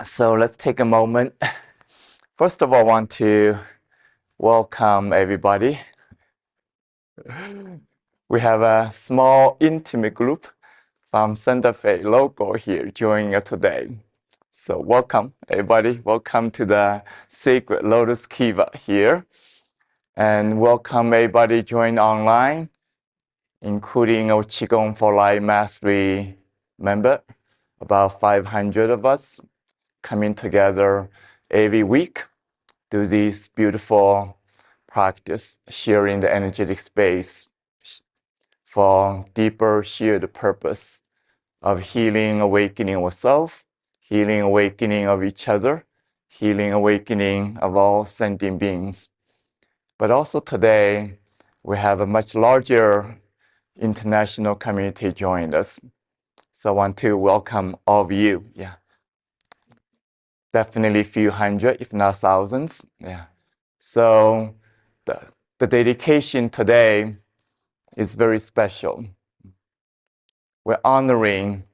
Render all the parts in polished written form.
So let's take a moment. First of all, I want to welcome everybody. We have a small intimate group from Santa Fe local here joining us today. So welcome everybody. Welcome to the Sacred Lotus Kiva here. And welcome everybody join online, including our Qigong for Life Mastery member, about 500 of us coming together every week, do this beautiful practice, sharing the energetic space for deeper shared purpose of healing, awakening ourselves, healing, awakening of each other, healing, awakening of all sentient beings. But also today, we have a much larger international community joined us. So I want to welcome all of you. Yeah. Definitely a few hundred, if not thousands. Yeah. So the dedication today is very special. We're honoring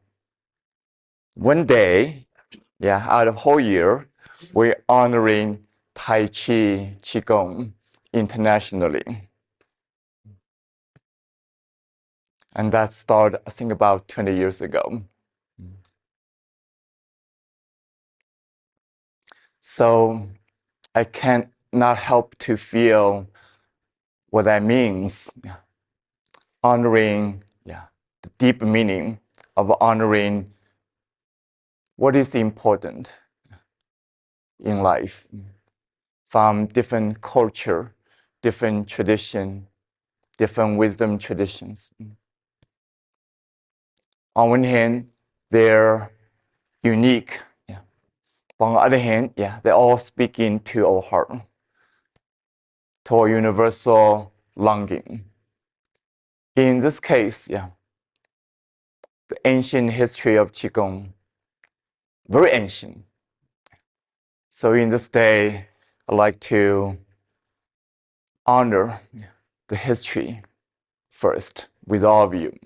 one day, out of whole year, we're honoring Tai Chi Qigong internationally. And that started, I think, about 20 years ago. So I can't not help to feel what that means. Honoring, the deep meaning of honoring what is important in life from different culture, different tradition, different wisdom traditions. On one hand, they're unique. On the other hand, they're all speaking to our heart, to our universal longing. In this case, the ancient history of Qigong, very ancient. So in this day, I'd like to honor the history first with all of you.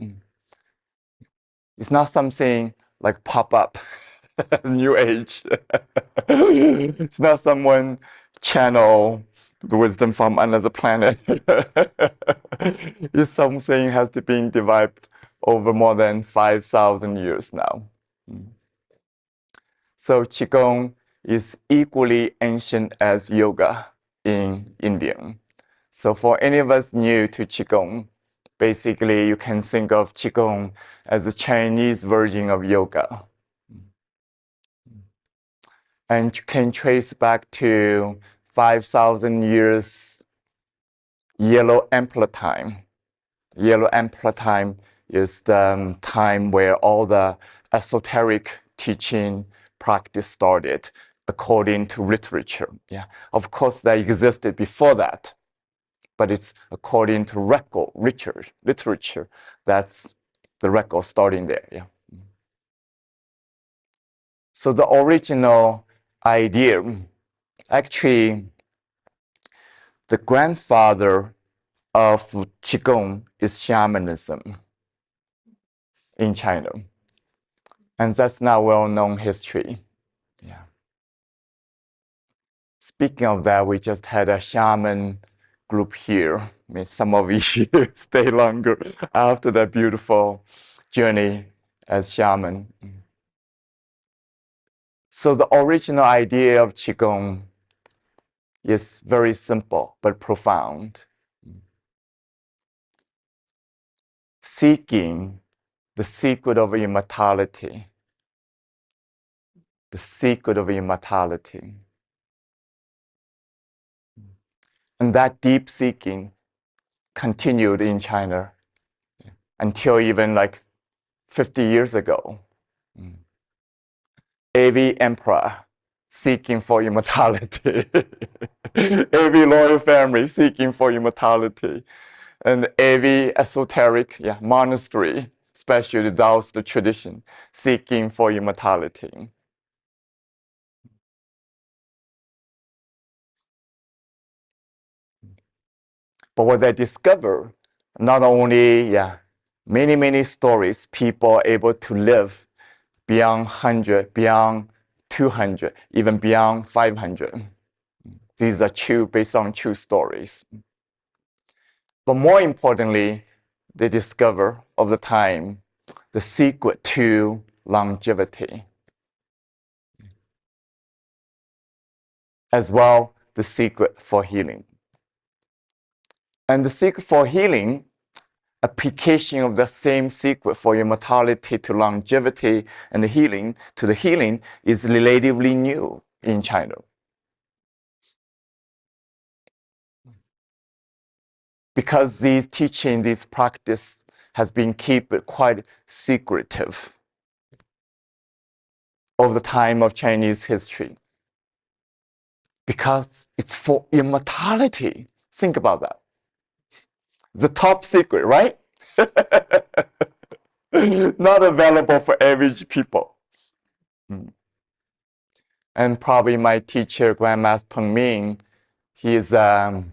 It's not something like pop up, new age. It's not someone channel the wisdom from another planet. It's something has been developed over more than 5,000 years now. So Qigong is equally ancient as yoga in India. So for any of us new to Qigong, basically you can think of Qigong as a Chinese version of yoga. And you can trace back to 5,000 years Yellow Emperor time. Yellow Emperor time is the time where all the esoteric teaching practice started according to literature. Of course, that existed before that, but it's according to record literature. That's the record starting there. So the original idea, actually, the grandfather of Qigong is shamanism in China. And that's not well-known history. Speaking of that, we just had a shaman group here. I mean, some of you stay longer after that beautiful journey as shaman. So the original idea of Qigong is very simple but profound. Seeking the secret of immortality. The secret of immortality. And that deep seeking continued in China until even like 50 years ago. Every emperor seeking for immortality. Every royal family seeking for immortality. And every esoteric monastery, especially the Taoist tradition, seeking for immortality. But what they discover, not only many stories, people are able to live beyond 100, beyond 200, even beyond 500. These are based on true stories. But more importantly, they discover over time the secret to longevity, as well the secret for healing. And the secret for healing, application of the same secret for immortality to longevity and the healing to the healing is relatively new in China. Because these teaching, this practice has been kept quite secretive over the time of Chinese history. Because it's for immortality. Think about that. The top secret, right? Not available for average people. And probably my teacher, Grandmaster Peng Ming, he is a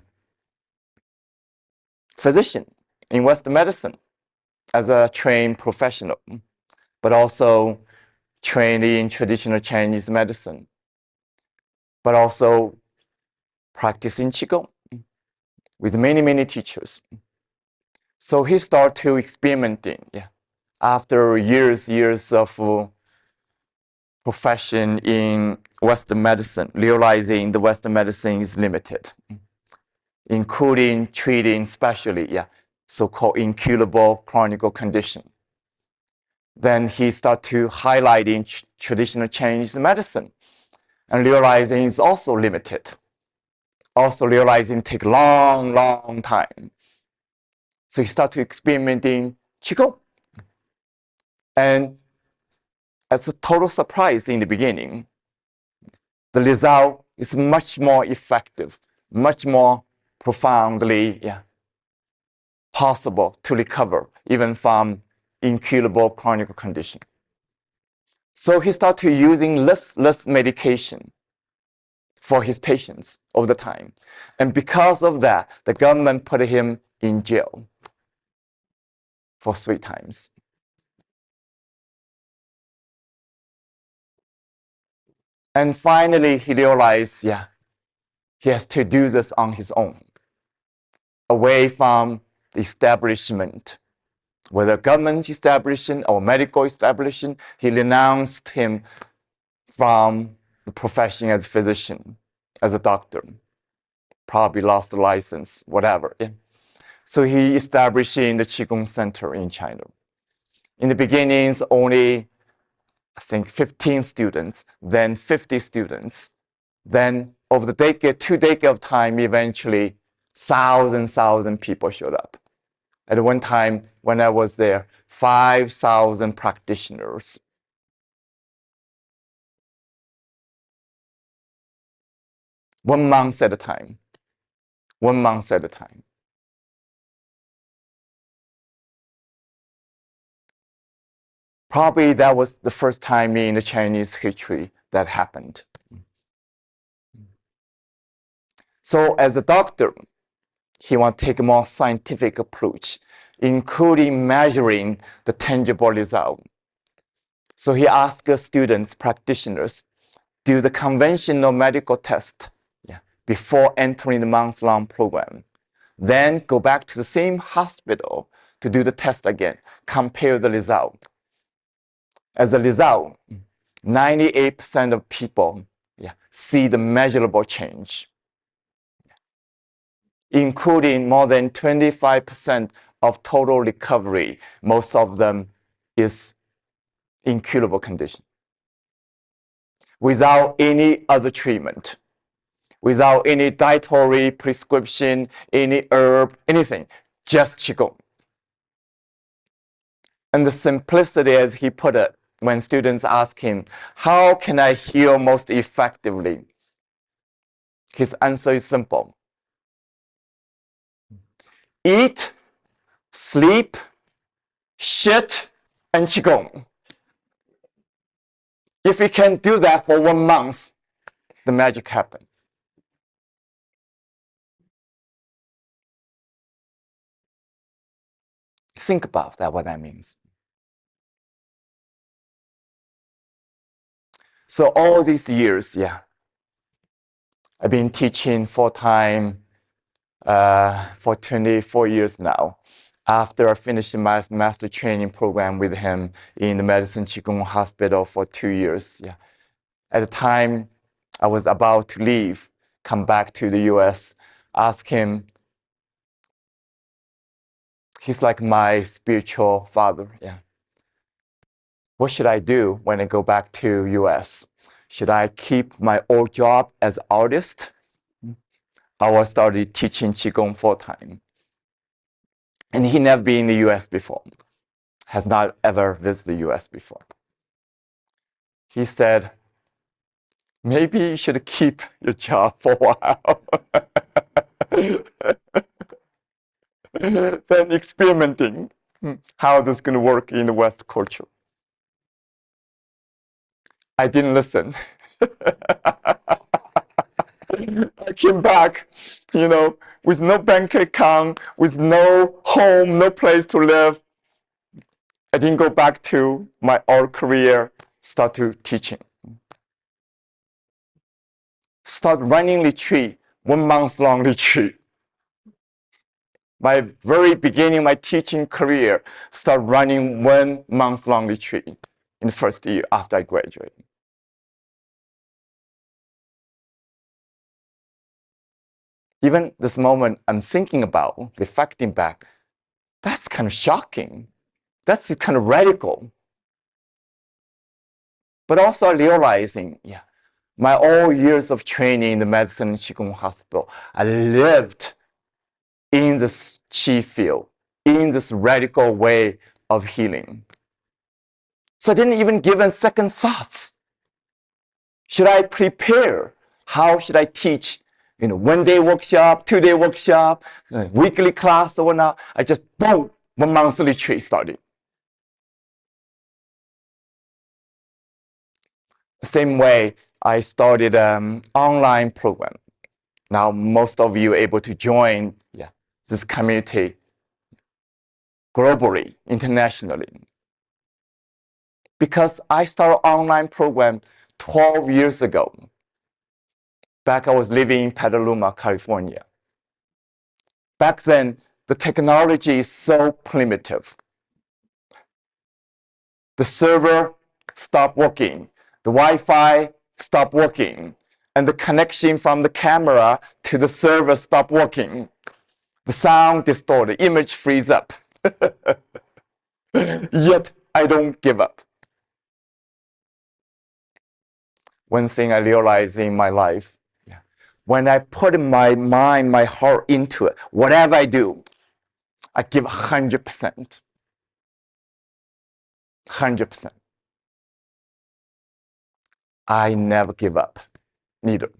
physician in Western medicine as a trained professional, but also trained in traditional Chinese medicine, but also practicing Qigong with many, many teachers. So he started to experimenting, after years of profession in Western medicine, realizing the Western medicine is limited, including treating especially, so-called incurable chronic condition. Then he started to highlighting traditional Chinese medicine and realizing it's also limited. Also realizing it take long time. So he started to experimenting Qigong. And as a total surprise in the beginning, the result is much more effective, much more profoundly possible to recover even from incurable chronic condition. So he started using less medication for his patients over the time. And because of that, the government put him in jail for 3 times. And finally, he realized, he has to do this on his own, away from the establishment, whether government establishment or medical establishment. He renounced him from the profession as a physician, as a doctor, probably lost the license, whatever. So he established the Qigong Center in China. In the beginnings, only, I think, 15 students, then 50 students. Then over the 2 decades of time, eventually, thousand people showed up. At one time, when I was there, 5,000 practitioners. One month at a time. Probably that was the first time in the Chinese history that happened. So as a doctor, he wants to take a more scientific approach, including measuring the tangible result. So he asked students, practitioners, do the conventional medical test before entering the month-long program. Then go back to the same hospital to do the test again, compare the result. As a result, 98% of people see the measurable change, including more than 25% of total recovery. Most of them is incurable condition. Without any other treatment, without any dietary prescription, any herb, anything, just Qigong. And the simplicity, as he put it, when students ask him, how can I heal most effectively? His answer is simple. Eat, sleep, shit, and Qigong. If we can do that for 1 month, the magic happens. Think about that, what that means. So all these years, yeah, I've been teaching full-time for 24 years now. After I finished my master training program with him in the Medicine Qigong Hospital for 2 years, yeah. At the time, I was about to leave, come back to the US, ask him, he's like my spiritual father, yeah. What should I do when I go back to US? Should I keep my old job as artist? Or I started teaching Qigong full-time. And he never been in the US before, has not ever visited the US before. He said, maybe you should keep your job for a while. Then experimenting how this is going to work in the West culture. I didn't listen. I came back, with no bank account, with no home, no place to live. I didn't go back to my old career, start to teaching. Start running retreat, 1 month long retreat. My very beginning, my teaching career, start running 1 month long retreat in the first year after I graduated. Even this moment, I'm thinking about, reflecting back, that's kind of shocking. That's kind of radical. But also realizing, yeah, my all years of training in the Medicine and Qigong Hospital, I lived in this Qi field, in this radical way of healing. So I didn't even give a second thoughts. Should I prepare? How should I teach? 1-day workshop, 2-day workshop, weekly class or whatnot. I just, boom, 1 month retreat started. Same way, I started an online program. Now, most of you are able to join this community globally, internationally. Because I started online program 12 years ago. Back I was living in Petaluma, California. Back then, the technology is so primitive. The server stopped working. The Wi-Fi stopped working. And the connection from the camera to the server stopped working. The sound distorted, image freeze up. Yet, I don't give up. One thing I realized in my life, when I put my mind, my heart into it, whatever I do, I give 100%. 100%. I never give up, neither.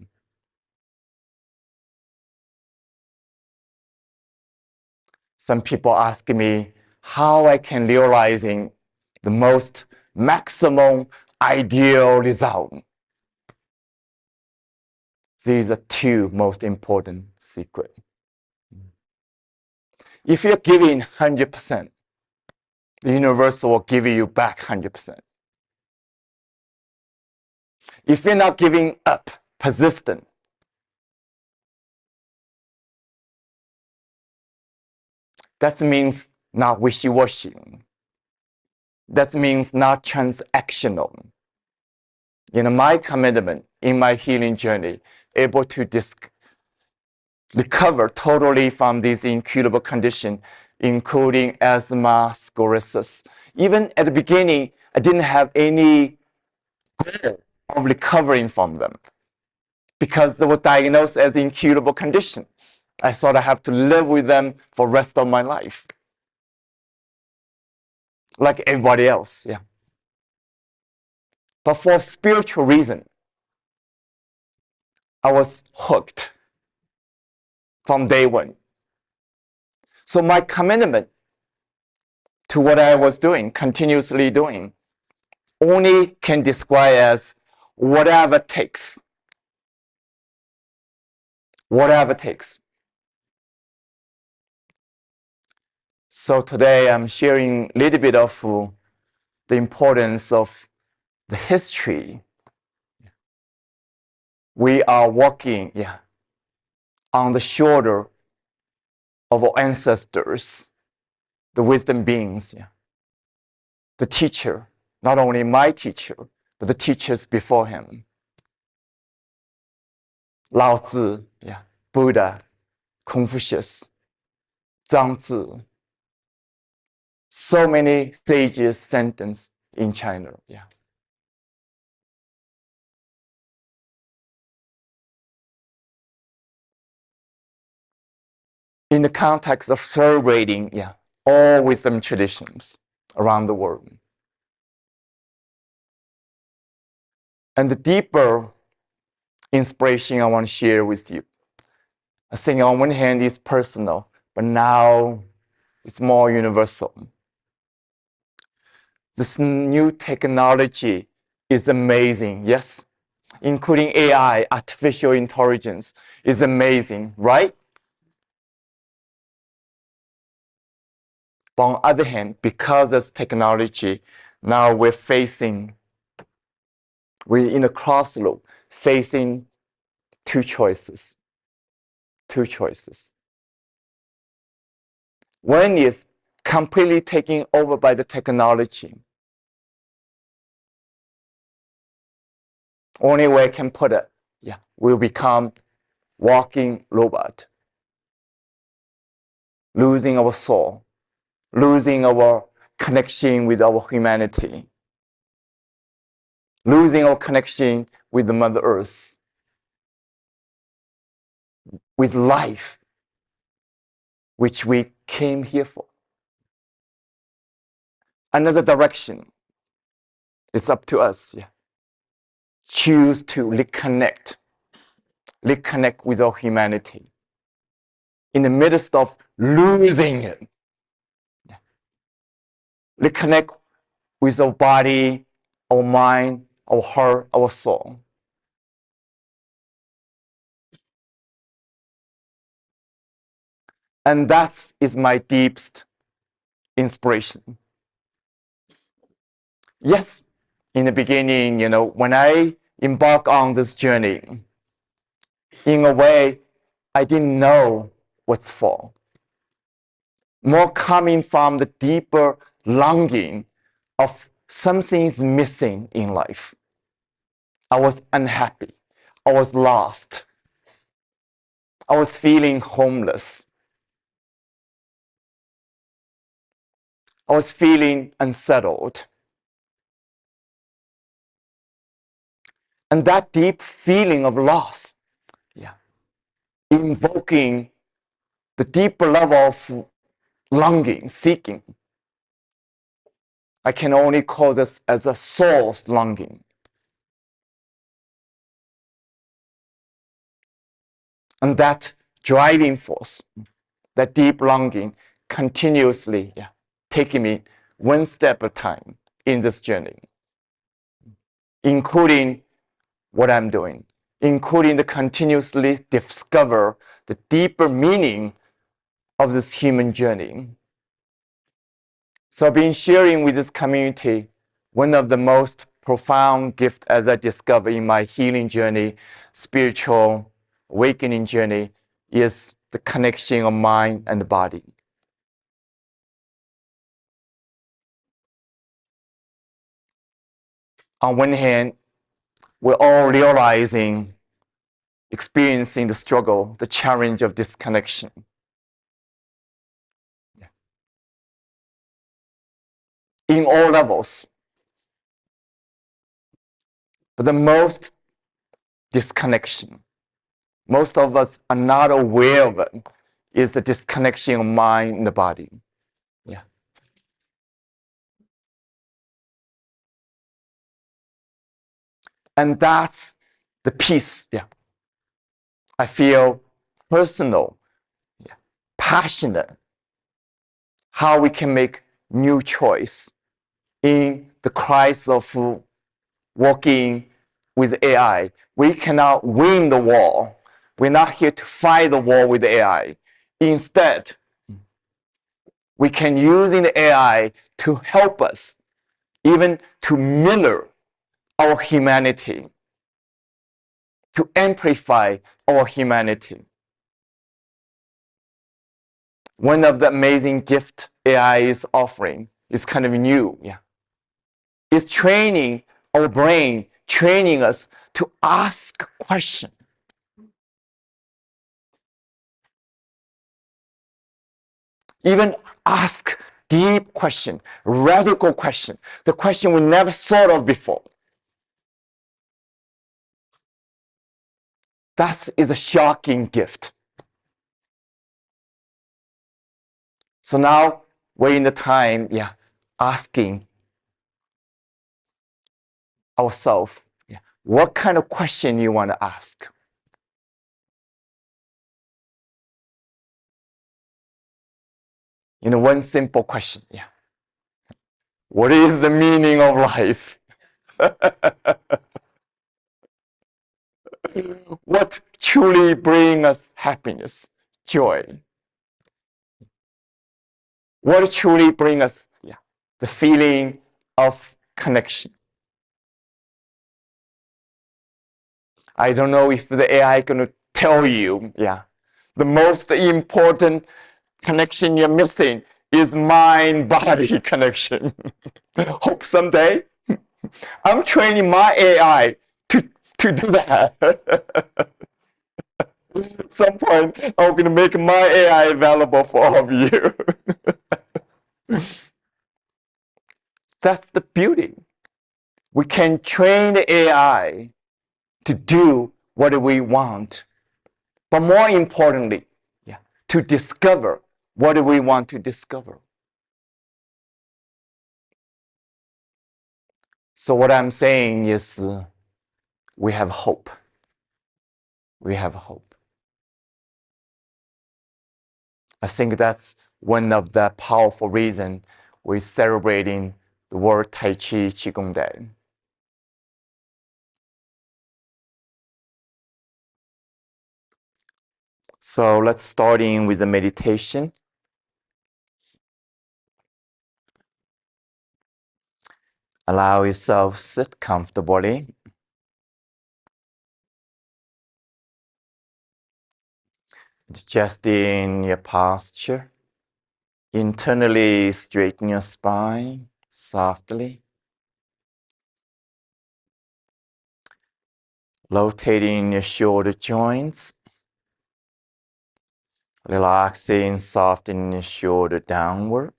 Some people ask me how I can realizing the most maximum ideal result. These are 2 most important secrets. If you're giving 100%, the universe will give you back 100%. If you're not giving up, persistent, that means not wishy-washy. That means not transactional. My commitment in my healing journey, able to recover totally from these incurable conditions, including asthma, sclerosis. Even at the beginning, I didn't have any goal of recovering from them because they were diagnosed as incurable condition. I thought I have to live with them for the rest of my life. Like everybody else, yeah. But for spiritual reason, I was hooked from day one. So my commitment to what I was doing, continuously doing, only can describe as whatever takes. Whatever takes. So today I'm sharing a little bit of the importance of the history we are walking, on the shoulder of our ancestors, the wisdom beings, the teacher, not only my teacher, but the teachers before him. Lao Tzu, Buddha, Confucius, Zhangzi, so many sages sentenced in China. In the context of celebrating, all wisdom traditions around the world. And the deeper inspiration I want to share with you, I think on one hand it's personal, but now it's more universal. This new technology is amazing, yes? Including AI, artificial intelligence, is amazing, right? But on the other hand, because of technology, now we're in a crossroad, facing two choices. One is completely taken over by the technology. Only way I can put it, we'll become walking robot, losing our soul, losing our connection with our humanity, losing our connection with the Mother Earth, with life, which we came here for. Another direction, it's up to us. Choose to reconnect with our humanity in the midst of losing it. Reconnect with our body, our mind, our heart, our soul. And that is my deepest inspiration. Yes, in the beginning, when I embarked on this journey, in a way, I didn't know what's for. More coming from the deeper longing of something's missing in life. I was unhappy. I was lost. I was feeling homeless. I was feeling unsettled. And that deep feeling of loss, invoking the deeper level of longing, seeking, I can only call this as a soul's longing. And that driving force, that deep longing, continuously taking me one step at a time in this journey, including what I'm doing, including the continuously discover the deeper meaning of this human journey. So I've been sharing with this community one of the most profound gifts as I discovered in my healing journey, spiritual awakening journey, is the connection of mind and body. On one hand, we're all experiencing the struggle, the challenge of disconnection. In all levels. But the most disconnection, most of us are not aware of it, is the disconnection of mind and the body. And that's the piece, I feel personal, passionate, how we can make new choice in the crisis of working with AI. We cannot win the war. We're not here to fight the war with AI. Instead, we can use the AI to help us, even to mirror our humanity, to amplify our humanity. One of the amazing gifts AI is offering is kind of new. Yeah. It's training our brain, training us to ask questions. Even ask deep question, radical question, the question we never thought of before. That is a shocking gift. So now we're in the time, asking ourselves, what kind of question you want to ask? One simple question, What is the meaning of life? What truly brings us happiness, joy? What truly brings us the feeling of connection? I don't know if the AI is going to tell you, the most important connection you're missing is mind-body connection. Hope someday I'm training my AI to do that. Some point, I'm going to make my AI available for all of you. That's the beauty. We can train the AI to do what we want, but more importantly, to discover what we want to discover. So what I'm saying is we have hope. We have hope. I think that's one of the powerful reasons we're celebrating the World Tai Chi Qigong Day. So let's start in with the meditation. Allow yourself to sit comfortably. Adjusting your posture. Internally straighten your spine softly. Rotating your shoulder joints. Relaxing, softening your shoulder downward.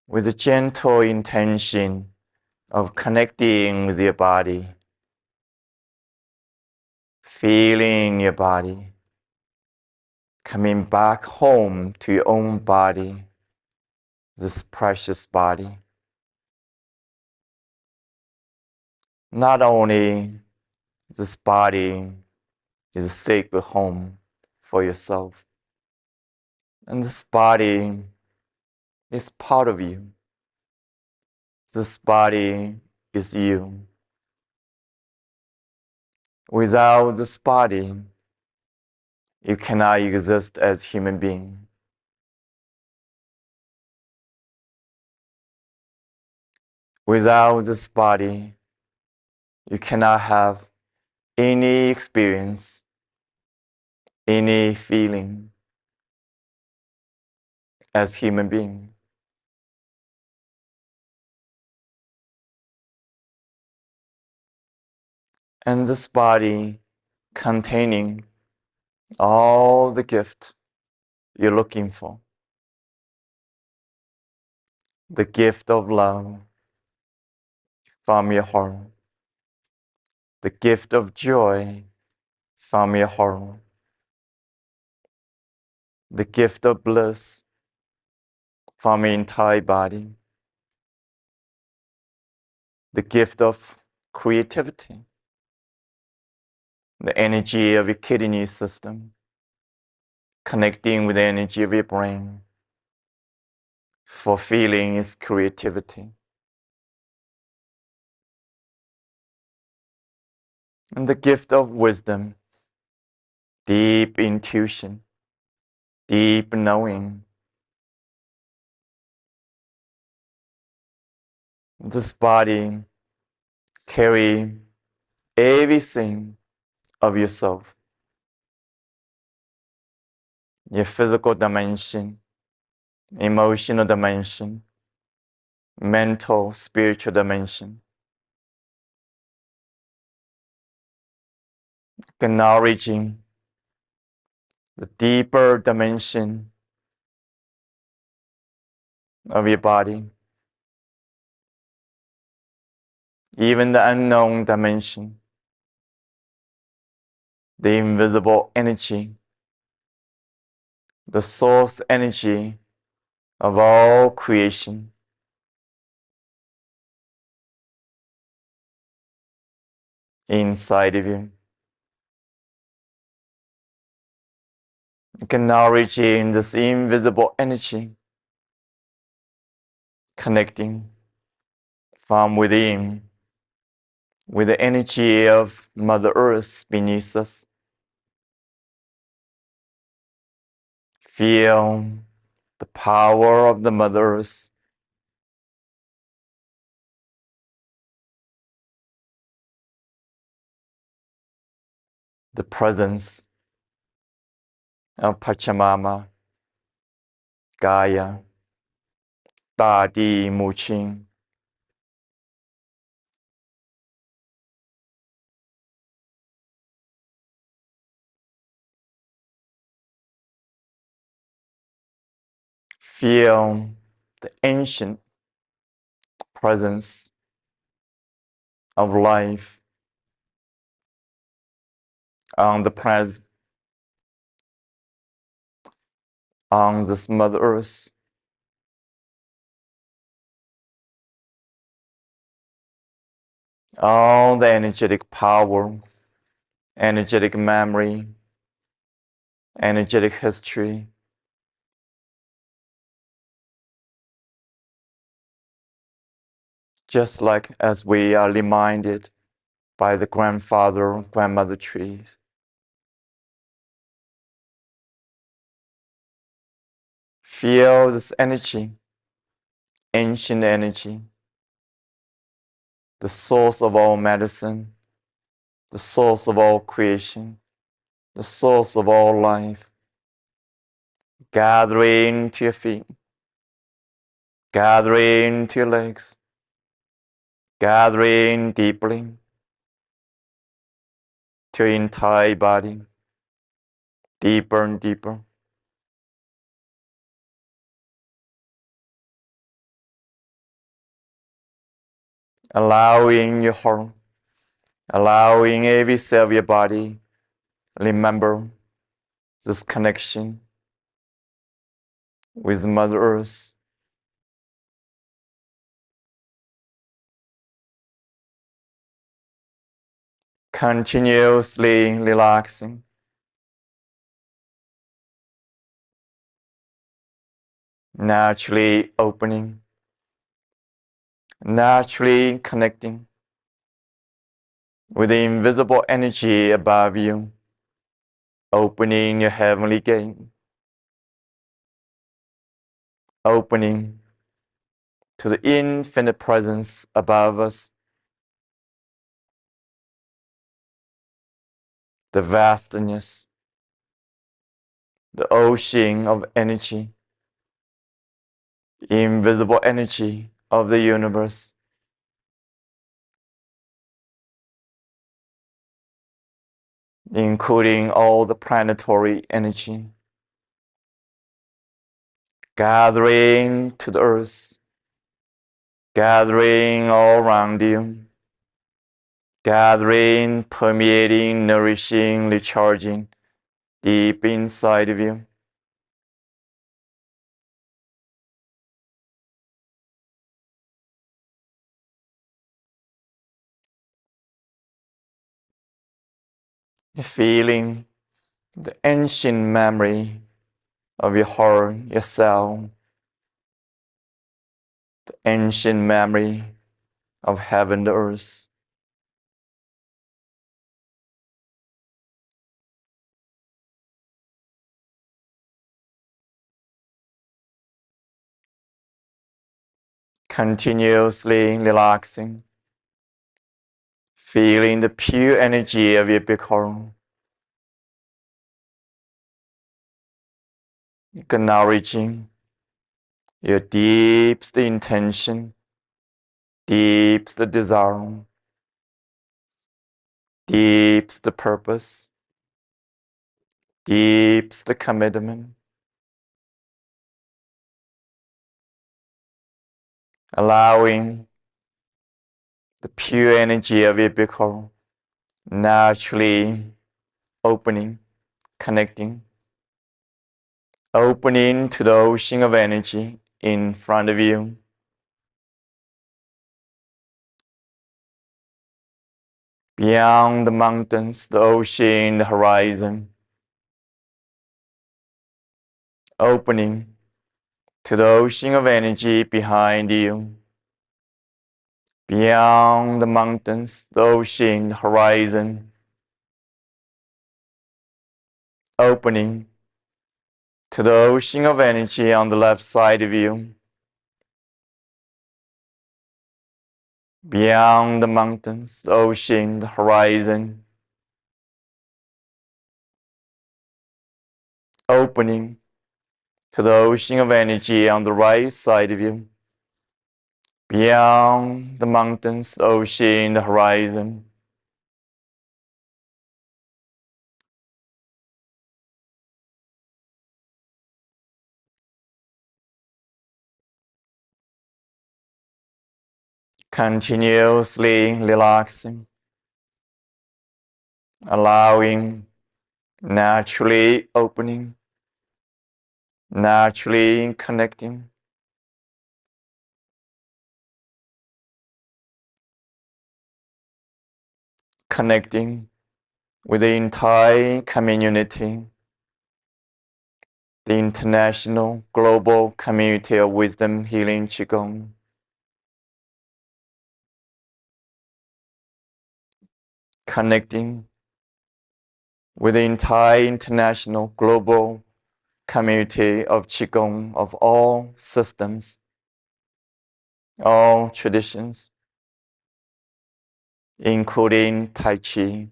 With a gentle intention of connecting with your body. Feeling your body. Coming back home to your own body. This precious body. Not only this body is a sacred home for yourself, and this body is part of you. This body is you. Without this body, you cannot exist as human being. Without this body, you cannot have any experience, any feeling as human being. And this body containing all the gift you're looking for. The gift of love from your heart. The gift of joy from your heart. The gift of bliss from your entire body. The gift of creativity. The energy of your kidney system. Connecting with the energy of your brain. Fulfilling its creativity. And the gift of wisdom. Deep intuition. Deep knowing. This body carry everything of yourself, your physical dimension, emotional dimension, mental, spiritual dimension. Acknowledging the deeper dimension of your body, even the unknown dimension, the invisible energy, the source energy of all creation. Inside of you. Acknowledging this invisible energy connecting from within with the energy of Mother Earth beneath us. Feel the power of the Mother Earth. The presence of Pachamama, Gaia, 大地母亲. Feel the ancient presence of life on the planet, on this Mother Earth. All the energetic power, energetic memory, energetic history. Just like as we are reminded by the grandfather, grandmother trees. Feel this energy, ancient energy, the source of all medicine, the source of all creation, the source of all life, gathering to your feet, gathering to your legs, gathering deeply to your entire body, deeper and deeper. Allowing your heart, allowing every cell of your body, remember this connection with Mother Earth. Continuously relaxing. Naturally opening. Naturally connecting with the invisible energy above you. Opening your heavenly gate. Opening to the infinite presence above us. The vastness. The ocean of energy. Invisible energy of the universe. Including all the planetary energy. Gathering to the earth. Gathering all around you. Gathering, permeating, nourishing, recharging deep inside of you. Feeling the ancient memory of your heart, yourself, the ancient memory of heaven and earth. Continuously relaxing, feeling the pure energy of your big heart, acknowledging your deepest intention, deepest desire, deepest purpose, deepest commitment, allowing the pure energy of your big heart naturally opening, connecting, opening to the ocean of energy in front of you. Beyond the mountains, the ocean, the horizon, opening to the ocean of energy behind you. Beyond the mountains, the ocean, the horizon, opening to the ocean of energy on the left side of you. Beyond the mountains, the ocean, the horizon, opening to the ocean of energy on the right side of you. Beyond the mountains, the ocean, the horizon, continuously relaxing, allowing, naturally opening, naturally connecting, connecting with the entire community, the international global community of wisdom healing Qigong. Connecting with the entire international global community of Qigong, of all systems, all traditions, including Tai Chi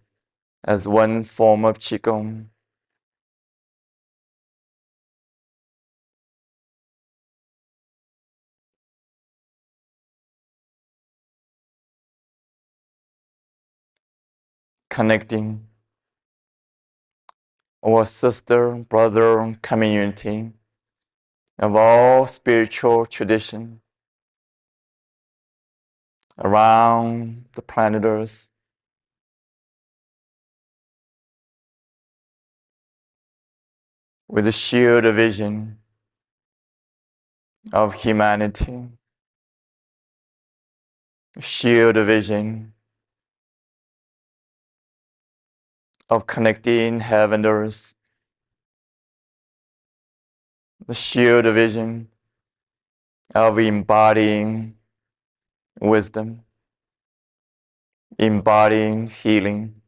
as one form of Qigong. Connecting our sister, brother community of all spiritual tradition around the planet Earth, with the shared vision of humanity, shared vision of connecting heaven and earth, the shared vision of embodying wisdom, embodying healing,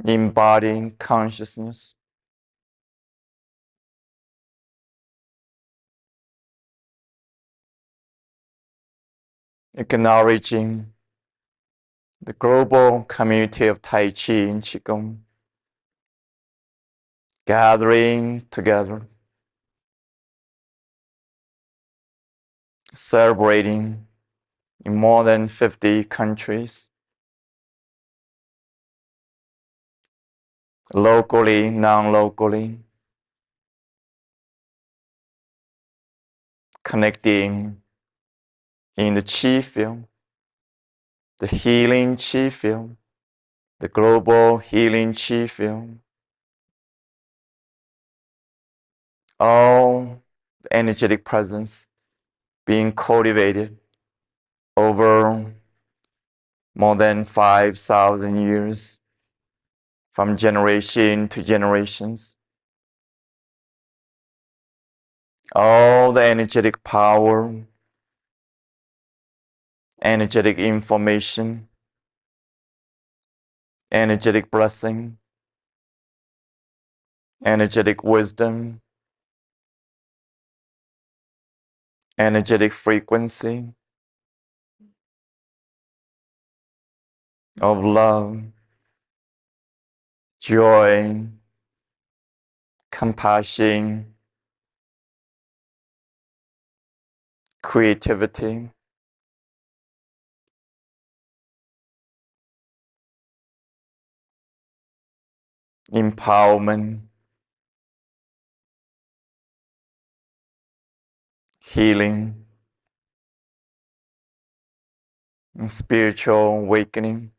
embodying consciousness, acknowledging the global community of Tai Chi and Qigong, gathering together, celebrating in more than 50 countries, locally, non-locally, connecting in the Qi field, the healing Qi field, the global healing Qi field, all the energetic presence being cultivated over more than 5,000 years, from generation to generations. All the energetic power, energetic information, energetic blessing, energetic wisdom, energetic frequency of love, joy, compassion, creativity, empowerment, healing, and spiritual awakening.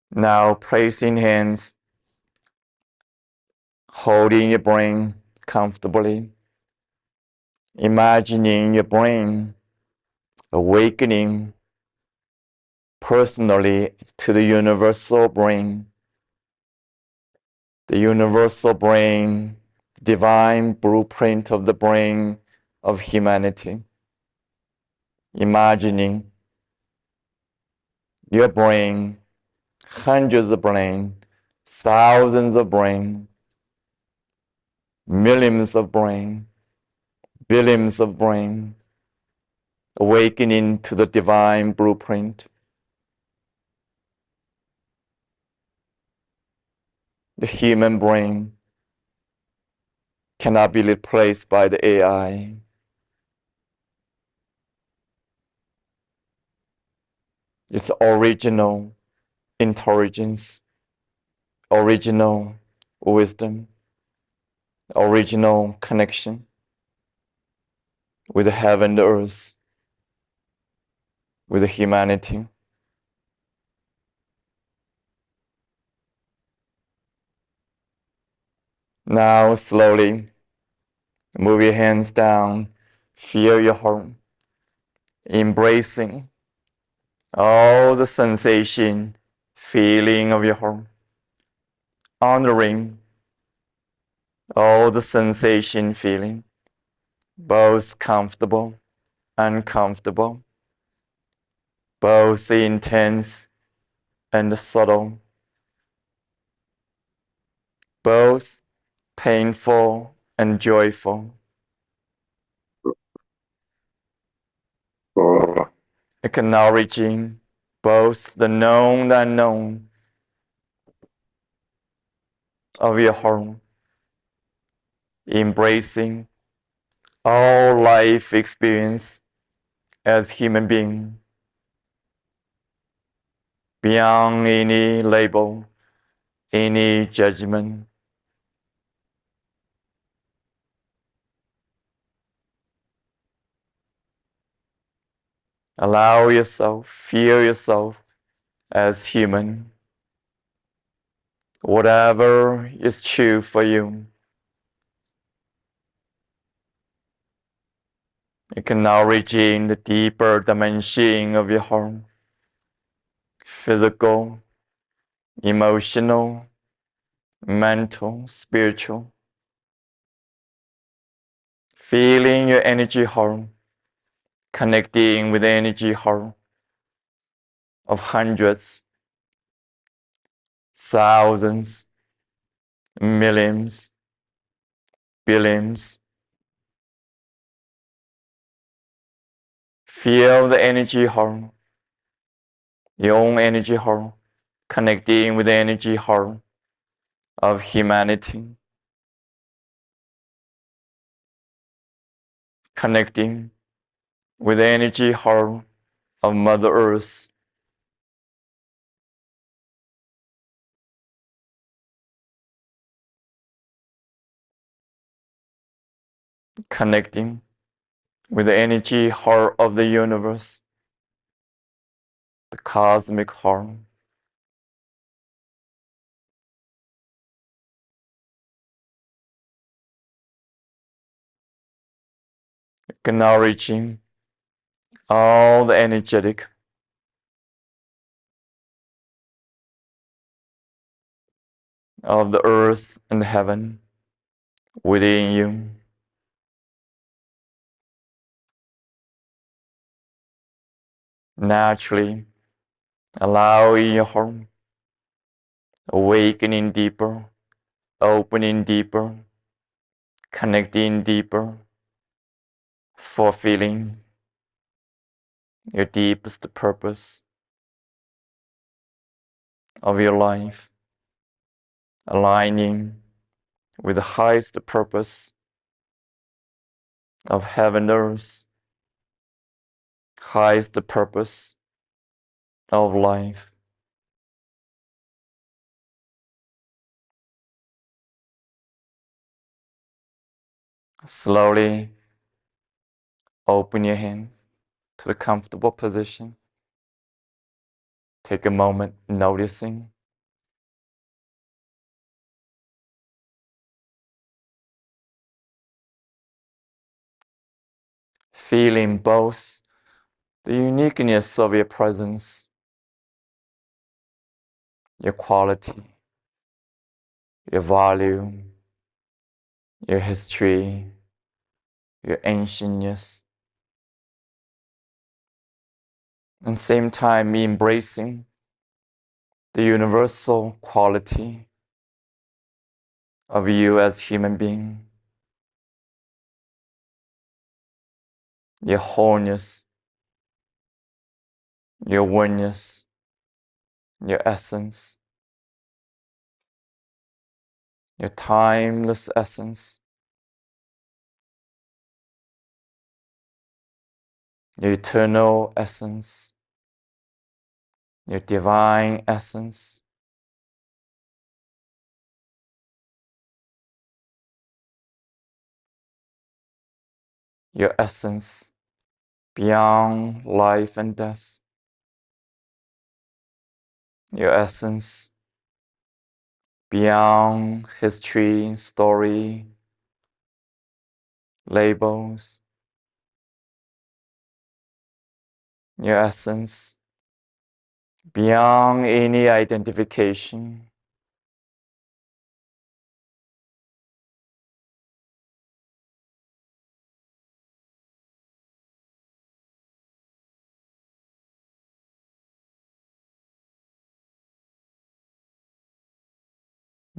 Now placing hands, holding your brain comfortably, imagining your brain awakening personally to the universal brain, divine blueprint of the brain of humanity. Imagining your brain, hundreds of brain, thousands of brain, millions of brain, billions of brain, awakening to the divine blueprint. The human brain cannot be replaced by the AI. It's original intelligence, original wisdom, original connection with the heaven and the earth, with the humanity. Now slowly move your hands down, feel your heart, embracing all the sensation, feeling of your heart, honoring all the sensation, feeling, both comfortable, uncomfortable, both intense and subtle, both painful and joyful, acknowledging both the known and unknown of your heart, embracing all life experience as human being, beyond any label, any judgment. Allow yourself, feel yourself as human. Whatever is true for you. Acknowledging the deeper dimension of your heart, physical, emotional, mental, spiritual. Feeling your energy heart, connecting with the energy heart of hundreds, thousands, millions, billions. Feel the energy heart, your own energy heart, connecting with the energy heart of humanity, connecting with the energy heart of Mother Earth, connecting with the energy heart of the universe, the cosmic heart. Acknowledging all the energetic of the earth and heaven within you. Naturally, allow your heart awakening deeper, opening deeper, connecting deeper, fulfilling your deepest purpose of your life, aligning with the highest purpose of heaven and earth, highest purpose of life. Slowly open your hand to the comfortable position. Take a moment noticing. Feeling both the uniqueness of your presence, your quality, your value, your history, your ancientness, and same time embracing the universal quality of you as human being, your wholeness, your oneness, your essence, your timeless essence, your eternal essence, your divine essence. Your essence beyond life and death. Your essence beyond history, story, labels. Your essence beyond any identification.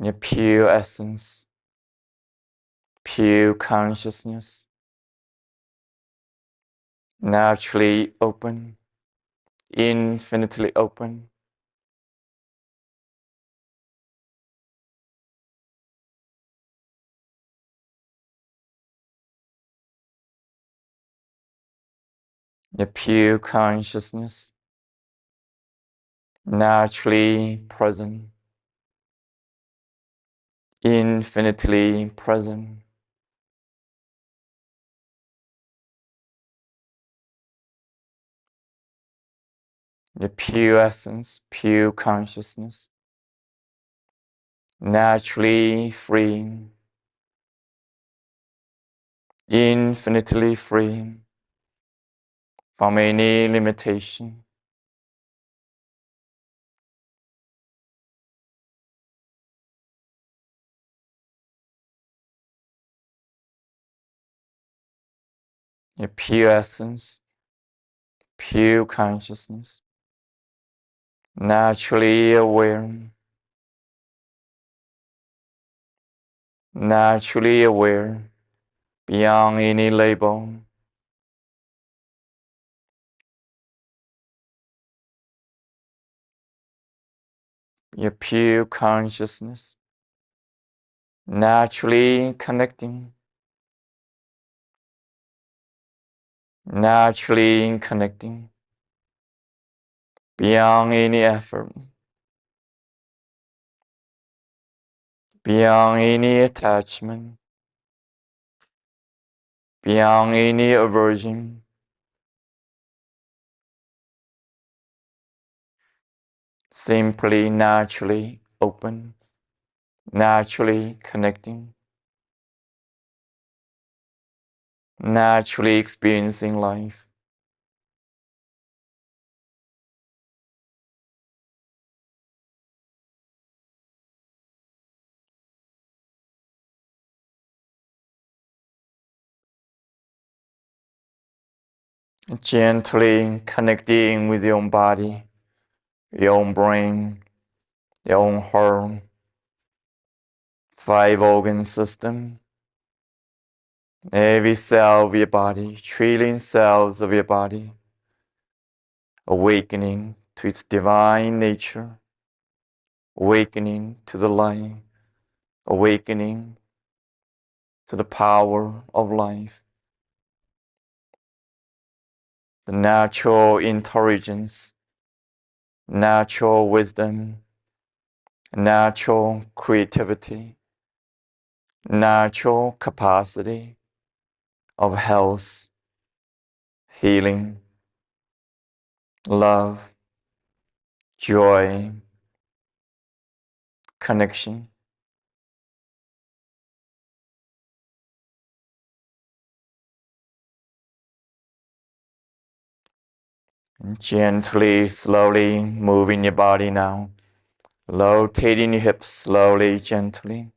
Your pure essence, pure consciousness, naturally open, infinitely open. Your pure consciousness, naturally present, infinitely present. Your pure essence, pure consciousness, naturally free, infinitely free from any limitation. Your pure essence, pure consciousness, naturally aware, naturally aware, beyond any label. Your pure consciousness, naturally connecting, naturally connecting, beyond any effort, beyond any attachment, beyond any aversion. Simply naturally open, naturally connecting, naturally experiencing life. Gently connecting with your own body, your own brain, your own heart, 5 organ system, every cell of your body, trillion cells of your body, awakening to its divine nature, awakening to the light, awakening to the power of life, the natural intelligence, natural wisdom, natural creativity, natural capacity of health, healing, love, joy, connection. Gently, slowly moving your body now, rotating your hips slowly, gently.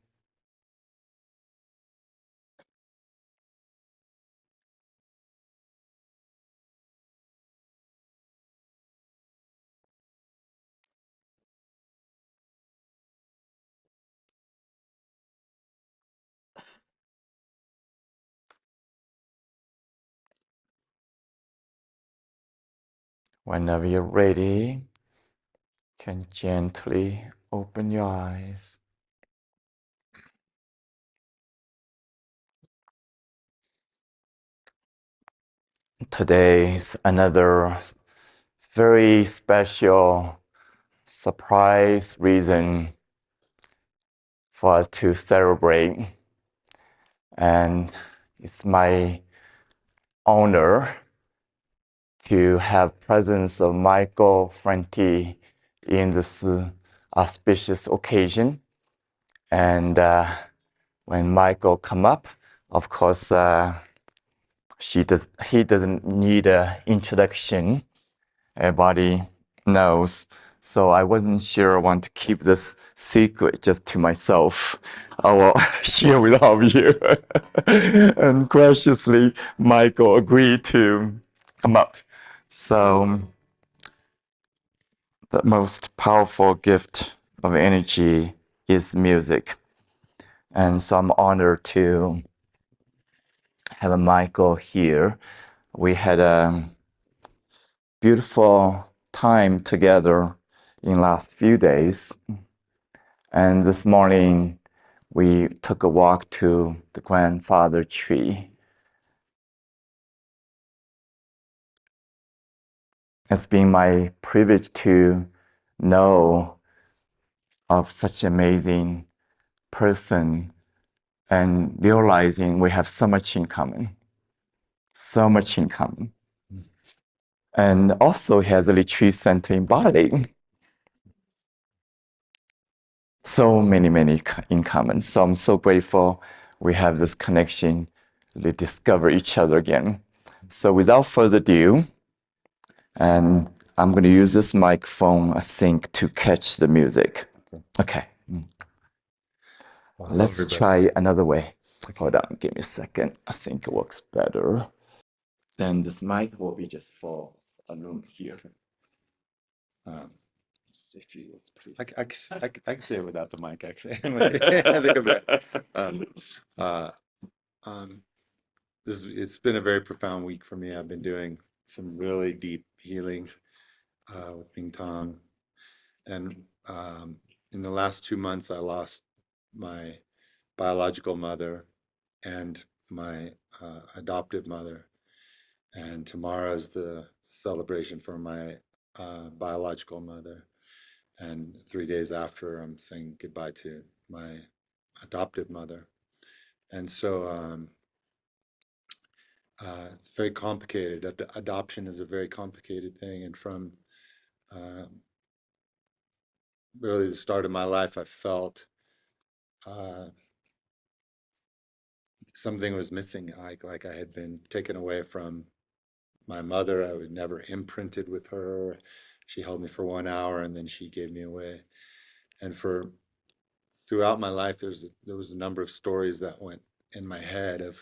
Whenever you're ready, you can gently open your eyes. Today is another very special surprise reason for us to celebrate. And it's my honor to have presence of Michael Franti in this auspicious occasion. And when Michael come up, of course, he doesn't need an introduction. Everybody knows. So I wasn't sure I want to keep this secret just to myself. I will share with all of you. And graciously, Michael agreed to come up. So the most powerful gift of energy is music. And so I'm honored to have Michael here. We had a beautiful time together in last few days. And this morning, we took a walk to the grandfather tree. It's been my privilege to know of such amazing person and realizing we have so much in common. So much in common. And also he has a retreat center in Bali. So many in common. So I'm so grateful we have this connection to discover each other again. So without further ado, and I'm going to use this microphone, I think, to catch the music. Okay. Let's try another way. Hold on, give me a second. I think it works better. Then this mic will be just for a room here. If you would, please. I can say it without the mic, actually. I think it's been a very profound week for me. I've been doing some really deep healing with Mingtong, and in the last 2 months, I lost my biological mother and my adoptive mother, and tomorrow is the celebration for my biological mother. And 3 days after, I'm saying goodbye to my adoptive mother. And so it's very complicated. Adoption is a very complicated thing. And from really the start of my life, I felt something was missing. Like I had been taken away from my mother. I was never imprinted with her. She held me for 1 hour and then she gave me away. And throughout my life, there was a number of stories that went in my head of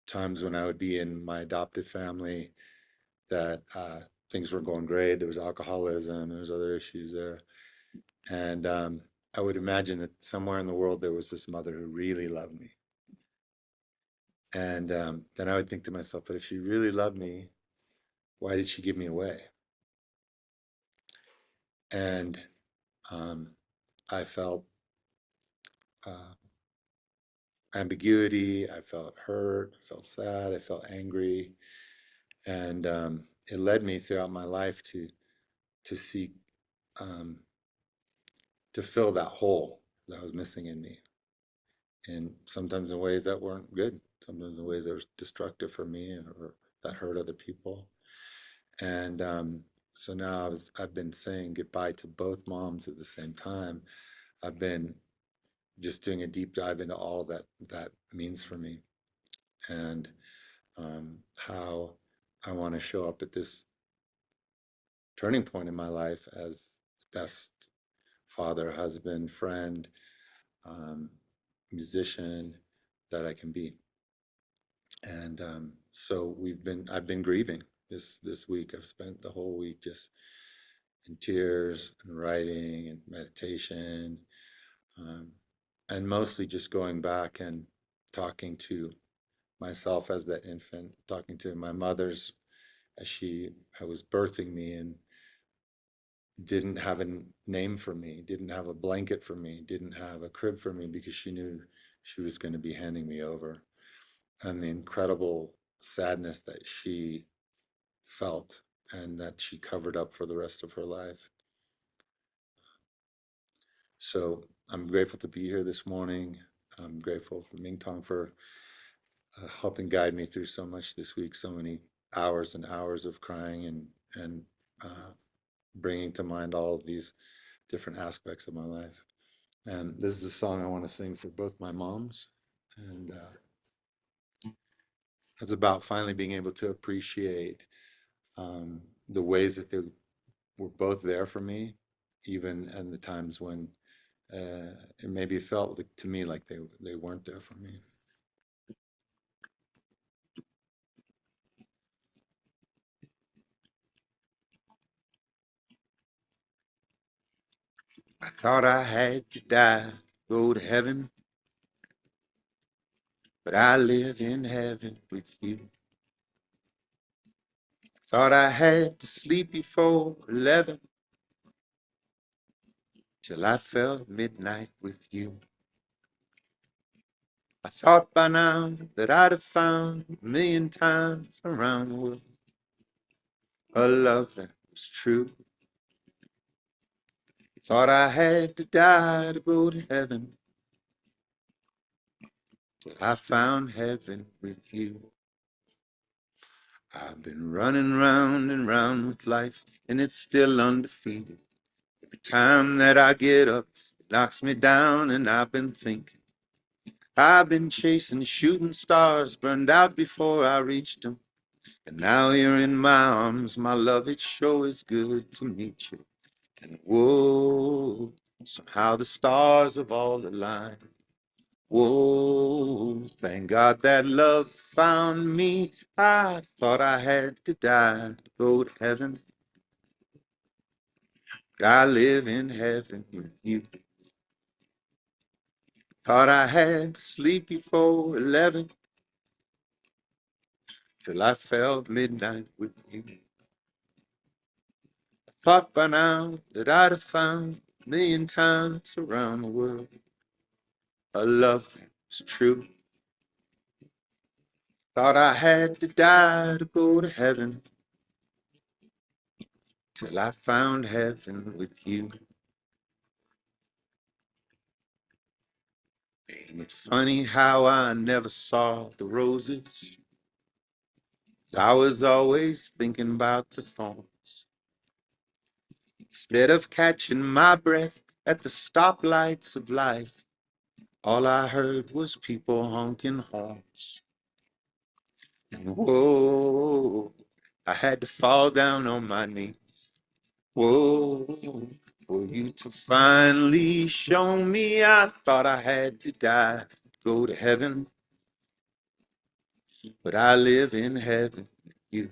times when I would be in my adoptive family that things were going great. There was alcoholism, there was other issues there. And I would imagine that somewhere in the world there was this mother who really loved me. And then I would think to myself, but if she really loved me, why did she give me away? And um, I felt uh, ambiguity, I felt hurt, I felt sad, I felt angry. And it led me throughout my life to seek um, to fill that hole that was missing in me. And sometimes in ways that weren't good, sometimes in ways that were destructive for me or that hurt other people. And so now I've been saying goodbye to both moms at the same time. I've been just doing a deep dive into all that means for me and how I want to show up at this turning point in my life as the best father, husband, friend, um, musician that I can be. And so I've been grieving this week. I've spent the whole week just in tears and writing and meditation, um, and mostly just going back and talking to myself as that infant, talking to my mother's as she was birthing me and didn't have a name for me, didn't have a blanket for me, didn't have a crib for me because she knew she was going to be handing me over, and the incredible sadness that she felt and that she covered up for the rest of her life. So I'm grateful to be here this morning. I'm grateful for Mingtong for helping guide me through so much this week, so many hours and hours of crying and uh, bringing to mind all of these different aspects of my life. And this is a song I want to sing for both my moms. And it's about finally being able to appreciate the ways that they were both there for me, even in the times when it maybe felt like, to me like they weren't there for me. I thought I had to die, go to heaven, but I live in heaven with you. Thought I had to sleep before 11 till I felt midnight with you. I thought by now that I'd have found a million times around the world a love that was true. Thought I had to die to go to heaven till I found heaven with you. I've been running round and round with life, and it's still undefeated. Every time that I get up, it knocks me down, and I've been thinking. I've been chasing shooting stars, burned out before I reached them. And now you're in my arms, my love, it sure is good to meet you. And whoa, somehow the stars have all aligned. Whoa, thank God that love found me. I thought I had to die to go to heaven. I live in heaven with you. Thought I had to sleep before 11 till I felt midnight with you. Thought by now that I'd have found a million times around the world a love that was true. Thought I had to die to go to heaven till I found heaven with you. Ain't it funny how I never saw the roses? 'Cause I was always thinking about the thorns. Instead of catching my breath at the stoplights of life, all I heard was people honking horns. And whoa, I had to fall down on my knees. Whoa, for you to finally show me. I thought I had to die, go to heaven, but I live in heaven with you.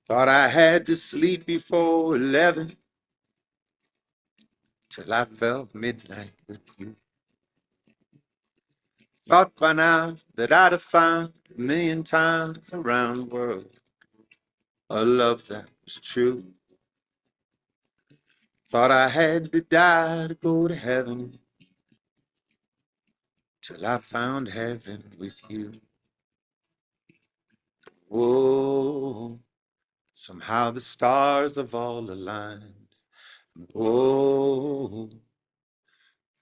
Thought I had to sleep before 11 till I felt midnight with you. Thought by now that I'd have found a million times around the world a love that was true. Thought I had to die to go to heaven, till I found heaven with you. Oh, somehow the stars have all aligned. Oh,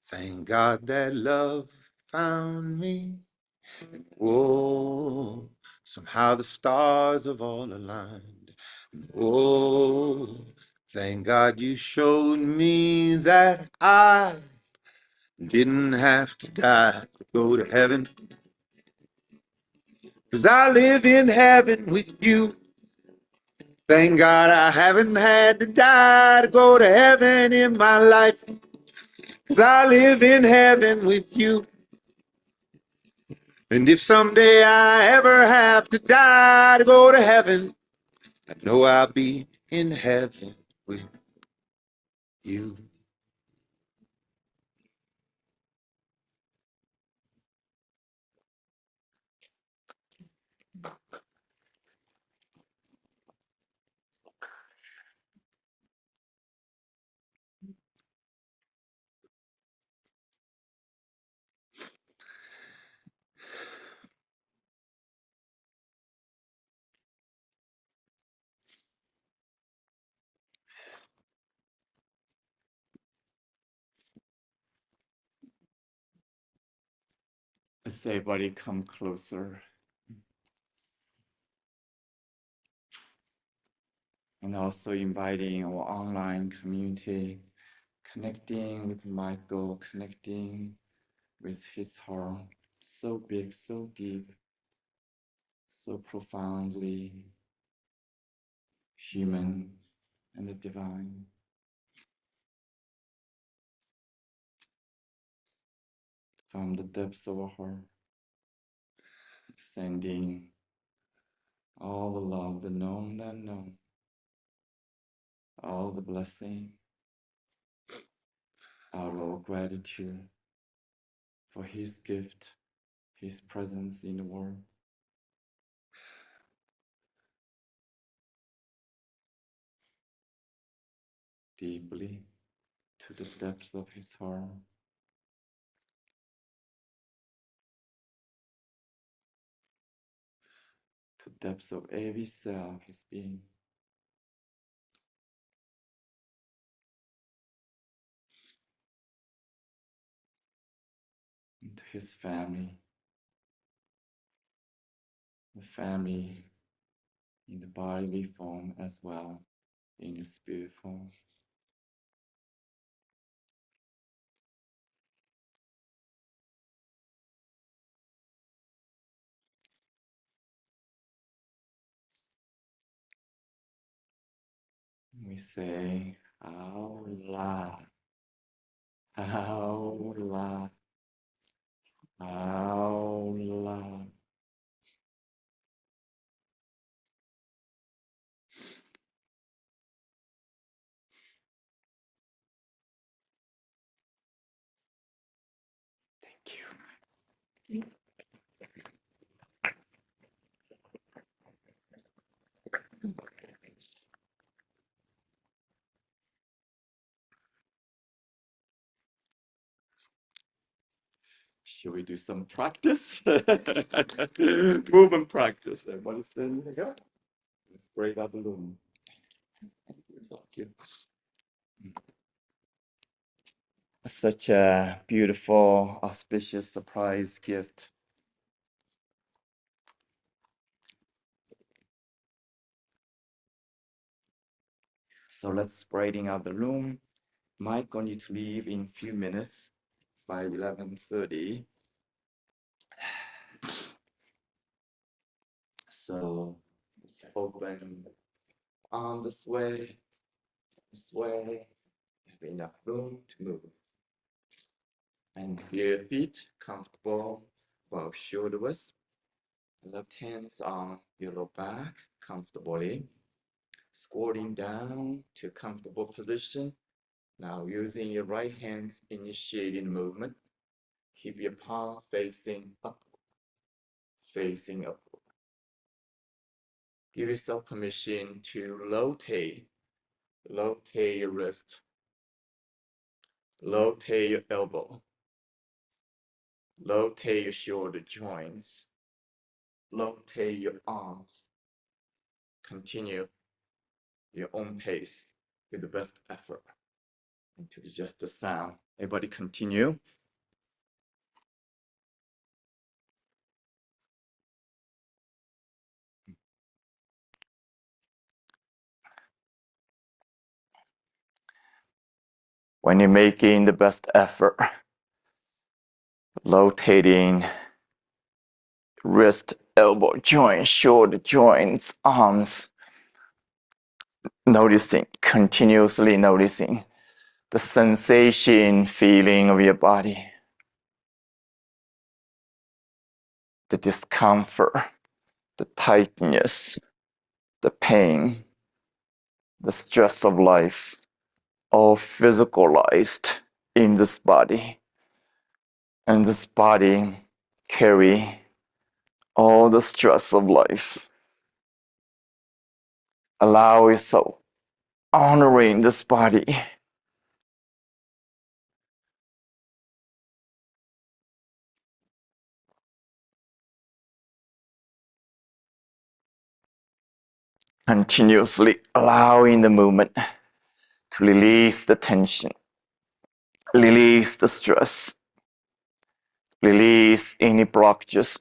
thank God that love found me. Oh, somehow the stars have all aligned. Oh, thank God you showed me that I didn't have to die to go to heaven. 'Cause I live in heaven with you. Thank God I haven't had to die to go to heaven in my life. 'Cause I live in heaven with you. And if someday I ever have to die to go to heaven, I know I'll be in heaven with you. Let's say, everybody, come closer. And also inviting our online community, connecting with Michael, connecting with his heart, so big, so deep, so profoundly human and divine. From the depths of our heart, sending all the love, the known, the unknown, all the blessing, our gratitude for his gift, his presence in the world. Deeply to the depths of his heart. To depths of every cell of his being. Into his family. The family in the bodily form as well, in the spirit form. We say, Allah, Allah, Allah. Thank you. Should we do some practice? Movement practice. Everybody stand here. Let's break out the balloon. Thank you. Such a beautiful, auspicious surprise gift. So let's spreading out the room. Mike going to leave in a few minutes by 11:30. So let's open on this way, have enough room to move. And your feet comfortable, both shoulder width. Left hands on your low back comfortably. Squatting down to comfortable position. Now using your right hand, initiating movement. Keep your palm facing up, facing up. Give yourself permission to rotate your wrist, rotate your elbow, rotate your shoulder joints, rotate your arms. Continue your own pace with the best effort until just the sound. Everybody continue. When you're making the best effort, rotating wrist, elbow joint, shoulder joints, arms, continuously noticing the sensation, feeling of your body, the discomfort, the tightness, the pain, the stress of life, all physicalized in this body. And this body carry all the stress of life. Allow yourself honoring this body. Continuously allowing the movement to release the tension, release the stress, release any blockages,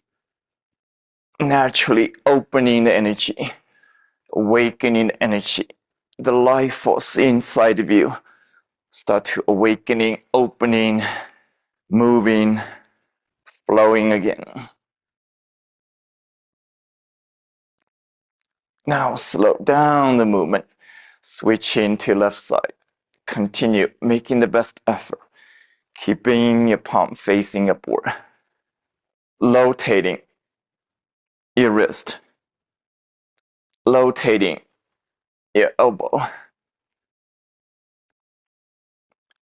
naturally opening the energy, awakening the energy. The life force inside of you start to awakening, opening, moving, flowing again. Now slow down the movement, switching to left side. Continue making the best effort, keeping your palm facing upward, rotating your wrist, rotating your elbow,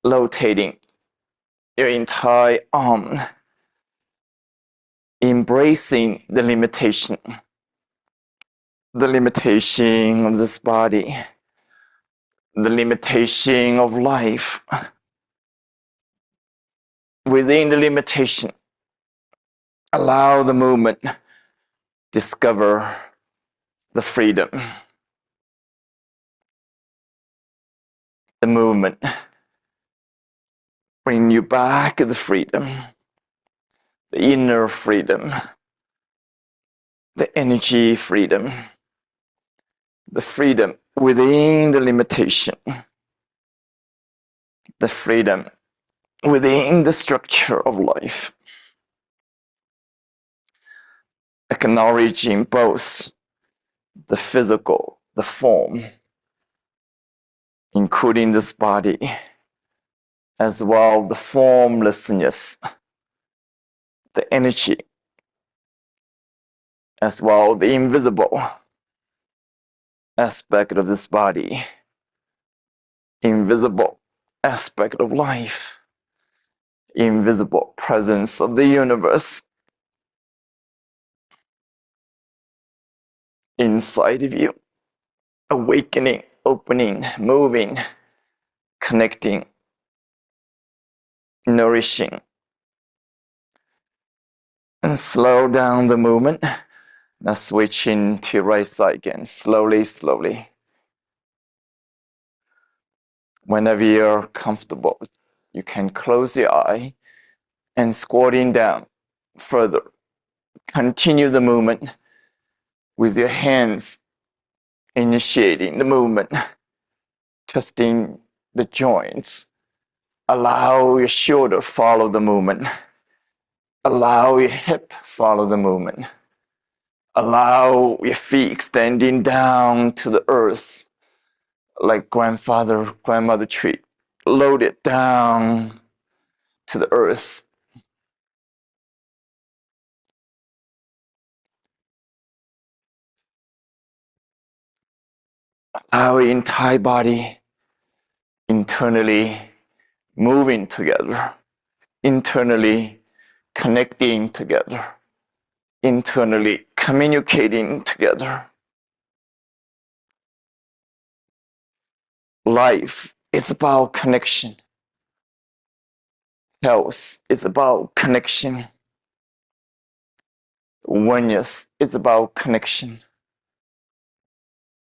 rotating your entire arm, embracing the limitation of this body, the limitation of life. Within the limitation, allow the movement, discover the freedom. The movement bring you back the freedom, the inner freedom, the energy freedom, the freedom within the limitation, the freedom within the structure of life. Acknowledging both the physical, the form, including this body, as well the formlessness, the energy, as well the invisible aspect of this body, invisible aspect of life, invisible presence of the universe inside of you, awakening, opening, moving, connecting, nourishing. And slow down the movement. Now switching to right side again, slowly, slowly. Whenever you're comfortable, you can close your eye and squatting down further. Continue the movement with your hands initiating the movement, twisting the joints. Allow your shoulder follow the movement. Allow your hip follow the movement. Allow your feet extending down to the earth like grandmother tree. Load it down to the earth. Our entire body into internally moving together, internally connecting together, internally communicating together. Life is about connection. Health is about connection. Oneness is about connection.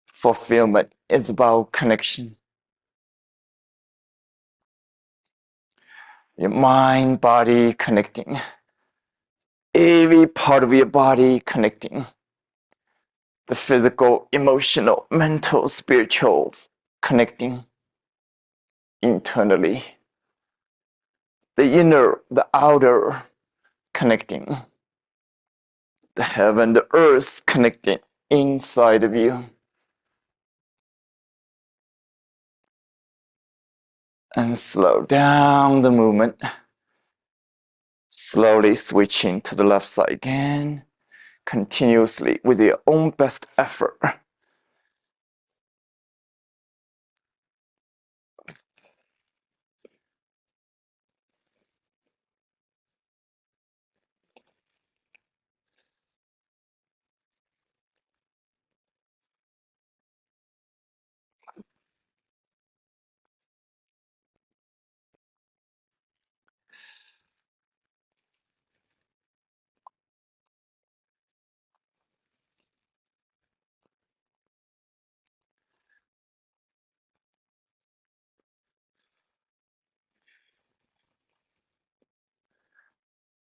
Fulfillment is about connection. Your mind, body connecting. Every part of your body connecting. The physical, emotional, mental, spiritual connecting internally. The inner, the outer connecting. The heaven, the earth connecting inside of you. And slow down the movement. Slowly switching to the left side again. Continuously with your own best effort.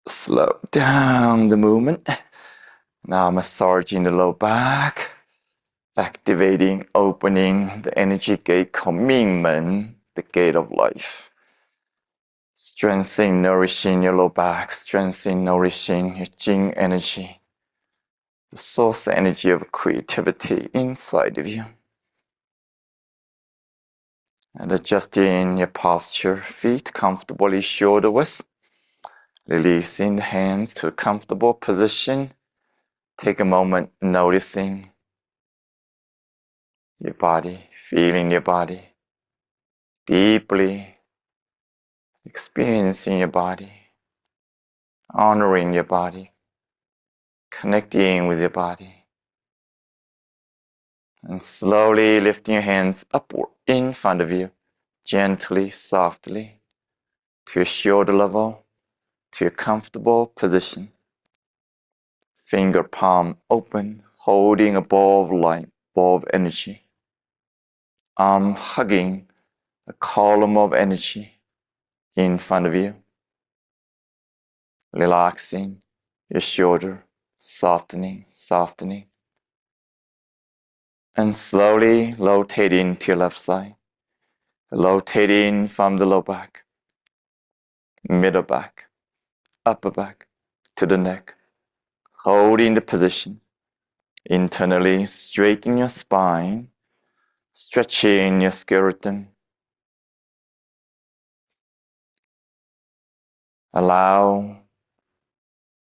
Slow down the movement. Now massaging the low back, activating, opening the energy gate called Mingtong, the gate of life. Strengthening, nourishing your low back, strengthening, nourishing your Jing energy, the source energy of creativity inside of you. And adjusting your posture, feet comfortably shoulder width. Releasing the hands to a comfortable position. Take a moment noticing your body, feeling your body, deeply experiencing your body, honoring your body, connecting with your body. And slowly lifting your hands upward in front of you, gently, softly, to your shoulder level, to your comfortable position. Finger palm open, holding a ball of light, ball of energy. Arm hugging a column of energy in front of you. Relaxing your shoulder, softening, softening. And slowly rotating to your left side. Rotating from the low back, middle back, upper back, to the neck. Holding the position. Internally straighten your spine, stretching your skeleton. Allow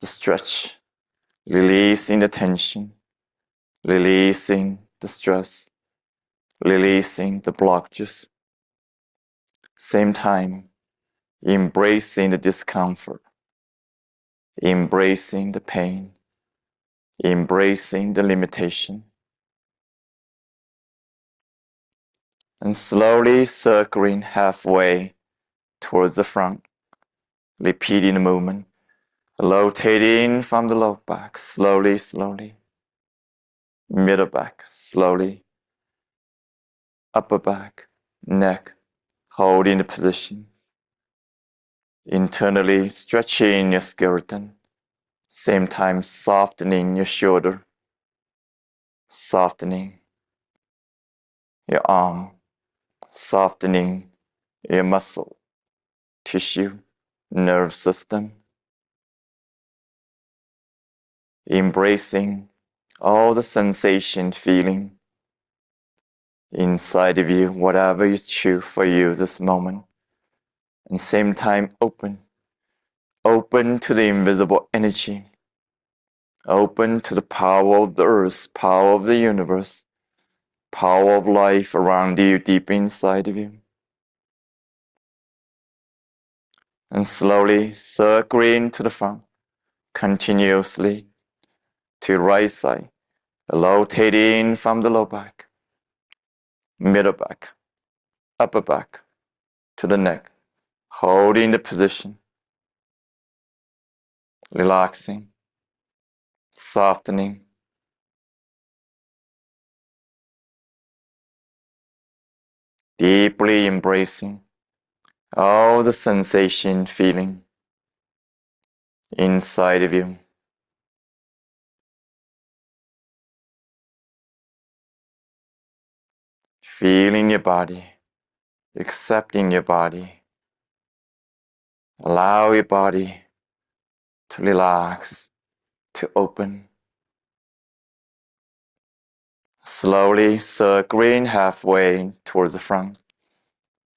the stretch, releasing the tension, releasing the stress, releasing the blockages. Same time, embracing the discomfort, embracing the pain, embracing the limitation. And slowly circling halfway towards the front, repeating the movement, rotating from the low back, slowly, slowly, middle back, slowly, upper back, neck, holding the position, internally stretching your skeleton, same time softening your shoulder, softening your arm, softening your muscle, tissue, nerve system, embracing all the sensation, feeling inside of you, whatever is true for you this moment. And same time open to the invisible energy, open to the power of the earth, power of the universe, power of life around you, deep inside of you. And slowly circling to the front, continuously to right side, rotating from the low back, middle back, upper back, to the neck, holding the position, relaxing, softening, deeply embracing all the sensation, feeling inside of you. Feeling your body, accepting your body. Allow your body to relax, to open. Slowly circling halfway towards the front,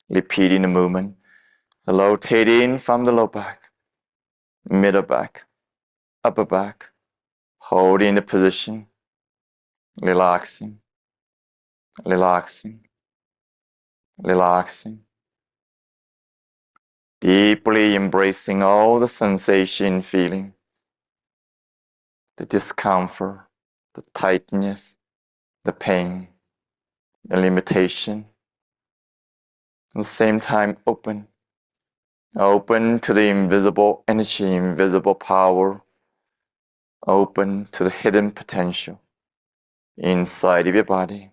repeating the movement, rotating from the low back, middle back, upper back, holding the position, relaxing, relaxing, relaxing. Deeply embracing all the sensation, feeling, the discomfort, the tightness, the pain, the limitation. At the same time, open to the invisible energy, invisible power, open to the hidden potential inside of your body.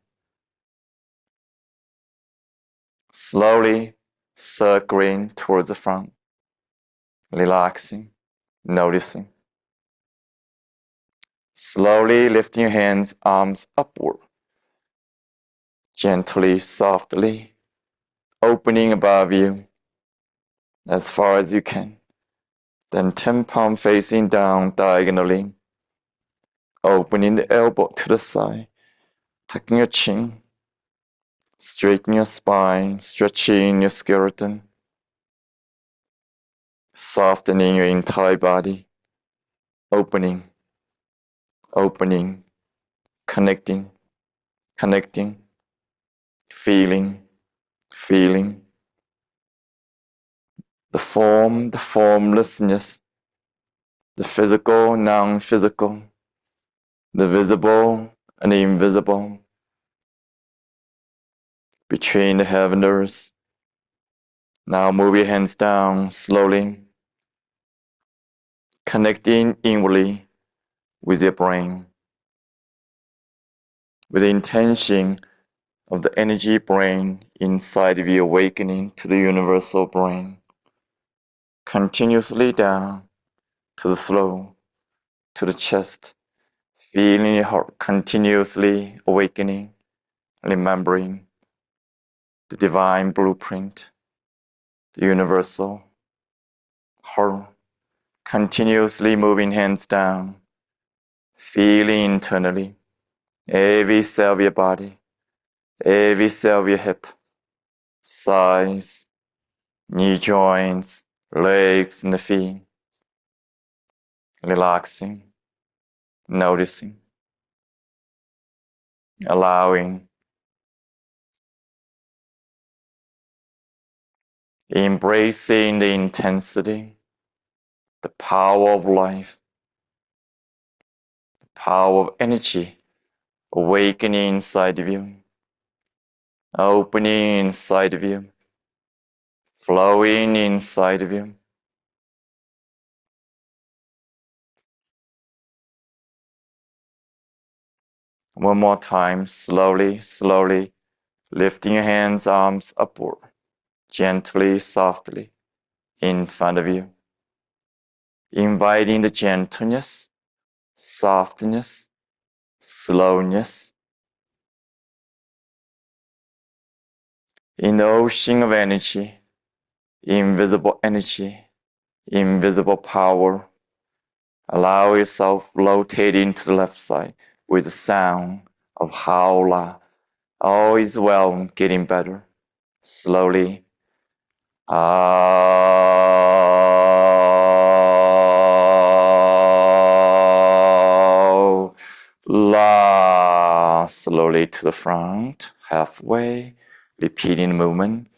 Slowly circling towards the front, relaxing, noticing. Slowly lifting your hands, arms upward, gently, softly, opening above you as far as you can. Then 10 palm facing down diagonally, opening the elbow to the side, tucking your chin, straightening your spine, stretching your skeleton, softening your entire body, opening, opening, connecting, connecting, feeling, feeling. The form, the formlessness, the physical, non-physical, the visible and the invisible, between the heaven and earth. Now move your hands down slowly, connecting inwardly with your brain, with the intention of the energy brain inside of you awakening to the universal brain, continuously down to the throat, to the chest, feeling your heart continuously awakening, remembering the divine blueprint, the universal heart, continuously moving hands down, feeling internally every cell of your body, every cell of your hip, thighs, knee joints, legs, and the feet, relaxing, noticing, allowing, embracing the intensity, the power of life, the power of energy awakening inside of you, opening inside of you, flowing inside of you. One more time, slowly, slowly, lifting your hands, arms upward, gently, softly, in front of you. Inviting the gentleness, softness, slowness. In the ocean of energy, invisible power, allow yourself rotating to the left side with the sound of howla. All is well, getting better. Slowly. La. Slowly to the front, halfway, repeating the movement.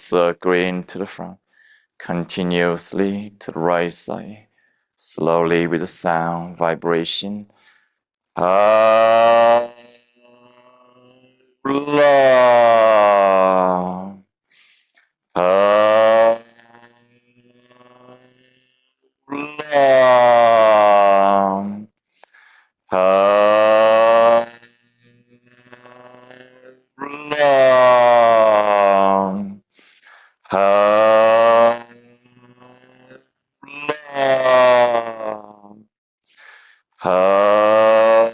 circling to the front, continuously to the right side, slowly with the sound, vibration. Ah, long. Ah, long. Ah, long. Ah,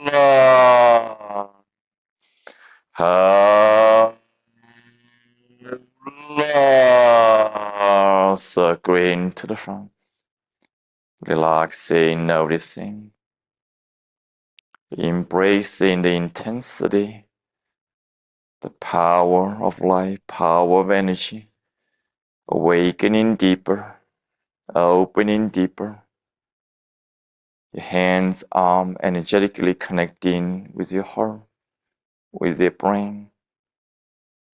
long. Ah, long. Circling to the front, relaxing, noticing, embracing the intensity, the power of life, power of energy, awakening deeper, opening deeper. Your hands, arm energetically connecting with your heart, with your brain,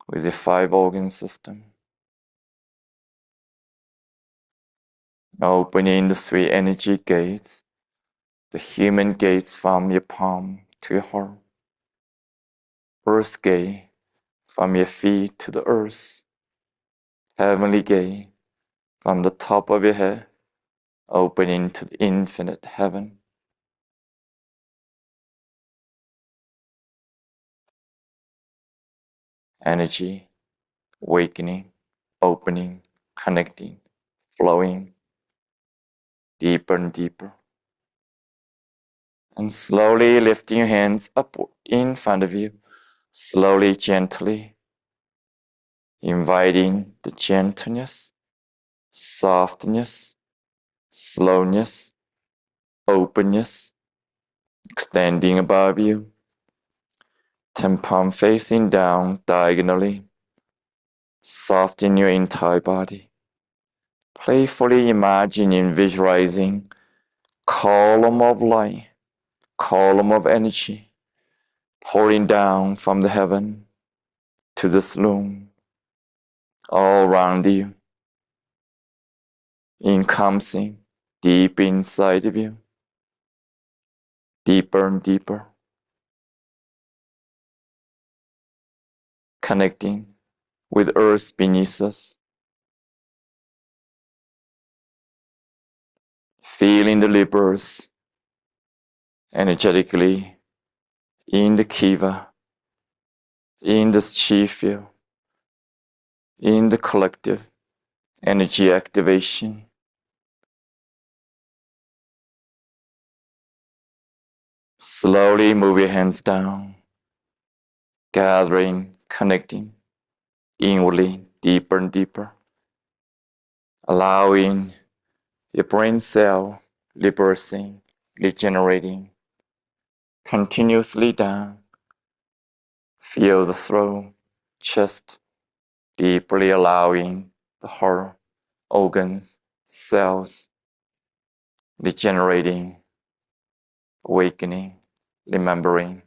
with your 5 organ system. Opening the 3 energy gates, the human gates from your palm to your heart, earth gate from your feet to the earth, heavenly gate from the top of your head, opening to the infinite heaven. Energy, awakening, opening, connecting, flowing deeper and deeper. And slowly lifting your hands up in front of you, slowly, gently, inviting the gentleness, softness, slowness, openness, extending above you, 10 palm facing down diagonally, soften your entire body. Playfully imagining, visualizing column of light, column of energy, pouring down from the heaven to the room, all around you, encompassing deep inside of you, deeper and deeper, connecting with earth beneath us, feeling the rebirth energetically in the kiva, in the chi field, in the collective energy activation. Slowly move your hands down, gathering, connecting inwardly, deeper and deeper, allowing your brain cell rebirthing, regenerating, continuously down. Feel the throat, chest, deeply allowing the heart, organs, cells, regenerating, awakening, remembering,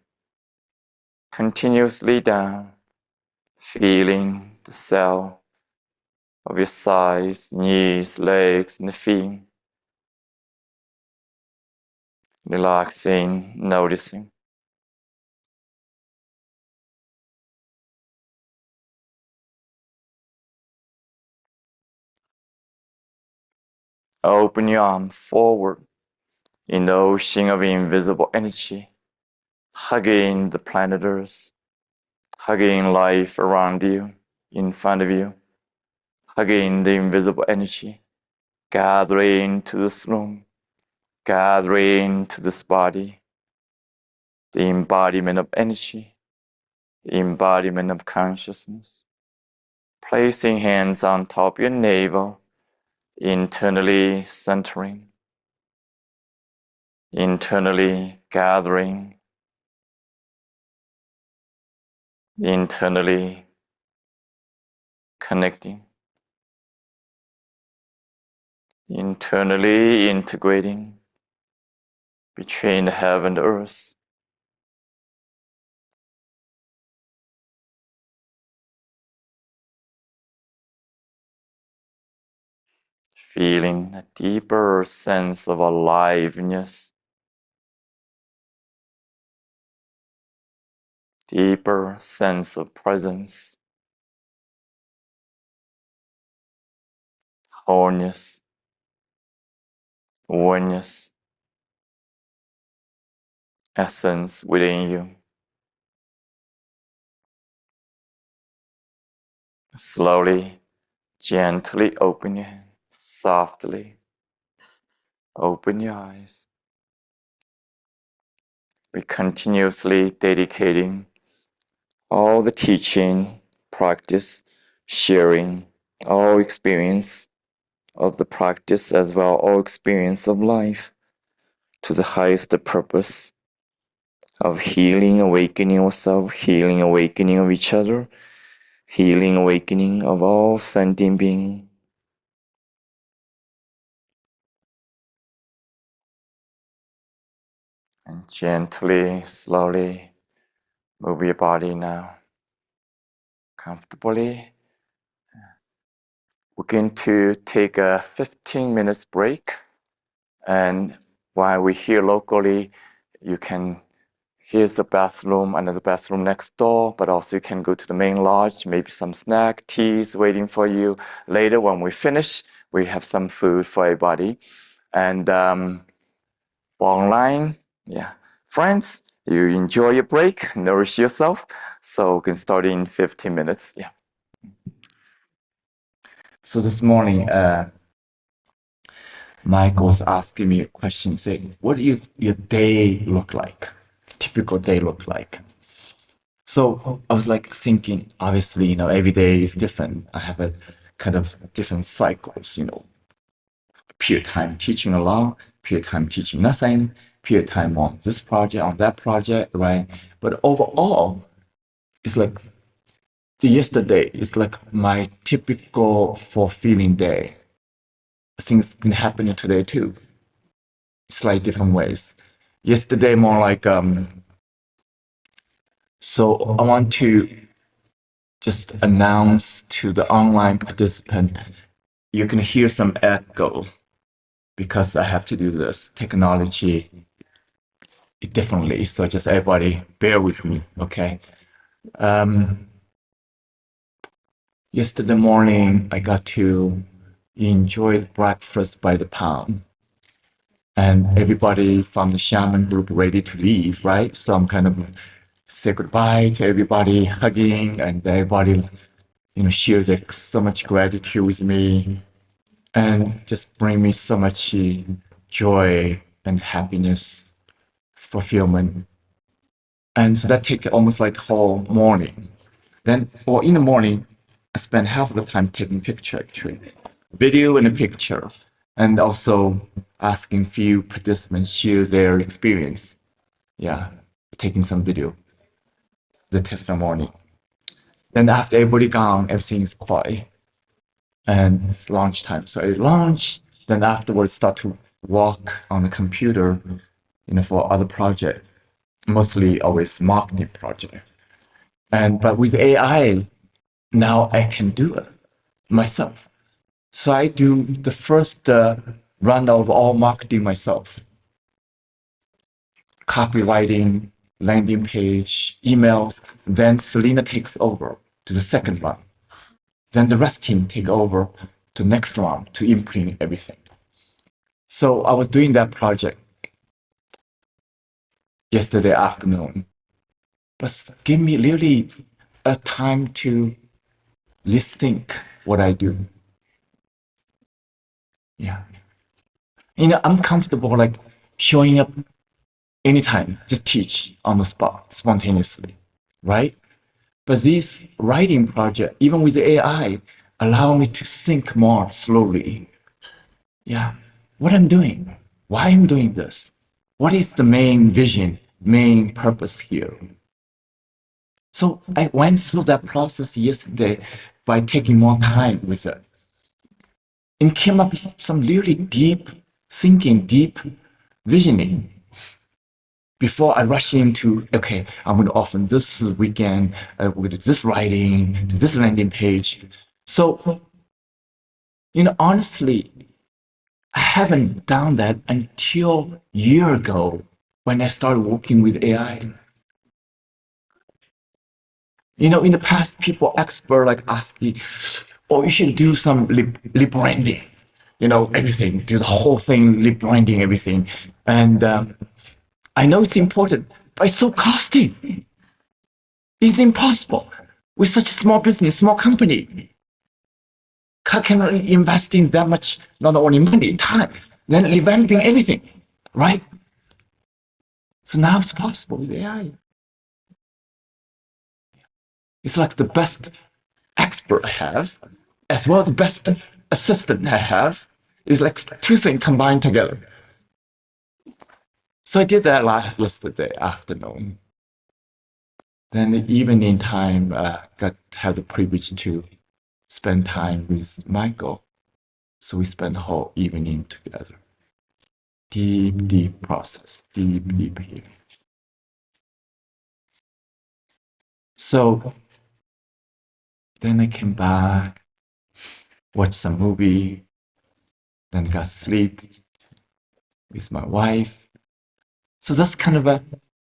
continuously down, feeling the cell of your thighs, knees, legs, and feet, relaxing, noticing. Open your arm forward in the ocean of invisible energy, hugging the planet Earth, hugging life around you, in front of you, hugging the invisible energy, gathering to this room, gathering to this body, the embodiment of energy, the embodiment of consciousness. Placing hands on top of your navel, internally centering, internally gathering, internally connecting, internally integrating between the heaven and earth. feeling a deeper sense of aliveness, deeper sense of presence, wholeness, oneness, essence within you. Slowly, gently open your hand, softly open your eyes. We're continuously dedicating all the teaching, practice, sharing, all experience of the practice as well, all experience of life to the highest purpose of healing, awakening ourselves, healing, awakening of each other, healing, awakening of all sentient beings. And gently, slowly move your body now, comfortably. We're going to take a 15 minutes break. And while we're here locally, you can, here's the bathroom, another bathroom next door, but also you can go to the main lodge, maybe some snack, teas waiting for you. Later, when we finish, we have some food for everybody. And for online, yeah, friends, you enjoy your break, nourish yourself. So we can start in 15 minutes. Yeah. So this morning, Mike was asking me a question, saying, what does your day look like? Typical day look like? So I was like thinking, obviously, every day is different. I have a kind of different cycles, period time teaching a lot, period time teaching nothing, period time on this project, on that project, right? But overall, it's like yesterday is like my typical fulfilling day. Things been happening today too. Slightly different ways. Yesterday more like so I want to just announce to the online participant, you can hear some echo because I have to do this technology differently. So just everybody bear with me, okay? Yesterday morning, I got to enjoy breakfast by the pound. And everybody from the shaman group ready to leave, right? So I'm kind of say goodbye to everybody, hugging, and everybody, share so much gratitude with me, and just bring me so much joy and happiness, fulfillment. And so that take almost like whole morning. Then, or in the morning, I spend half of the time taking picture actually, video and a picture, and also asking few participants share their experience. Yeah, taking some video, the testimony. Then after everybody gone, everything is quiet, and it's lunchtime. So I lunch, then afterwards start to work on the computer, for other project, mostly always marketing project. But with AI, now I can do it myself. So I do the first run of all marketing myself. Copywriting, landing page, emails. Then Selena takes over to the second run. Then the rest team take over to next round to imprint everything. So I was doing that project yesterday afternoon, but give me really a time to rethink what I do. Yeah. I'm comfortable like showing up anytime, just teach on the spot, spontaneously, right? But this writing project, even with AI, allow me to think more slowly. Yeah, what I'm doing, why I'm doing this, what is the main vision, main purpose here? So I went through that process yesterday by taking more time with it, and came up with some really deep thinking, deep visioning. Before I rush into, okay, I'm going to open this weekend with this writing, to this landing page. So, honestly, I haven't done that until a year ago when I started working with AI. You know, in the past, people expert like ask me, "Oh, you should do some lip branding." You know, everything, do the whole thing, lip branding, everything. And I know it's important, but it's so costly. It's impossible with such a small business, small company. How can I invest in that much, not only money, time, then revamping everything, right? So now it's possible with AI. It's like the best expert I have, as well as the best assistant I have. It's like two things combined together. So I did that yesterday afternoon. Then the evening time, had the privilege to spend time with Michael. So we spent the whole evening together. Deep process, deep healing. So then I came back, watched some movie, then got sleep with my wife. So that's kind of a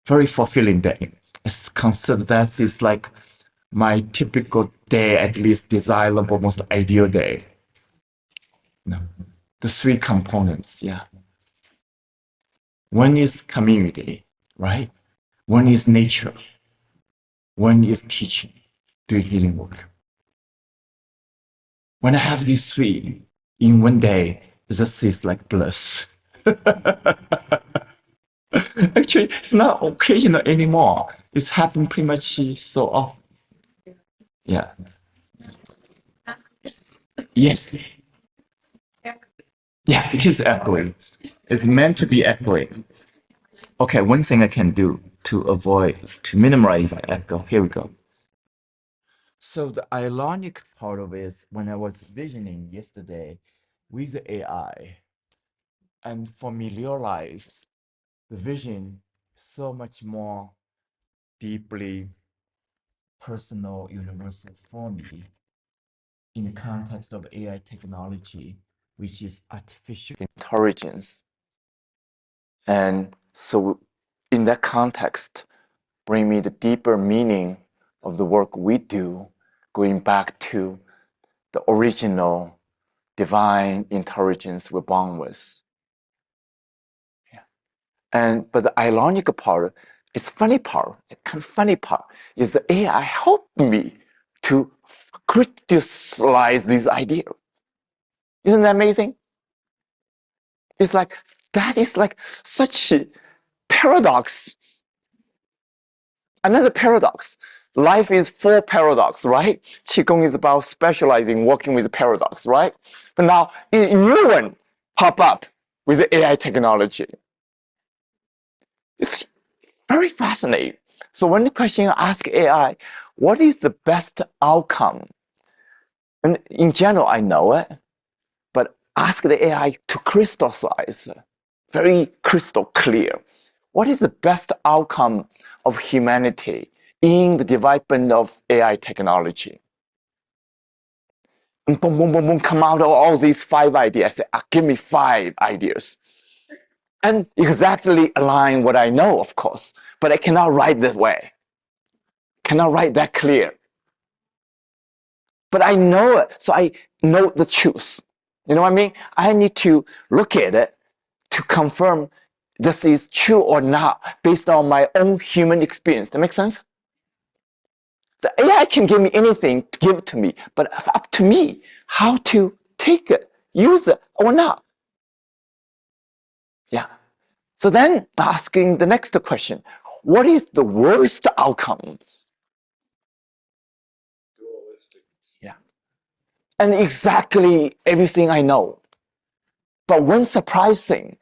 very fulfilling day. It's considered that is like my typical day, at least desirable, most ideal day. No, the three components, yeah. One is community, right? One is nature. One is teaching, doing healing work. When I have these three in one day, this is like bliss. Actually, it's not occasional anymore. It's happened pretty much so often. Yeah. Yes. Yeah, it is echoing. It's meant to be echoing. Okay, one thing I can do to minimize echo. Here we go. So the ironic part of it is when I was visioning yesterday with the AI and familiarize the vision so much more deeply personal, universal for me in the context of AI technology, which is artificial intelligence. And so in that context, bring me the deeper meaning of the work we do, going back to the original divine intelligence we're born with. Yeah. But the ironic part, it's funny part, the kind of funny part is the AI helped me to crystallize this idea. Isn't that amazing? It's like, that is like such a paradox. Another paradox. Life is full paradox, right? Qigong is about specializing, working with paradox, right? But now a new one pop up with the AI technology. It's very fascinating. So when the question I ask AI, what is the best outcome? And in general, I know it, but ask the AI to crystallize, very crystal clear. What is the best outcome of humanity in the development of AI technology? And boom, boom, boom, boom, come out of all these 5 ideas. Say, give me 5 ideas. And exactly align what I know, of course, but I cannot write that way. Cannot write that clear. But I know it, so I know the truth. You know what I mean? I need to look at it to confirm this is true or not based on my own human experience. That makes sense? The AI can give me anything to give to me, but up to me how to take it, use it or not. Yeah. So then asking the next question, what is the worst outcome? Yeah. And exactly everything I know. But one surprising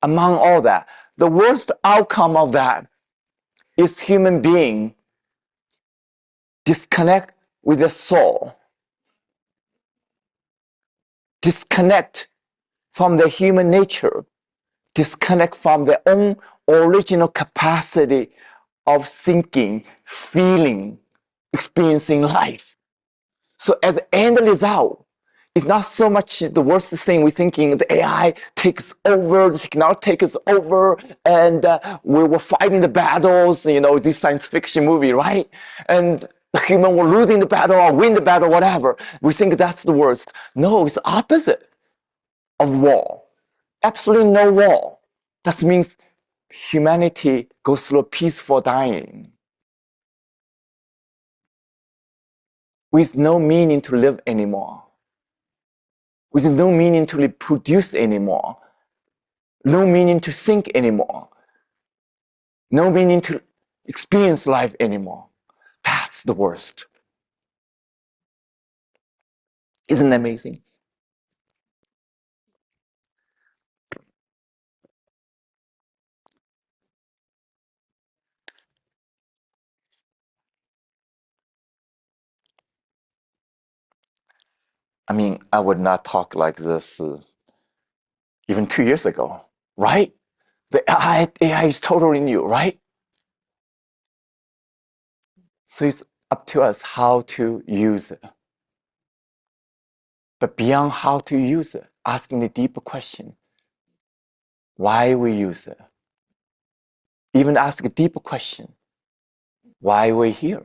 among all that, the worst outcome of that is human being disconnect with the soul, disconnect from the human nature, disconnect from their own original capacity of thinking, feeling, experiencing life. So at the end result, It's not so much the worst thing we're thinking the AI takes over, the technology takes over, and we were fighting the battles, this science fiction movie, right? And the human were losing the battle or win the battle, whatever. We think that's the worst. No, it's the opposite of war. Absolutely no war. That means humanity goes through a peaceful dying with no meaning to live anymore, with no meaning to reproduce anymore, no meaning to think anymore, no meaning to experience life anymore. That's the worst. Isn't that amazing? I mean, I would not talk like this even 2 years ago, right? The AI is totally new, right? So it's up to us how to use it. But beyond how to use it, asking the deeper question, why we use it. Even ask a deeper question, why we're here.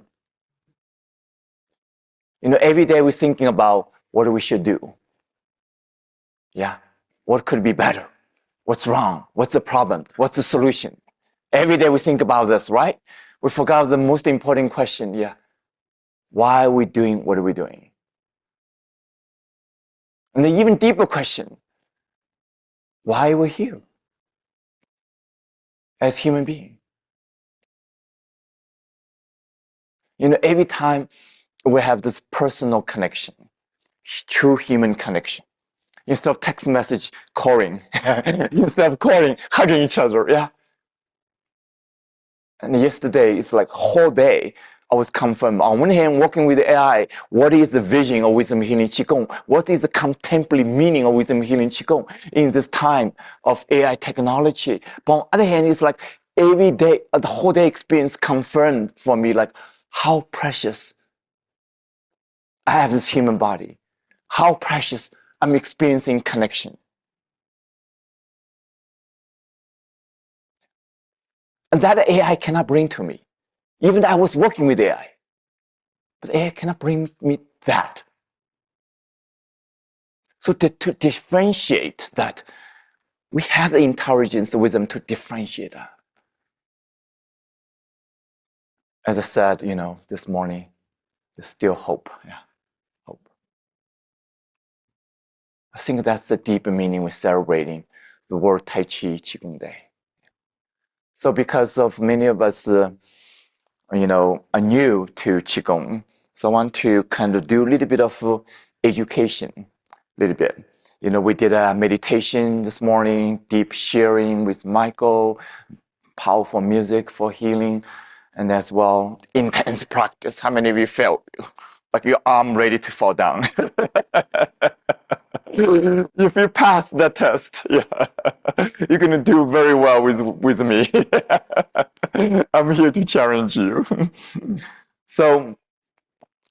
Every day we're thinking about what we should do. Yeah, what could be better? What's wrong? What's the problem? What's the solution? Every day we think about this, right? We forgot the most important question. Yeah, why are we doing what are we doing? And the even deeper question, why are we here as human beings? Every time we have this personal connection, true human connection. Instead of text message calling, instead of calling, hugging each other, yeah. And yesterday, it's like whole day, I was confirmed. On one hand, working with AI, what is the vision of Wisdom Healing Qigong? What is the contemporary meaning of Wisdom Healing Qigong in this time of AI technology? But on the other hand, it's like every day, the whole day experience confirmed for me, like how precious I have this human body, how precious I'm experiencing connection. And that AI cannot bring to me. Even though I was working with AI, but AI cannot bring me that. So to differentiate that, we have the intelligence, the wisdom to differentiate that. As I said, this morning, there's still hope. Yeah, hope. I think that's the deeper meaning we're celebrating the World Tai Chi Qigong Day. So because of many of us, are new to Qigong, so I want to kind of do a little bit of education, a little bit. We did a meditation this morning, deep sharing with Michael, powerful music for healing, and as well, intense practice. How many of you felt like your arm ready to fall down? If you pass the test, yeah, you're gonna do very well with me. I'm here to challenge you. So,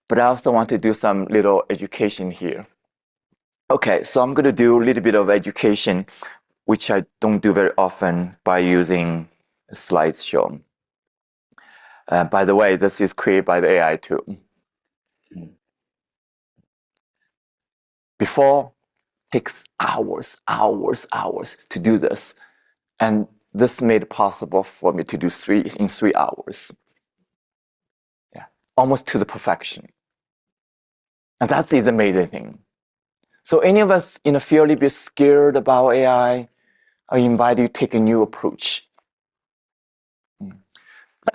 but I also want to do some little education here. Okay, so I'm gonna do a little bit of education, which I don't do very often by using a slideshow. By the way, this is created by the AI too. Before, takes hours to do this. And this made it possible for me to do in 3 hours. Yeah, almost to the perfection. And that's the amazing thing. So any of us feel a little bit scared about AI, I invite you to take a new approach.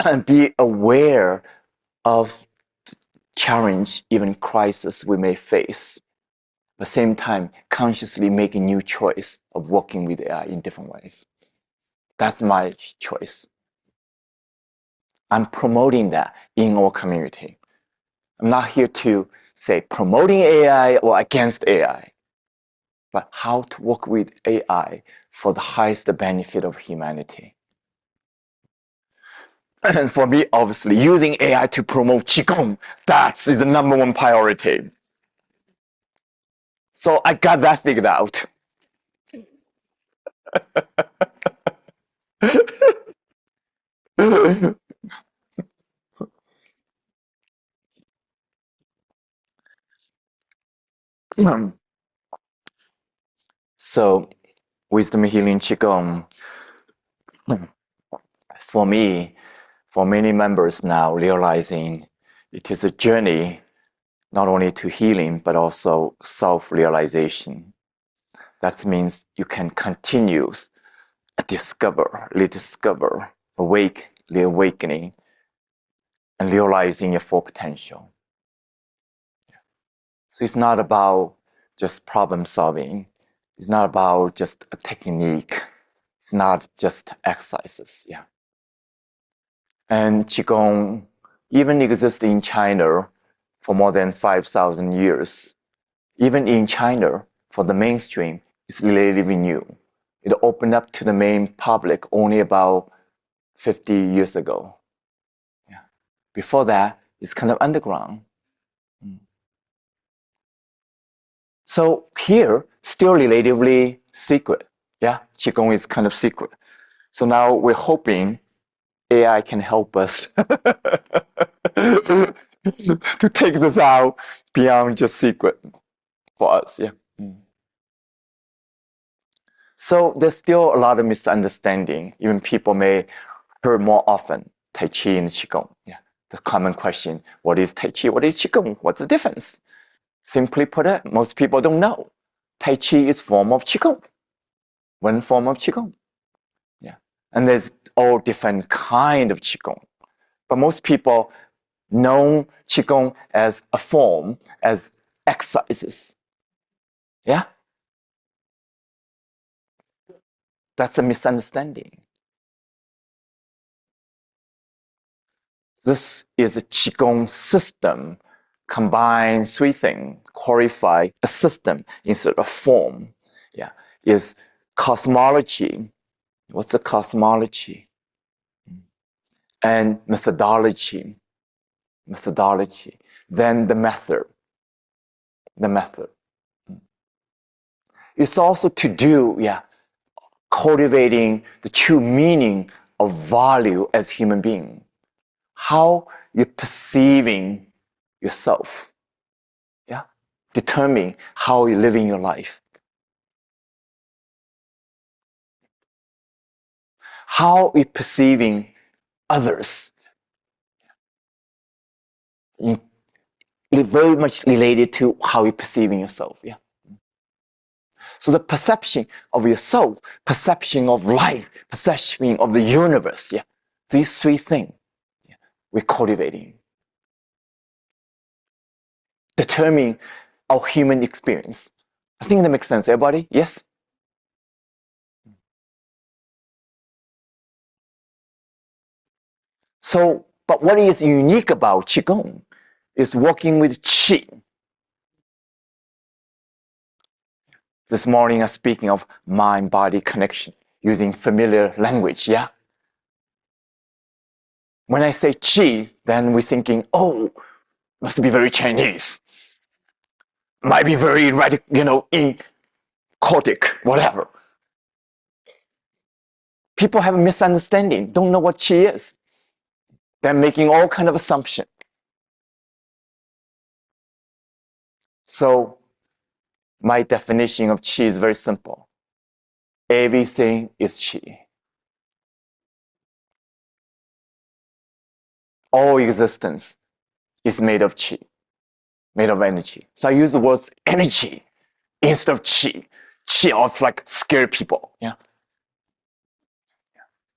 And be aware of challenge, even crisis we may face. At the same time, consciously make a new choice of working with AI in different ways. That's my choice. I'm promoting that in our community. I'm not here to say promoting AI or against AI, but how to work with AI for the highest benefit of humanity. And for me, obviously, using AI to promote Qigong, that is the #1 priority. So I got that figured out. So wisdom healing Qigong, for me, for many members now realizing it is a journey not only to healing but also self-realization. That means you can continue discover, rediscover, awake, the awakening, and realizing your full potential. So it's not about just problem solving. It's not about just a technique. It's not just exercises. Yeah. And Qigong even exists in China for more than 5,000 years. Even in China, for the mainstream, it's relatively new. It opened up to the main public only about 50 years ago. Yeah. Before that, it's kind of underground. So here, still relatively secret. Yeah, Qigong is kind of secret. So now we're hoping AI can help us to take this out beyond just secret for us. Yeah. So there's still a lot of misunderstanding. Even people may hear more often Tai Chi and Qigong. Yeah. The common question, what is Tai Chi? What is Qigong? What's the difference? Simply put it, most people don't know. Tai Chi is form of Qigong. One form of Qigong. Yeah. And there's all different kind of Qigong. But most people know Qigong as a form, as exercises. Yeah? That's a misunderstanding. This is a Qigong system, combine three things, qualify a system instead of form. Yeah, is cosmology. What's the cosmology? And methodology. Then the method. It's also to do, cultivating the true meaning of value as human being. How you're perceiving yourself. Yeah. Determine how you're living your life. How you're perceiving others. Very much related to how you're perceiving yourself. Yeah. So the perception of yourself, perception of life, perception of the universe. Yeah. These three things we're cultivating. Determine our human experience. I think that makes sense. Everybody? Yes? So, but what is unique about Qigong is working with Qi. This morning I'm speaking of mind-body connection using familiar language, yeah? When I say Qi, then we're thinking, oh, must be very Chinese. Might be very radical, occultic, whatever. People have a misunderstanding, don't know what Qi is. They're making all kind of assumption. So my definition of Qi is very simple. Everything is Qi. All existence is made of Qi, made of energy. So I use the words energy instead of Qi. Qi of like scare people. Yeah.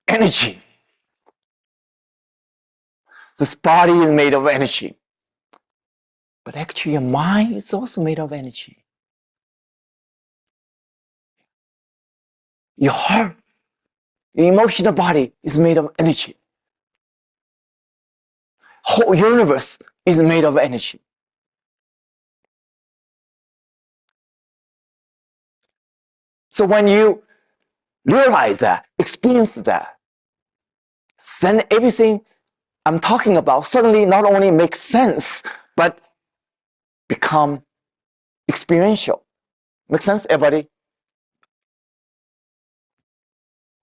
Energy. This body is made of energy. But actually your mind is also made of energy. Your heart, your emotional body is made of energy. Whole universe is made of energy. So when you realize that, experience that, then everything I'm talking about suddenly not only makes sense, but become experiential. Make sense, everybody?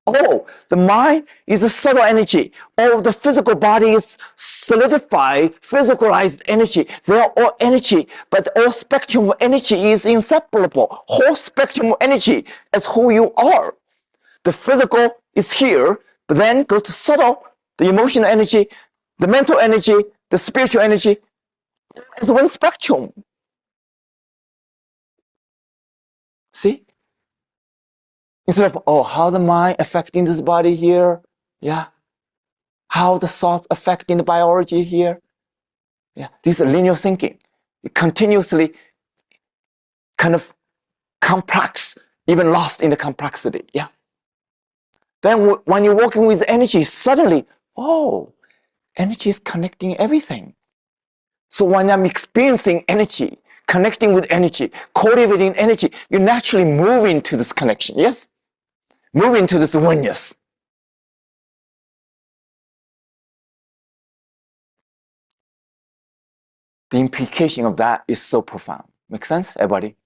Oh, the mind is a subtle energy. All the physical body is solidified, physicalized energy. They are all energy, but all spectrum of energy is inseparable. Whole spectrum of energy is who you are. The physical is here, but then go to subtle, the emotional energy, the mental energy, the spiritual energy. It's one spectrum. See? Instead of, oh, how the mind affecting this body here. Yeah. How the thoughts affecting the biology here. Yeah. This is linear thinking. It continuously kind of complex, even lost in the complexity. Yeah. Then when you're working with energy, suddenly, oh, energy is connecting everything. So when I'm experiencing energy, connecting with energy, cultivating energy, you naturally move into this connection. Yes? Move into this oneness. The implication of that is so profound. Make sense, everybody?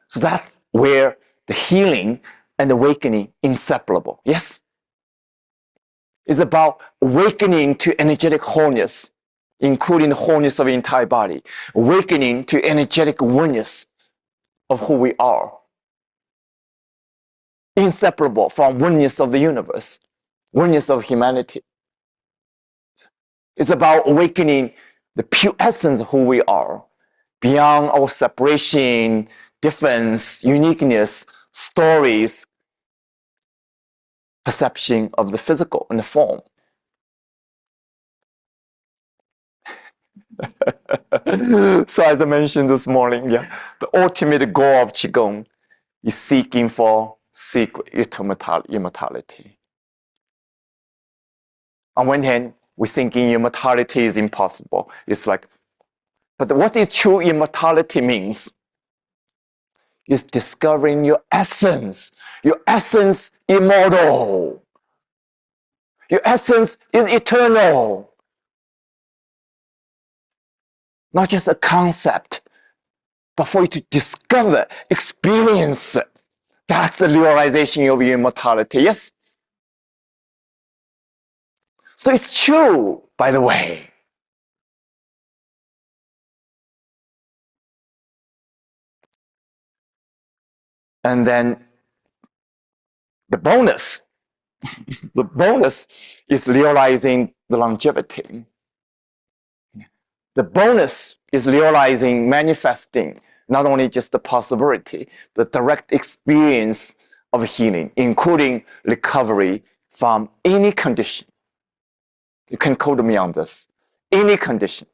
So that's where the healing and awakening inseparable. Yes? It's about awakening to energetic wholeness, including the wholeness of the entire body, awakening to energetic oneness of who we are, inseparable from oneness of the universe, oneness of humanity. It's about awakening the pure essence of who we are, beyond our separation, difference, uniqueness, stories, perception of the physical and the form. So as I mentioned this morning, yeah, the ultimate goal of Qigong is seeking for secret immortality. On one hand, we're thinking immortality is impossible. It's like, but what is true immortality means is discovering your essence. Your essence immortal. Your essence is eternal. Not just a concept, but for you to discover, experience it. That's the realization of your immortality, yes? So it's true, by the way. And then the bonus is realizing the longevity. The bonus is realizing, manifesting, not only just the possibility, but direct experience of healing, including recovery from any condition. You can quote me on this. Any condition.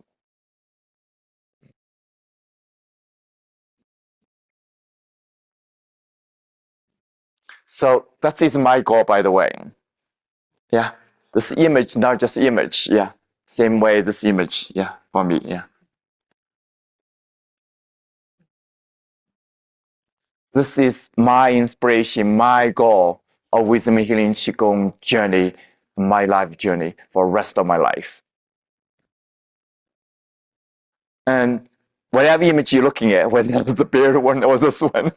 So that is my goal, by the way. Yeah. This image, not just image. Yeah. Same way this image. Yeah. For me. Yeah. This is my inspiration, my goal of wisdom healing Qigong journey, my life journey for the rest of my life. And whatever image you're looking at, whether it's the beard one or this one,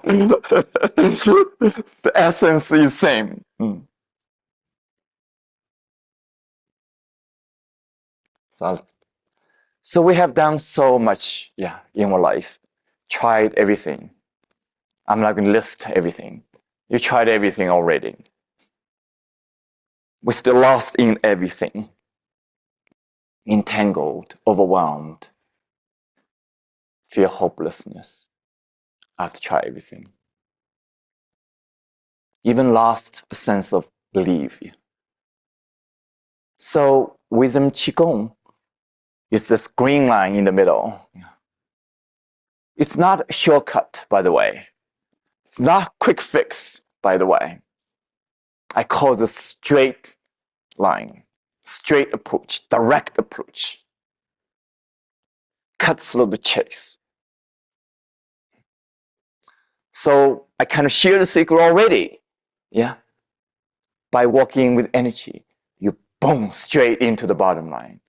the essence is same. So we have done so much, yeah, in our life. Tried everything. I'm not going to list everything. You tried everything already. We're still lost in everything. Entangled, overwhelmed, feel hopelessness. I have to try everything. Even lost a sense of belief. So wisdom Qigong is this green line in the middle. It's not a shortcut, by the way. It's not quick fix, by the way. I call this straight line, straight approach, direct approach. Cut through the chase. So I kind of share the secret already. Yeah. By working with energy, you boom, straight into the bottom line.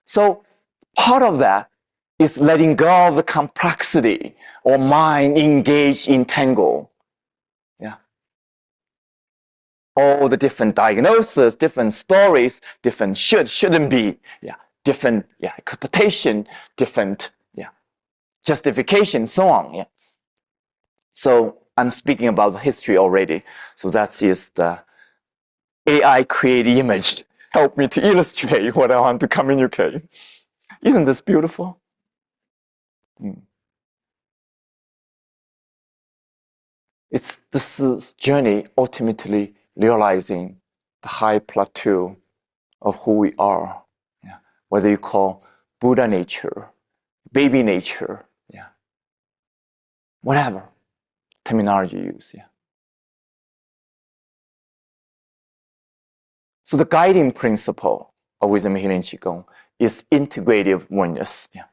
So part of that is letting go of the complexity or mind engaged in tangle. Yeah. All the different diagnoses, different stories, different shouldn't be, yeah, different expectation, different justification, so on. Yeah. So I'm speaking about the history already. So that is the AI created image. Help me to illustrate what I want to communicate. Isn't this beautiful? It's this journey ultimately realizing the high plateau of who we are. Yeah. Whether you call Buddha nature, baby nature, yeah, whatever terminology you use. Yeah. So the guiding principle of wisdom healing Qigong is integrative oneness. Yeah.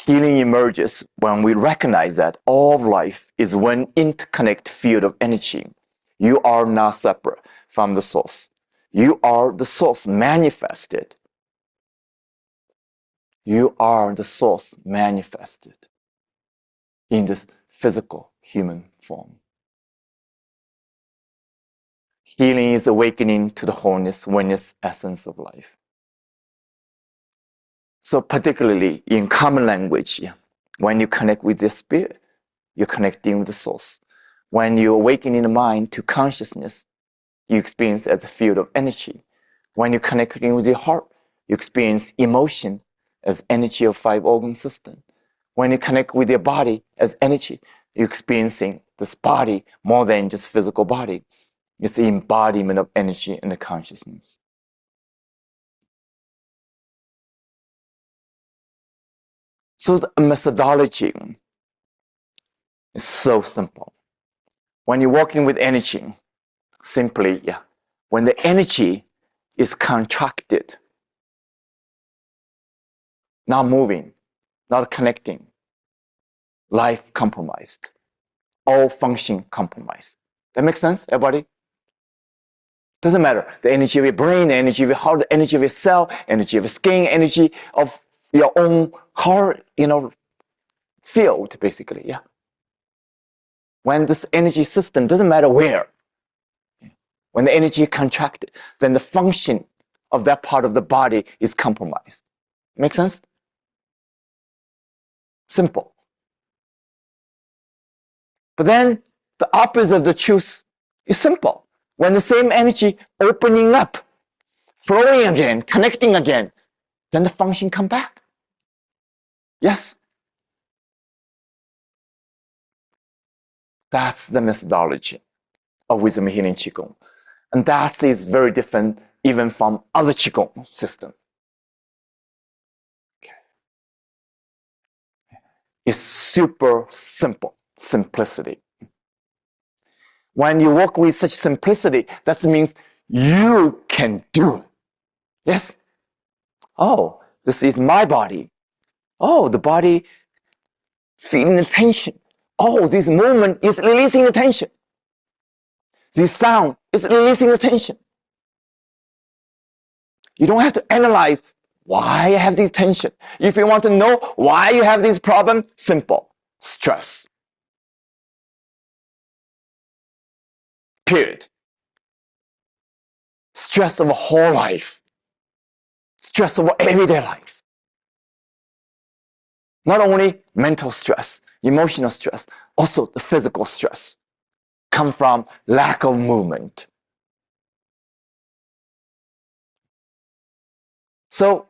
Healing emerges when we recognize that all of life is one interconnected field of energy. You are not separate from the source. You are the source manifested. You are the source manifested in this physical human form. Healing is awakening to the wholeness, oneness, essence of life. So particularly in common language, yeah, when you connect with the spirit, you're connecting with the source. When you awaken in the mind to consciousness, you experience as a field of energy. When you're connecting with your heart, you experience emotion as energy of 5 organ system. When you connect with your body as energy, you're experiencing this body more than just physical body. It's the embodiment of energy and the consciousness. So the methodology is so simple. When you're working with energy, simply, when the energy is contracted, not moving, not connecting, life compromised, all function compromised. That makes sense, everybody? Doesn't matter. The energy of your brain, the energy of your heart, the energy of your cell, energy of your skin, energy of your own heart, field, basically, yeah. When this energy system, doesn't matter where, when the energy contracted, then the function of that part of the body is compromised. Make sense? Simple. But then the opposite of the truth is simple. When the same energy opening up, flowing again, connecting again, then the function come back. Yes? That's the methodology of wisdom healing Qigong. And that is very different even from other Qigong system. Okay. It's super simple, simplicity. When you work with such simplicity, that means you can do it. Yes? Oh, this is my body. Oh, the body feeling the tension. Oh, this movement is releasing the tension. This sound is releasing the tension. You don't have to analyze why you have this tension. If you want to know why you have this problem, simple. Stress. Period. Stress of a whole life. Stress of everyday life. Not only mental stress, emotional stress, also the physical stress come from lack of movement. So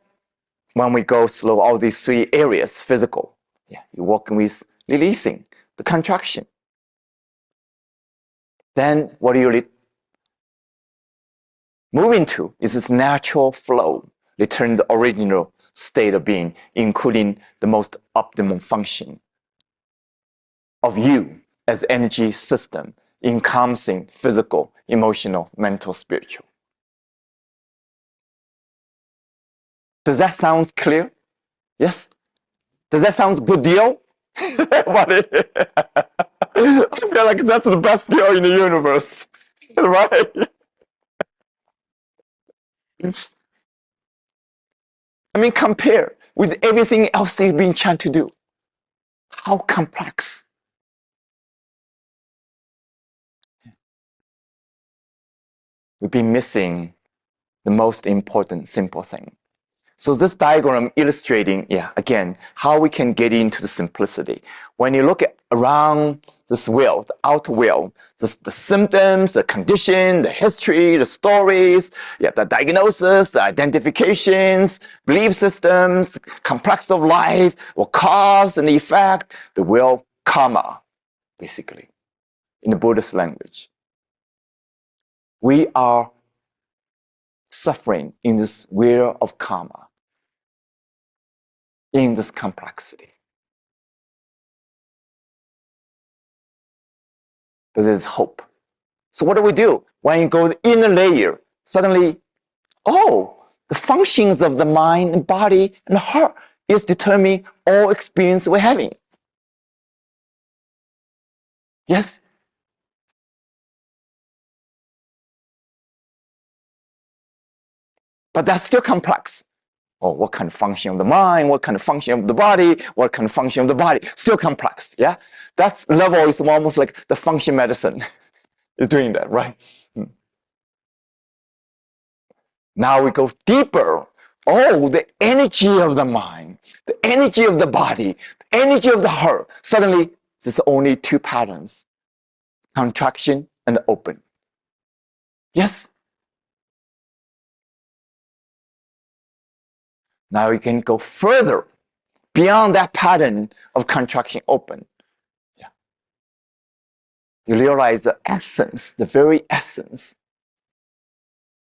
when we go through all these 3 areas, physical, you're working with releasing the contraction. Then what do you move into is this natural flow, return the original state of being, including the most optimal function of you as energy system, encompassing physical, emotional, mental, spiritual. Does that sound clear? Yes? Does that sound good deal? Everybody, I feel like that's the best deal in the universe, right? I mean, compare with everything else you've been trying to do. How complex. We've been missing the most important simple thing. So this diagram illustrating, again, how we can get into the simplicity. When you look at around this wheel, the outer wheel, the symptoms, the condition, the history, the stories, the diagnosis, the identifications, belief systems, complex of life, or cause and effect, the wheel karma, basically, in the Buddhist language. We are suffering in this wheel of karma, in this complexity. But there's hope. So what do? When you go to the inner layer, suddenly, the functions of the mind and body and heart is determining all experience we're having. Yes? But that's still complex. What kind of function of the mind? What kind of function of the body? What kind of function of the body? Still complex, yeah? That level is almost like the function medicine is doing that, right? Now we go deeper. The energy of the mind, the energy of the body, the energy of the heart. Suddenly, there's only two patterns, contraction and open. Yes? Now you can go further beyond that pattern of contraction open. Yeah. You realize the essence, the very essence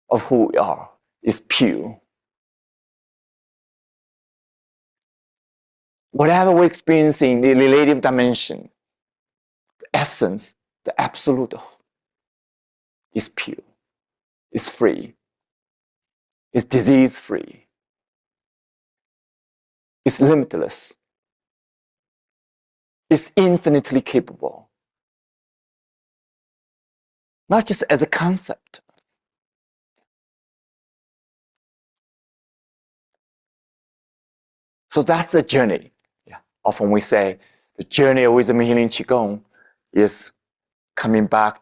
of who we are is pure. Whatever we're experiencing, the relative dimension, the essence, the absolute is pure, is free, is disease-free, is limitless, is infinitely capable. Not just as a concept. So that's the journey. Often we say the journey of wisdom healing Qigong is coming back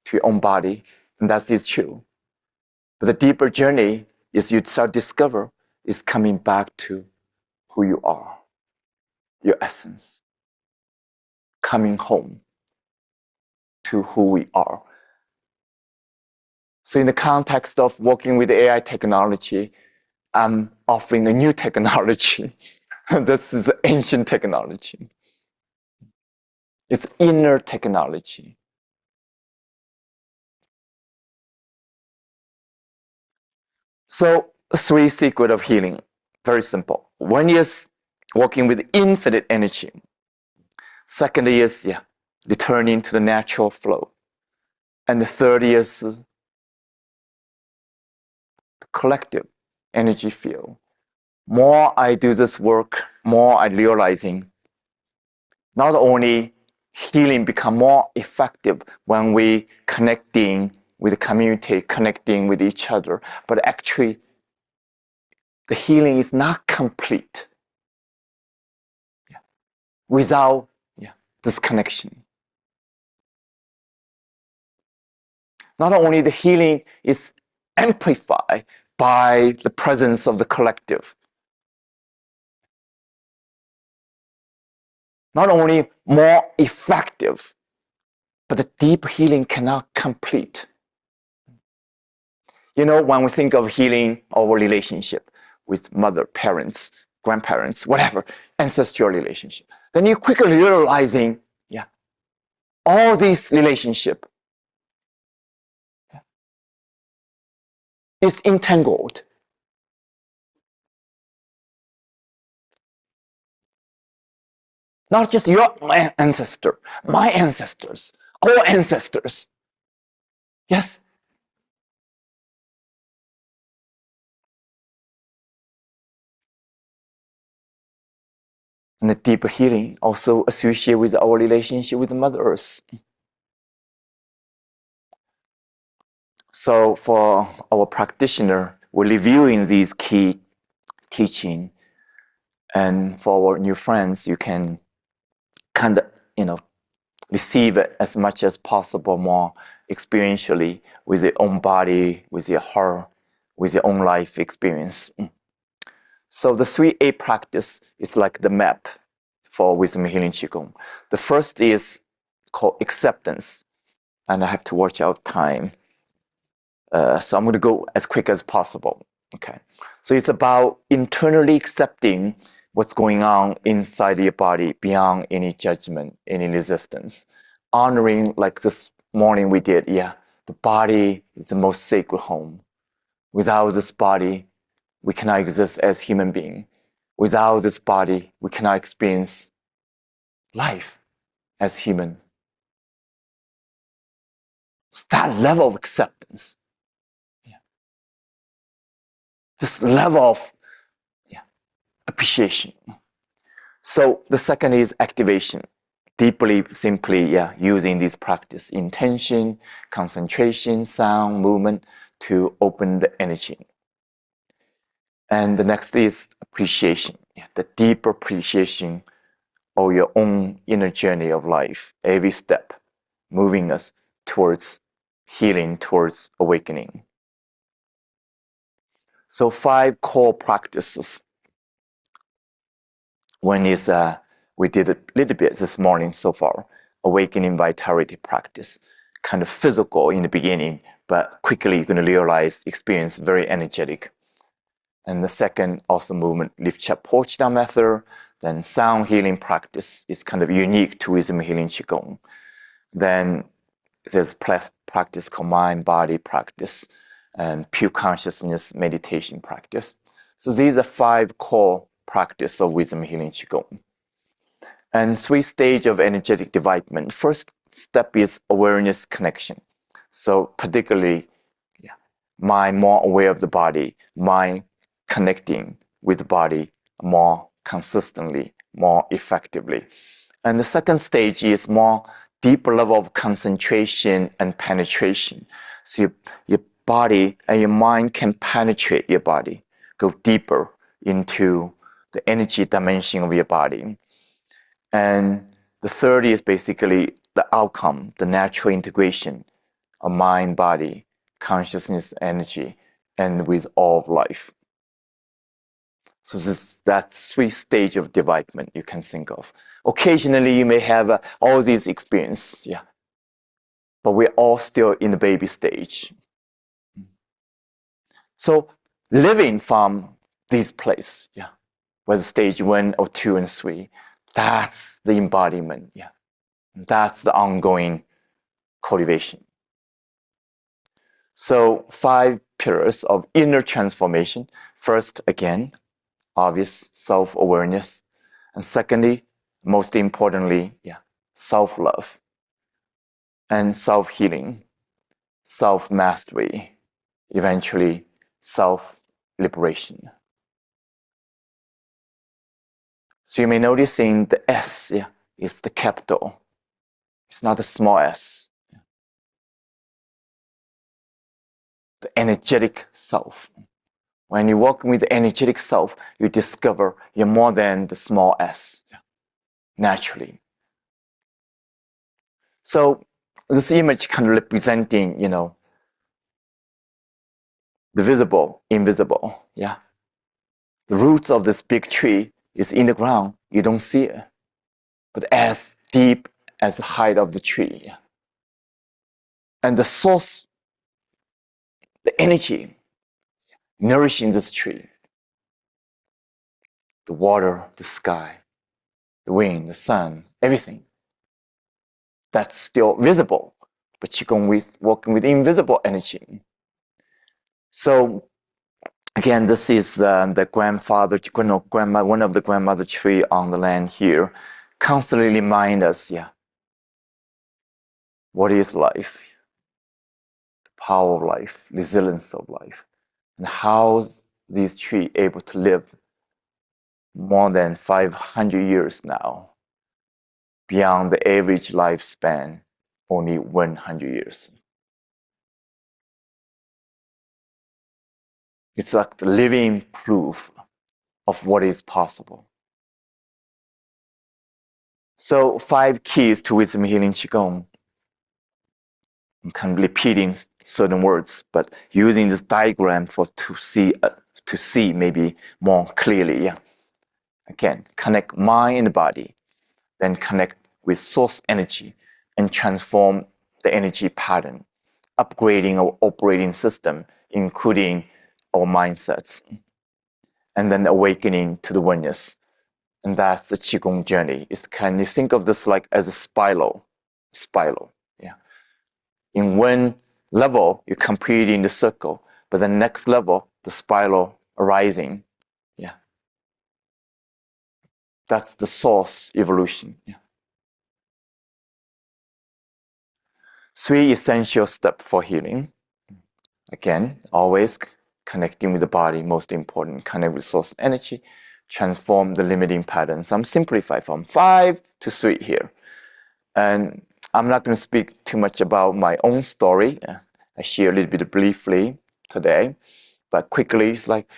to your own body, and that is true. But the deeper journey is you self-discover is coming back to who you are, your essence, coming home to who we are. So in the context of working with AI technology, I'm offering a new technology. This is ancient technology. It's inner technology. So, three secrets of healing, very simple. One is working with infinite energy. Second is returning to the natural flow. And the third is the collective energy field. More I do this work, more I'm realizing not only healing become more effective when we connecting with the community, connecting with each other, but actually the healing is not complete without this connection. Not only the healing is amplified by the presence of the collective, not only more effective, but the deep healing cannot complete. When we think of healing our relationship with mother, parents, grandparents, whatever, ancestral relationship, then you quickly realizing, all these relationship is entangled. Not just your ancestor, my ancestors, our ancestors. Yes? And the deeper healing also associated with our relationship with Mother Earth. So for our practitioner, we're reviewing these key teaching. And for our new friends, you can kind of, receive it as much as possible more experientially with your own body, with your heart, with your own life experience. So the 3A practice is like the map for wisdom healing Qigong. The first is called acceptance, and I have to watch out time. So I'm going to go as quick as possible. Okay. So it's about internally accepting what's going on inside your body beyond any judgment, any resistance. Honoring, like this morning we did, the body is the most sacred home. Without this body, we cannot exist as human beings. Without this body, we cannot experience life as human. So that level of acceptance, this level of appreciation. So the second is activation. Deeply, simply, using this practice, intention, concentration, sound, movement to open the energy. And the next is appreciation, the deep appreciation of your own inner journey of life, every step moving us towards healing, towards awakening. So 5 core practices. One is we did a little bit this morning so far, awakening vitality practice, kind of physical in the beginning, but quickly you're going to realize, experience very energetic. And the second, also movement, lift chap porch down method. Then sound healing practice is kind of unique to wisdom healing Qigong. Then there's practice called mind body practice and pure consciousness meditation practice. So these are 5 core practice of wisdom healing Qigong. And 3 stages of energetic development. First step is awareness connection. So particularly, mind more aware of the body, mind connecting with the body more consistently, more effectively. And the second stage is more deeper level of concentration and penetration. So your body and your mind can penetrate your body, go deeper into the energy dimension of your body. And the third is basically the outcome, the natural integration of mind, body, consciousness, energy, and with all of life. So that's 3 stages of development you can think of. Occasionally, you may have all these experiences, but we're all still in the baby stage. So living from this place, whether stage 1 or 2 and 3, that's the embodiment, that's the ongoing cultivation. So 5 pillars of inner transformation. First, again, obvious self-awareness. And secondly, most importantly, self-love and self-healing, self-mastery, eventually self-liberation. So you may notice in the S, is the capital. It's not a small s. The energetic self. When you walk with the energetic self, you discover you're more than the small s, naturally. So this image kind of representing, the visible, invisible, The roots of this big tree is in the ground. You don't see it, but as deep as the height of the tree. And the source, the energy nourishing this tree, the water, the sky, the wind, the sun, everything, that's still visible, but you're working with invisible energy. So again, this is the grandfather, grandma, one of the grandmother tree on the land here, constantly remind us, what is life, the power of life, resilience of life, and how these trees able to live more than 500 years now, beyond the average lifespan, only 100 years. It's like the living proof of what is possible. So 5 keys to wisdom healing Qigong. I'm kind of repeating certain words, but using this diagram to see maybe more clearly. Yeah. Again, connect mind and body, then connect with source energy and transform the energy pattern, upgrading our operating system, including our mindsets, and then awakening to the oneness. And that's the Qigong journey. Can you think of this like as a spiral? Yeah. In one level, you complete in the circle, but the next level, the spiral arising. Yeah. That's the source evolution. Yeah. 3 essential steps for healing. Again, always connecting with the body, most important. Connect with source energy, transform the limiting patterns. I'm simplified from 5 to 3 here. And I'm not going to speak too much about my own story. I share a little bit briefly today, but quickly, it's like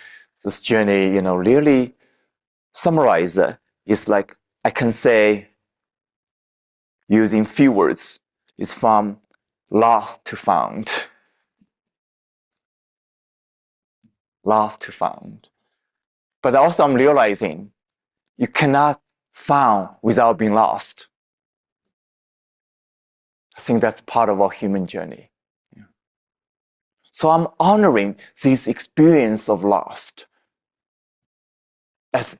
this journey, really summarize it. It's like I can say, using few words, it's from lost to found. Lost to found. But also I'm realizing you cannot found without being lost. I think that's part of our human journey. Yeah. So I'm honoring this experience of lost, as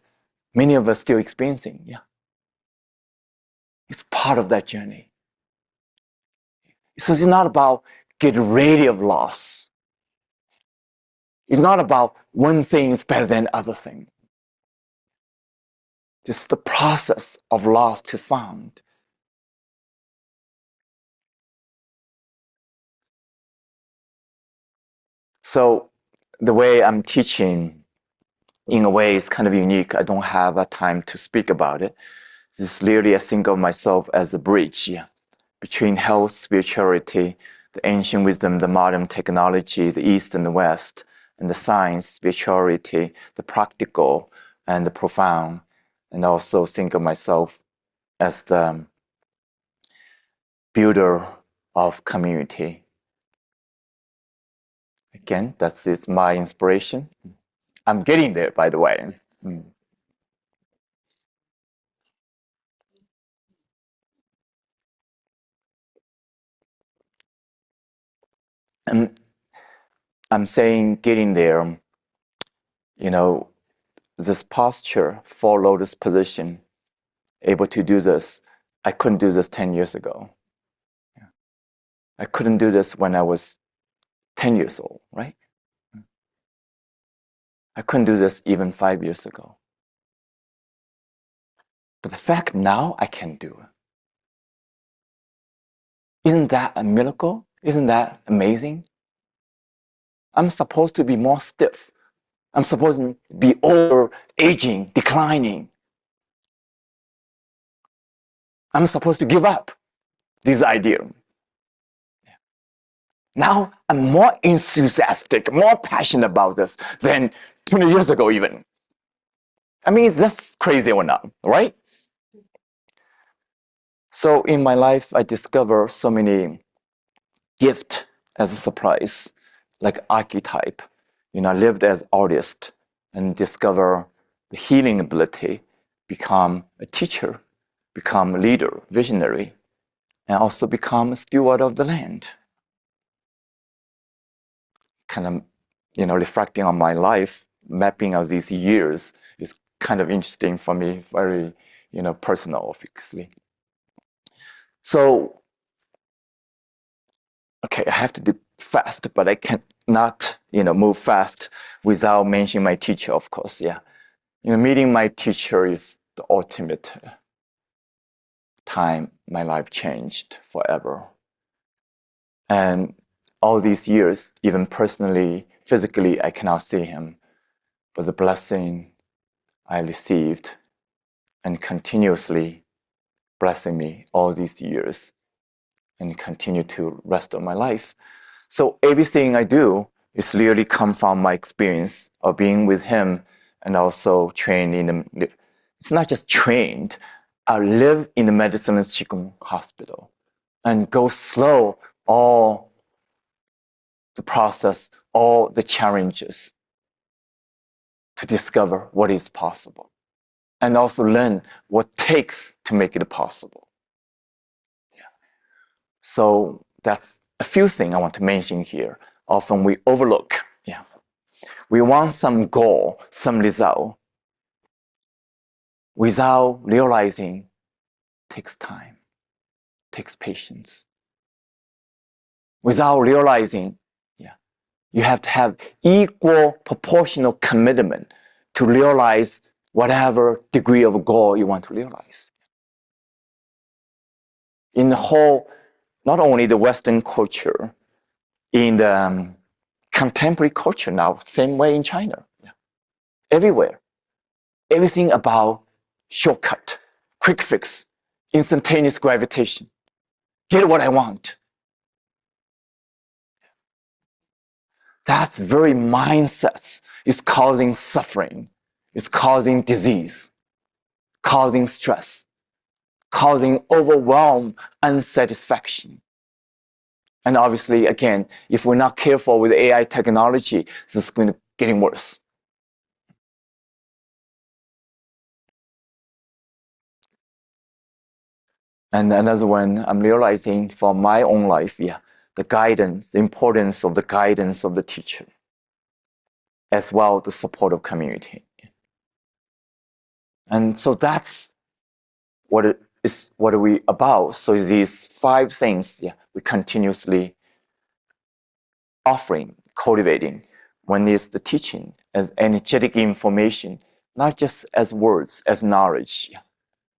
many of us still experiencing. Yeah. It's part of that journey. So it's not about getting rid of loss. It's not about one thing is better than other thing. Just the process of lost to found. So the way I'm teaching, in a way, is kind of unique. I don't have a time to speak about it. This is literally, I think of myself as a bridge, yeah, between health, spirituality, the ancient wisdom, the modern technology, the East and the West, and the science, spirituality, the practical, and the profound. And also think of myself as the builder of community. Again, that's my inspiration. I'm getting there, by the way. And I'm saying getting there, this posture, full lotus position, able to do this. I couldn't do this 10 years ago. I couldn't do this when I was 10 years old, right? I couldn't do this even 5 years ago. But the fact now I can do it. Isn't that a miracle? Isn't that amazing? I'm supposed to be more stiff. I'm supposed to be over aging, declining. I'm supposed to give up this idea. Now I'm more enthusiastic, more passionate about this than 20 years ago even. I mean, is this crazy or not, right? So in my life, I discover so many gifts as a surprise, like archetype. I lived as artist and discover the healing ability, become a teacher, become a leader, visionary, and also become a steward of the land. Kind of, reflecting on my life, mapping out these years is kind of interesting for me, very, personal, obviously. So, okay, I have to do fast, but I cannot, move fast without mentioning my teacher, of course. Yeah, meeting my teacher is the ultimate time my life changed forever. And all these years, even personally, physically, I cannot see him, but the blessing I received and continuously blessing me all these years and continue to rest of my life. So everything I do is really come from my experience of being with him and also trained in the, it's not just trained, I live in the medicine and Qigong hospital and go slow all the process, all the challenges to discover what is possible and also learn what takes to make it possible. Yeah. So that's a few things I want to mention here. Often we overlook. Yeah. We want some goal, some result, without realizing takes time, takes patience. Without realizing, yeah, you have to have equal proportional commitment to realize whatever degree of goal you want to realize. In the whole, not only the Western culture, in the contemporary culture now, same way in China, yeah. Everywhere, everything about shortcut, quick fix, instantaneous gravitation, get what I want. That very mindset is causing suffering, is causing disease, causing stress, causing overwhelm, unsatisfaction. And obviously, again, if we're not careful with AI technology, this is going to getting worse. And another one I'm realizing for my own life, yeah, the guidance, the importance of the guidance of the teacher, as well the support of community. And so that's what it is, what are we about? So these 5 things, yeah, we continuously offering, cultivating. One is the teaching as energetic information, not just as words, as knowledge. Yeah.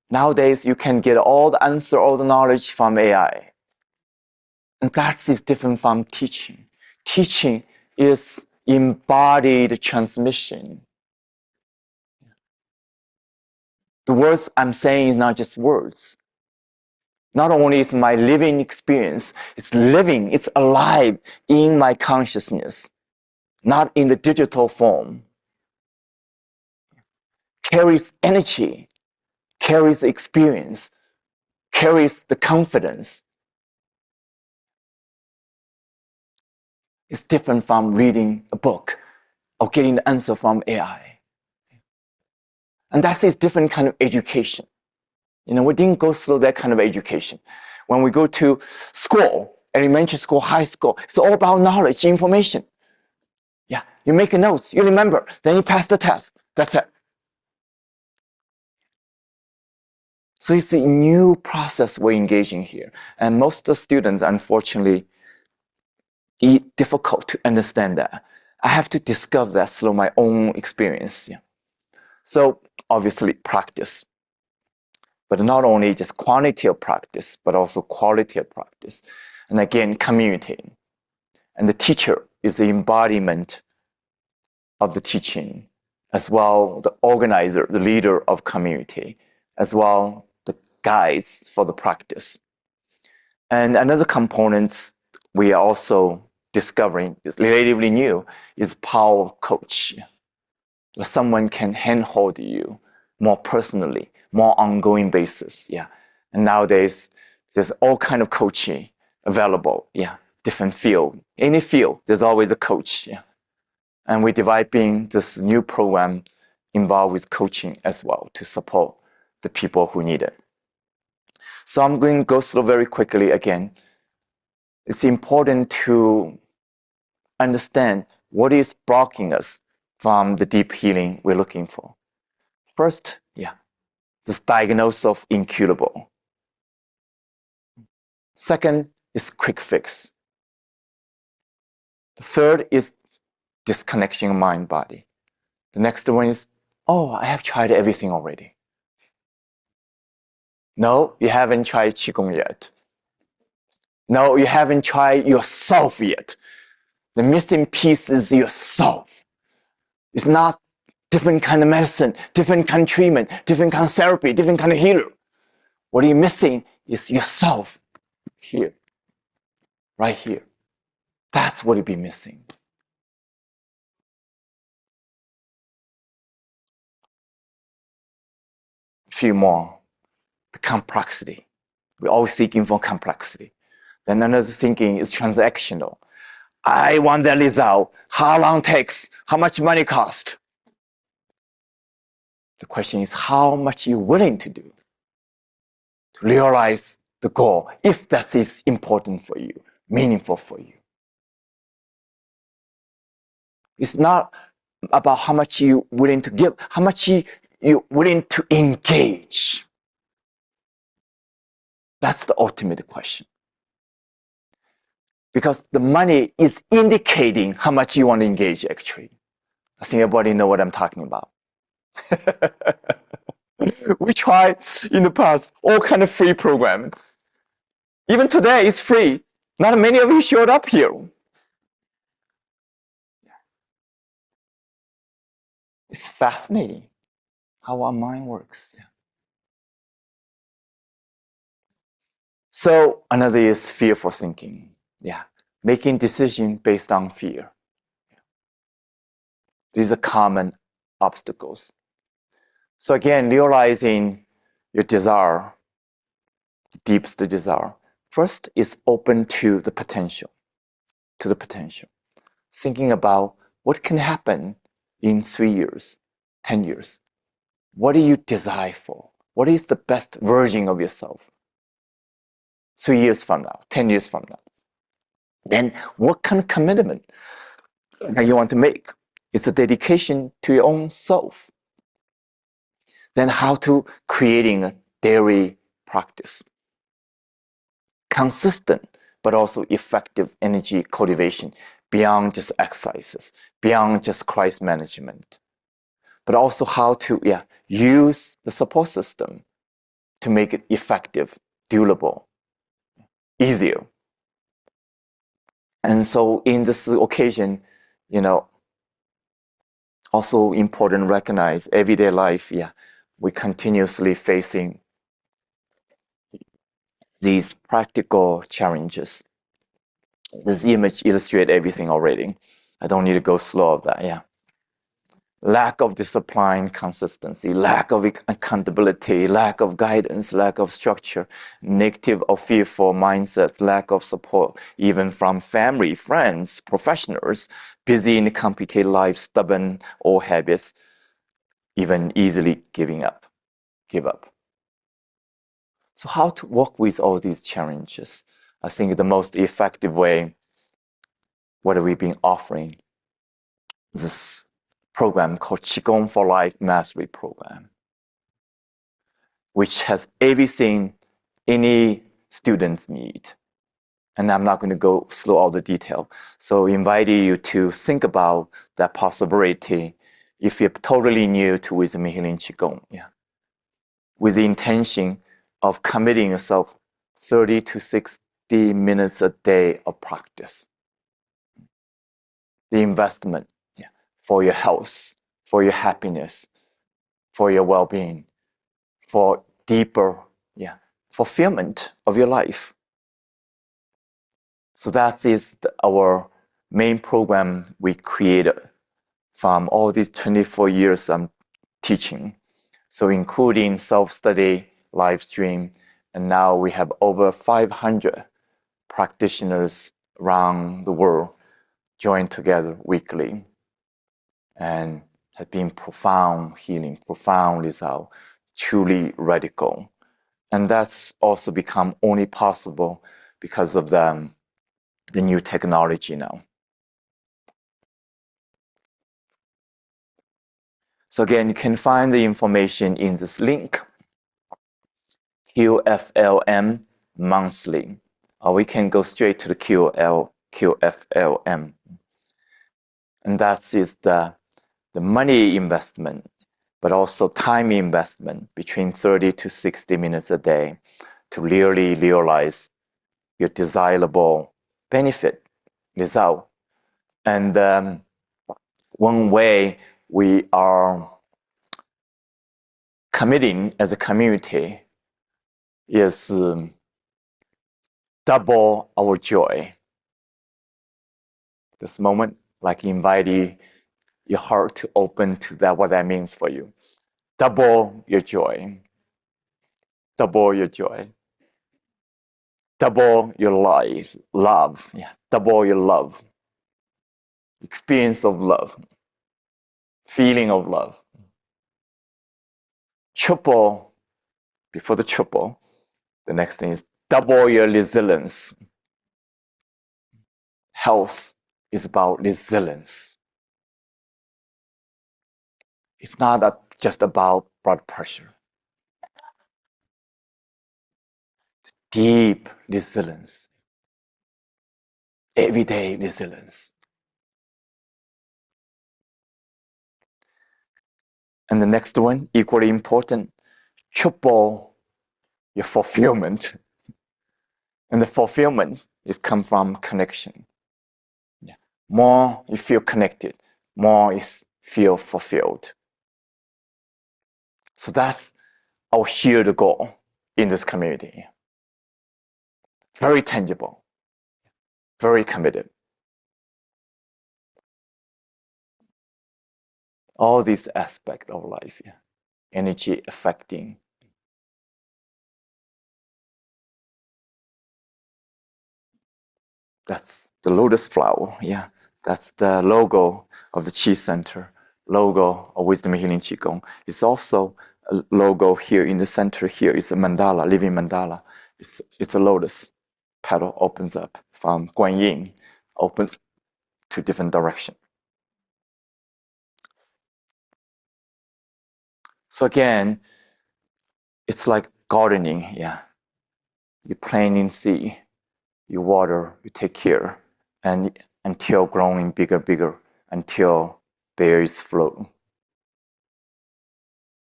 Nowadays, you can get all the answer, all the knowledge from AI. And that is different from teaching. Teaching is embodied transmission. The words I'm saying is not just words. Not only is my living experience, it's living, it's alive in my consciousness, not in the digital form. Carries energy, carries experience, carries the confidence. It's different from reading a book or getting the answer from AI. And that's a different kind of education. We didn't go through that kind of education. When we go to school, elementary school, high school, it's all about knowledge, information. Yeah, you make notes, you remember, then you pass the test. That's it. So it's a new process we're engaging here. And most of the students, unfortunately, it's difficult to understand that. I have to discover that through my own experience. Yeah. So obviously practice, but not only just quantity of practice, but also quality of practice. And again, community. And the teacher is the embodiment of the teaching, as well the organizer, the leader of community, as well the guides for the practice. And another component we are also discovering is relatively new is power coach. Someone can handhold you more personally, more ongoing basis. Yeah. And nowadays there's all kind of coaching available. Yeah. Different field. Any field, there's always a coach. Yeah. And we're developing this new program involved with coaching as well to support the people who need it. So I'm going to go through very quickly again. It's important to understand what is blocking us from the deep healing we're looking for. First, yeah, this diagnosis of incurable. Second is quick fix. The third is disconnection of mind body. The next one is, oh, I have tried everything already. No, you haven't tried Qigong yet. No, you haven't tried yourself yet. The missing piece is yourself. It's not different kind of medicine, different kind of treatment, different kind of therapy, different kind of healer. What you're missing is yourself here, right here. That's what you'll be missing. few more, the complexity. We're always seeking for complexity. Then another thinking is transactional. I want that result. How long it takes? How much money cost? The question is how much you're willing to do to realize the goal, if that is important for you, meaningful for you. It's not about how much you're willing to give, how much you're willing to engage. That's the ultimate question. Because the money is indicating how much you want to engage, actually. I think everybody know what I'm talking about. We tried in the past all kind of free programming. Even today, it's free. Not many of you showed up here. It's fascinating how our mind works. Yeah. So another is fearful thinking. Yeah, making decisions based on fear. These are common obstacles. So again, realizing your desire, deepest desire, first is open to the potential, Thinking about what can happen in 3 years, 10 years. What do you desire for? What is the best version of yourself? 3 years from now, 10 years from now. Then what kind of commitment that you want to make? It's a dedication to your own self. Then how to creating a daily practice. Consistent, but also effective energy cultivation beyond just exercises, beyond just crisis management, but also how to use the support system to make it effective, durable, easier. And so in this occasion, also important to recognize everyday life, we continuously facing these practical challenges. This image illustrates everything already. I don't need to go slow of that, Lack of discipline, consistency, lack of accountability, lack of guidance, lack of structure, negative or fearful mindsets, lack of support, even from family, friends, professionals, busy in complicated life, stubborn old habits, even easily give up. So how to work with all these challenges? I think the most effective way, what are we being offering? This program called Qigong for Life Mastery Program, which has everything any students need. And I'm not going to go through all the detail. So I invite you to think about that possibility if you're totally new to wisdom healing Qigong, with the intention of committing yourself 30 to 60 minutes a day of practice. The investment for your health, for your happiness, for your well-being, for deeper fulfillment of your life. So that is our main program we created from all these 24 years I'm teaching. So including self-study, live stream, and now we have over 500 practitioners around the world join together weekly and have been profound healing, profound result, truly radical. And that's also become only possible because of the new technology now. So again, you can find the information in this link, QFLM monthly, or we can go straight to the QFLM. And that is the money investment, but also time investment between 30 to 60 minutes a day to really realize your desirable benefit result. And one way we are committing as a community is double our joy. This moment, like inviting your heart to open to that, what that means for you. Double your joy. double your joy, double your life, love, yeah, double your love, experience of love, feeling of love. Triple, before the triple, the next thing is double your resilience. Health is about resilience. It's not just about blood pressure. Deep resilience, everyday resilience. And the next one, equally important, triple your fulfillment. And the fulfillment is come from connection. Yeah. More you feel connected, more you feel fulfilled. So that's our shared goal in this community. Very tangible, very committed. All these aspects of life, yeah. Energy affecting. That's the lotus flower, yeah. That's the logo of the Qi Center, logo of Wisdom Healing Qigong. It's also a logo here in the center here. It's a mandala, living mandala. It's a lotus petal opens up from Guanyin, opens to different direction. So again, it's like gardening, yeah. You plant in seed, you water, you take care, and until growing bigger, until berries flow.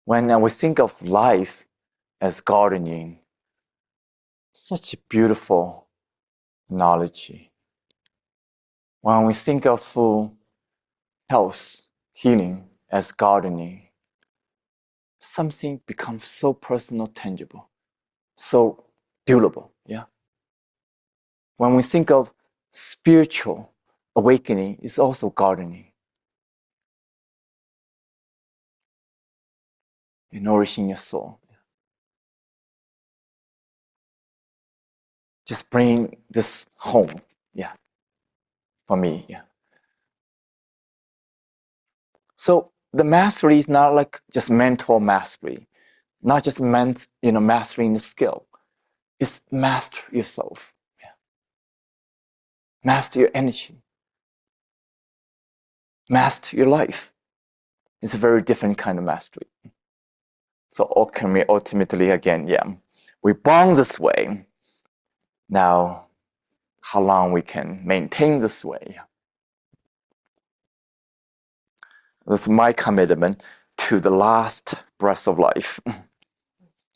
When we think of life as gardening, such a beautiful analogy. When we think of health, healing as gardening, something becomes so personal, tangible, so durable, yeah. When we think of spiritual awakening, it's also gardening. You're nourishing your soul. Just bring this home, yeah, for me, yeah. So the mastery is not like just mental mastery, not just mastering the skill. It's master yourself, yeah. Master your energy, master your life. It's a very different kind of mastery. So alchemy ultimately, again, yeah, we born this way. Now, how long we can maintain this way? That's my commitment to the last breath of life.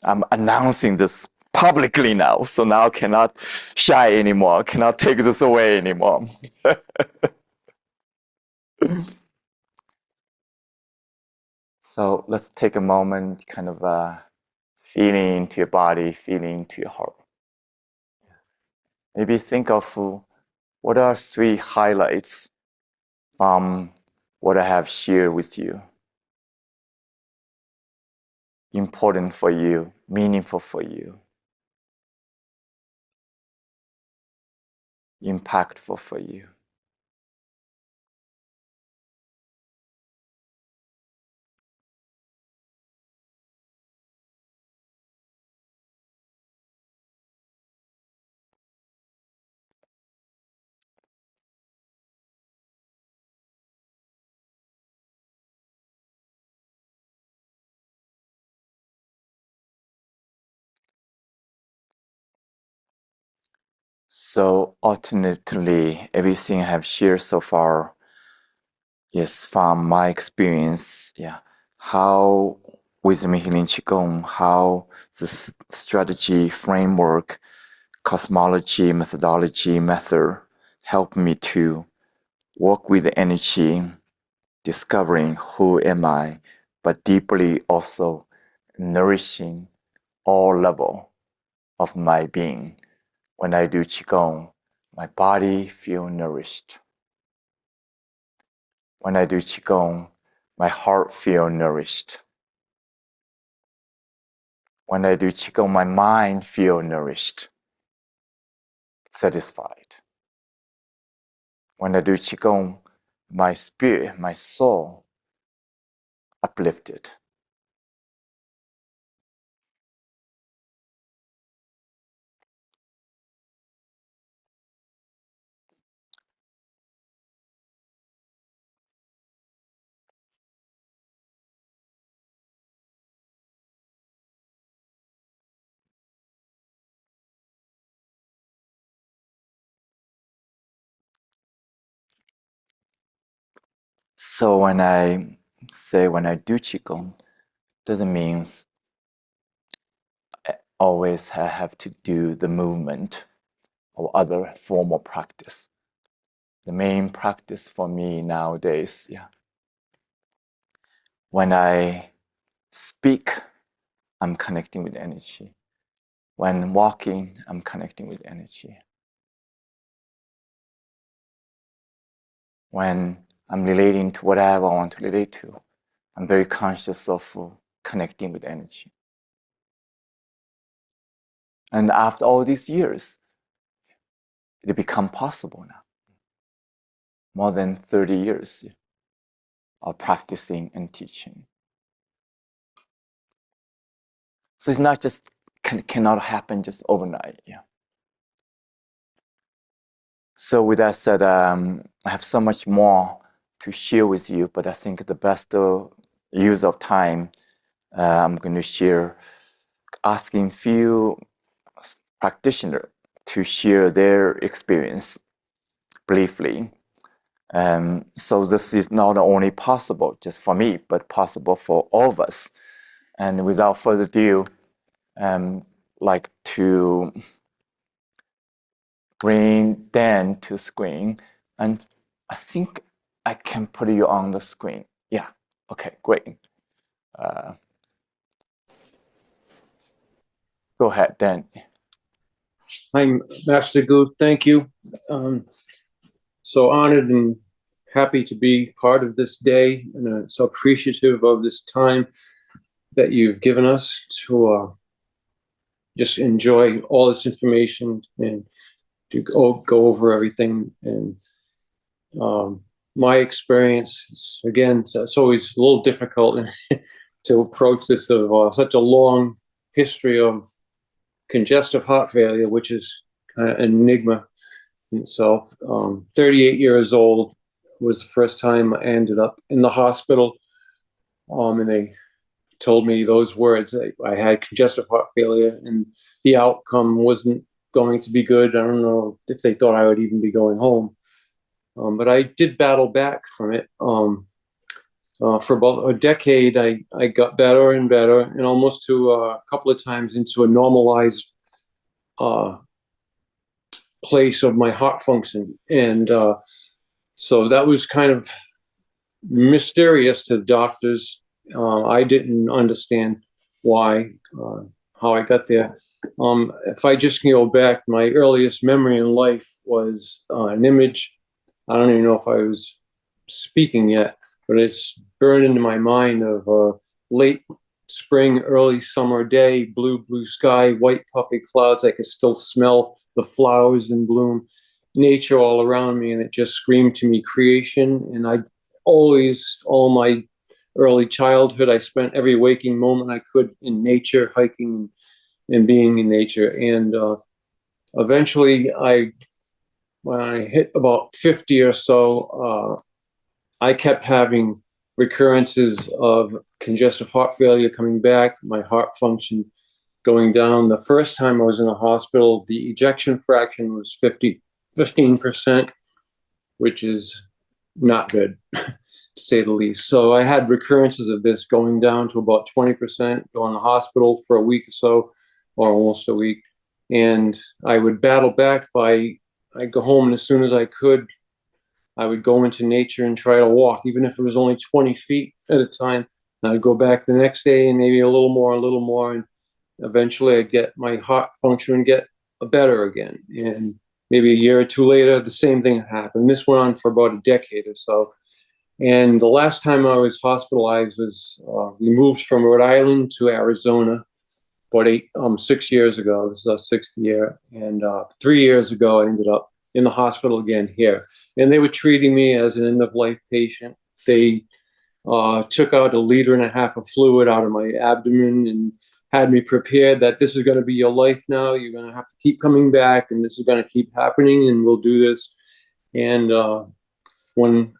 I'm announcing this publicly now, so now I cannot shy anymore, cannot take this away anymore. So let's take a moment, kind of feeling into your body, feeling into your heart. Maybe think of what are 3 highlights from what I have shared with you. Important for you, meaningful for you, impactful for you. So alternatively, everything I have shared so far is from my experience, yeah. How Wisdom Healing Qigong, how this strategy, framework, cosmology, methodology, method helped me to work with the energy, discovering who am I, but deeply also nourishing all level of my being. When I do Qigong, my body feel nourished. When I do Qigong, my heart feel nourished. When I do Qigong, my mind feels nourished, satisfied. When I do Qigong, my spirit, my soul, uplifted. So when I say when I do Qigong, doesn't mean I always have to do the movement or other formal practice. The main practice for me nowadays, when I speak, I'm connecting with energy. When walking, I'm connecting with energy. When I'm relating to whatever I want to relate to, I'm very conscious of connecting with energy. And after all these years, it become possible now. More than 30 years of practicing and teaching. So it's not just cannot happen just overnight. So with that said, I have so much more to share with you, but I think the best use of time, I'm going to share, asking few practitioners to share their experience briefly. So this is not only possible just for me, but possible for all of us. And without further ado, like to bring Dan to screen, and I think I can put you on the screen. Yeah. Okay. Great. Go ahead, Dan. Hi, Master Gu. Thank you. So honored and happy to be part of this day, and so appreciative of this time that you've given us to just enjoy all this information and to go over everything. And my experience, again, it's always a little difficult to approach this of such a long history of congestive heart failure, which is kind of an enigma in itself. 38 years old was the first time I ended up in the hospital, and they told me those words. I had congestive heart failure, and the outcome wasn't going to be good. I don't know if they thought I would even be going home, but I did battle back from it. For about a decade, I got better and better, and almost to a couple of times into a normalized place of my heart function. And so that was kind of mysterious to the doctors. I didn't understand why, how I got there. If I just can go back, my earliest memory in life was an image. I don't even know if I was speaking yet, but it's burned into my mind of a late spring, early summer day, blue sky, white puffy clouds. I could still smell the flowers in bloom, nature all around me, and it just screamed to me creation. And I always, all my early childhood, I spent every waking moment I could in nature, hiking and being in nature. And eventually, when I hit about 50 or so, I kept having recurrences of congestive heart failure coming back, my heart function going down. The first time I was in the hospital, the ejection fraction was 15%, which is not good, to say the least. So I had recurrences of this going down to about 20%, go in the hospital for a week or so, or almost a week. And I would battle back I'd go home, and as soon as I could, I would go into nature and try to walk, even if it was only 20 feet at a time. And I'd go back the next day and maybe a little more. And eventually I'd get my heart function and get better again. And maybe a year or two later, the same thing happened. This went on for about a decade or so. And the last time I was hospitalized was we moved from Rhode Island to Arizona. about 6 years ago. This is our 6th year. And 3 years ago, I ended up in the hospital again here. And they were treating me as an end-of-life patient. They took out 1.5 liters of fluid out of my abdomen and had me prepared that this is going to be your life now. You're going to have to keep coming back, and this is going to keep happening, and we'll do this. And when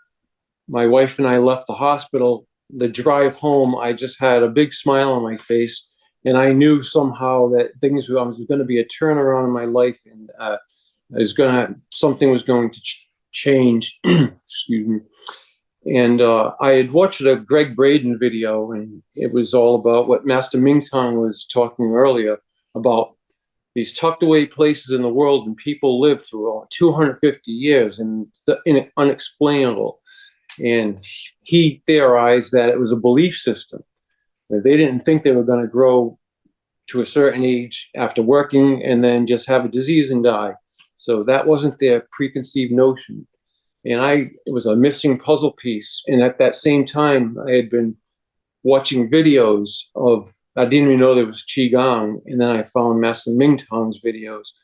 my wife and I left the hospital, the drive home, I just had a big smile on my face, and I knew somehow that things was going to be a turnaround in my life, and something was going to change. Excuse me. And I had watched a Greg Braden video, and it was all about what Master Mingtong was talking earlier about these tucked away places in the world, and people lived through 250 years, and unexplainable. And he theorized that it was a belief system. That they didn't think they were going to grow to a certain age after working and then just have a disease and die. So that wasn't their preconceived notion. And it was a missing puzzle piece. And at that same time, I had been watching videos I didn't even know there was Qigong. And then I found Master Mingtong's videos.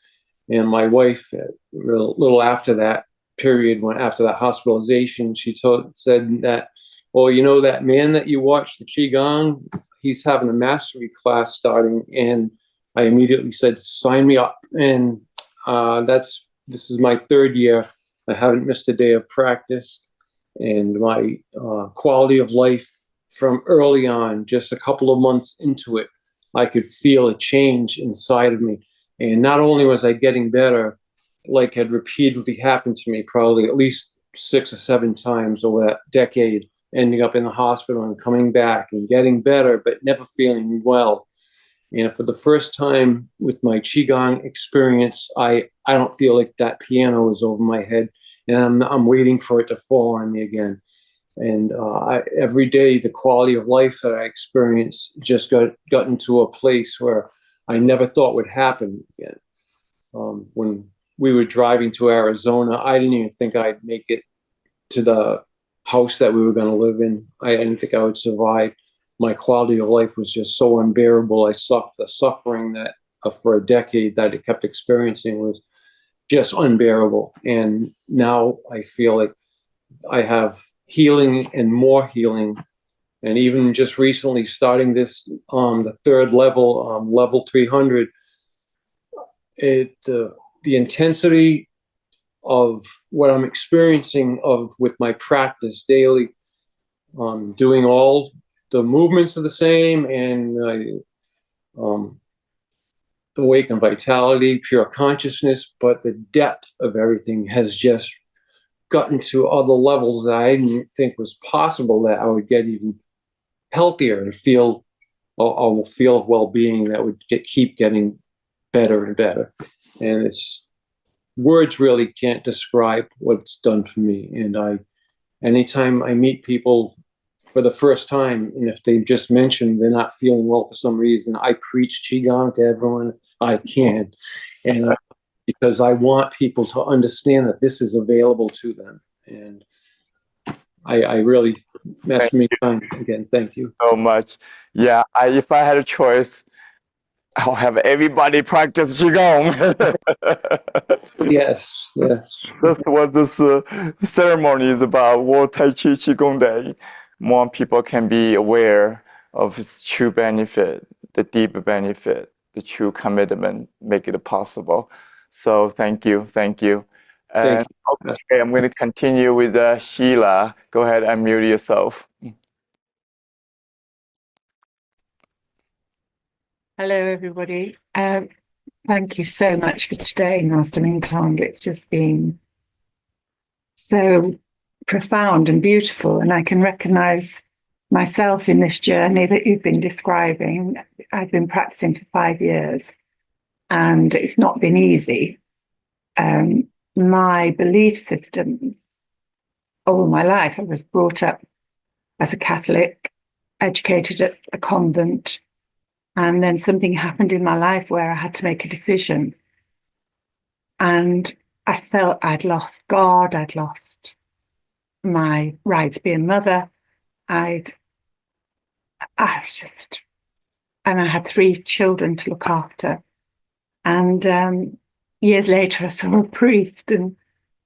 And my wife, a little after that period, after that hospitalization, she said that, well, you know, that man that you watched, the Qigong, he's having a mastery class starting. And I immediately said, sign me up. And this is my 3rd year. I haven't missed a day of practice, and my quality of life from early on, just a couple of months into it, I could feel a change inside of me. And not only was I getting better, like had repeatedly happened to me probably at least 6 or 7 times over that decade, ending up in the hospital and coming back and getting better, but never feeling well. And for the first time with my Qigong experience, I don't feel like that piano is over my head, and I'm waiting for it to fall on me again. And every day, the quality of life that I experience just got into a place where I never thought would happen again. When we were driving to Arizona, I didn't even think I'd make it to the house that we were going to live in. I didn't think I would survive. My quality of life was just so unbearable. The suffering that for a decade that I kept experiencing was just unbearable. And now I feel like I have healing and more healing. And even just recently starting this, the 3rd level, level 300, the intensity of what I'm experiencing with my practice daily, doing all the movements are the same, and awaken vitality, pure consciousness, but the depth of everything has just gotten to other levels that I didn't think was possible, that I would get even healthier and feel well-being that would keep getting better and better. And words really can't describe what it's done for me. And anytime I meet people for the first time, and if they just mention they're not feeling well for some reason, I preach Qigong to everyone I can. And because I want people to understand that this is available to them. And I really, Master Mingtong, again, thank you so much. Yeah, if I had a choice, I'll have everybody practice Qigong. Yes. That's what this ceremony is about, World Tai Chi Qigong Day. More people can be aware of its true benefit, the deep benefit, the true commitment, make it possible. So thank you. Thank you. Okay, I'm going to continue with Sheila. Go ahead and mute yourself. Hello, everybody. Thank you so much for today, Master Mingtong. It's just been so profound and beautiful, and I can recognize myself in this journey that you've been describing. I've been practicing for 5 years, and it's not been easy. My belief systems all my life, I was brought up as a Catholic, educated at a convent, and then something happened in my life where I had to make a decision. And I felt I'd lost God, I'd lost my right to be a mother. I was just I had 3 children to look after. And years later, I saw a priest, and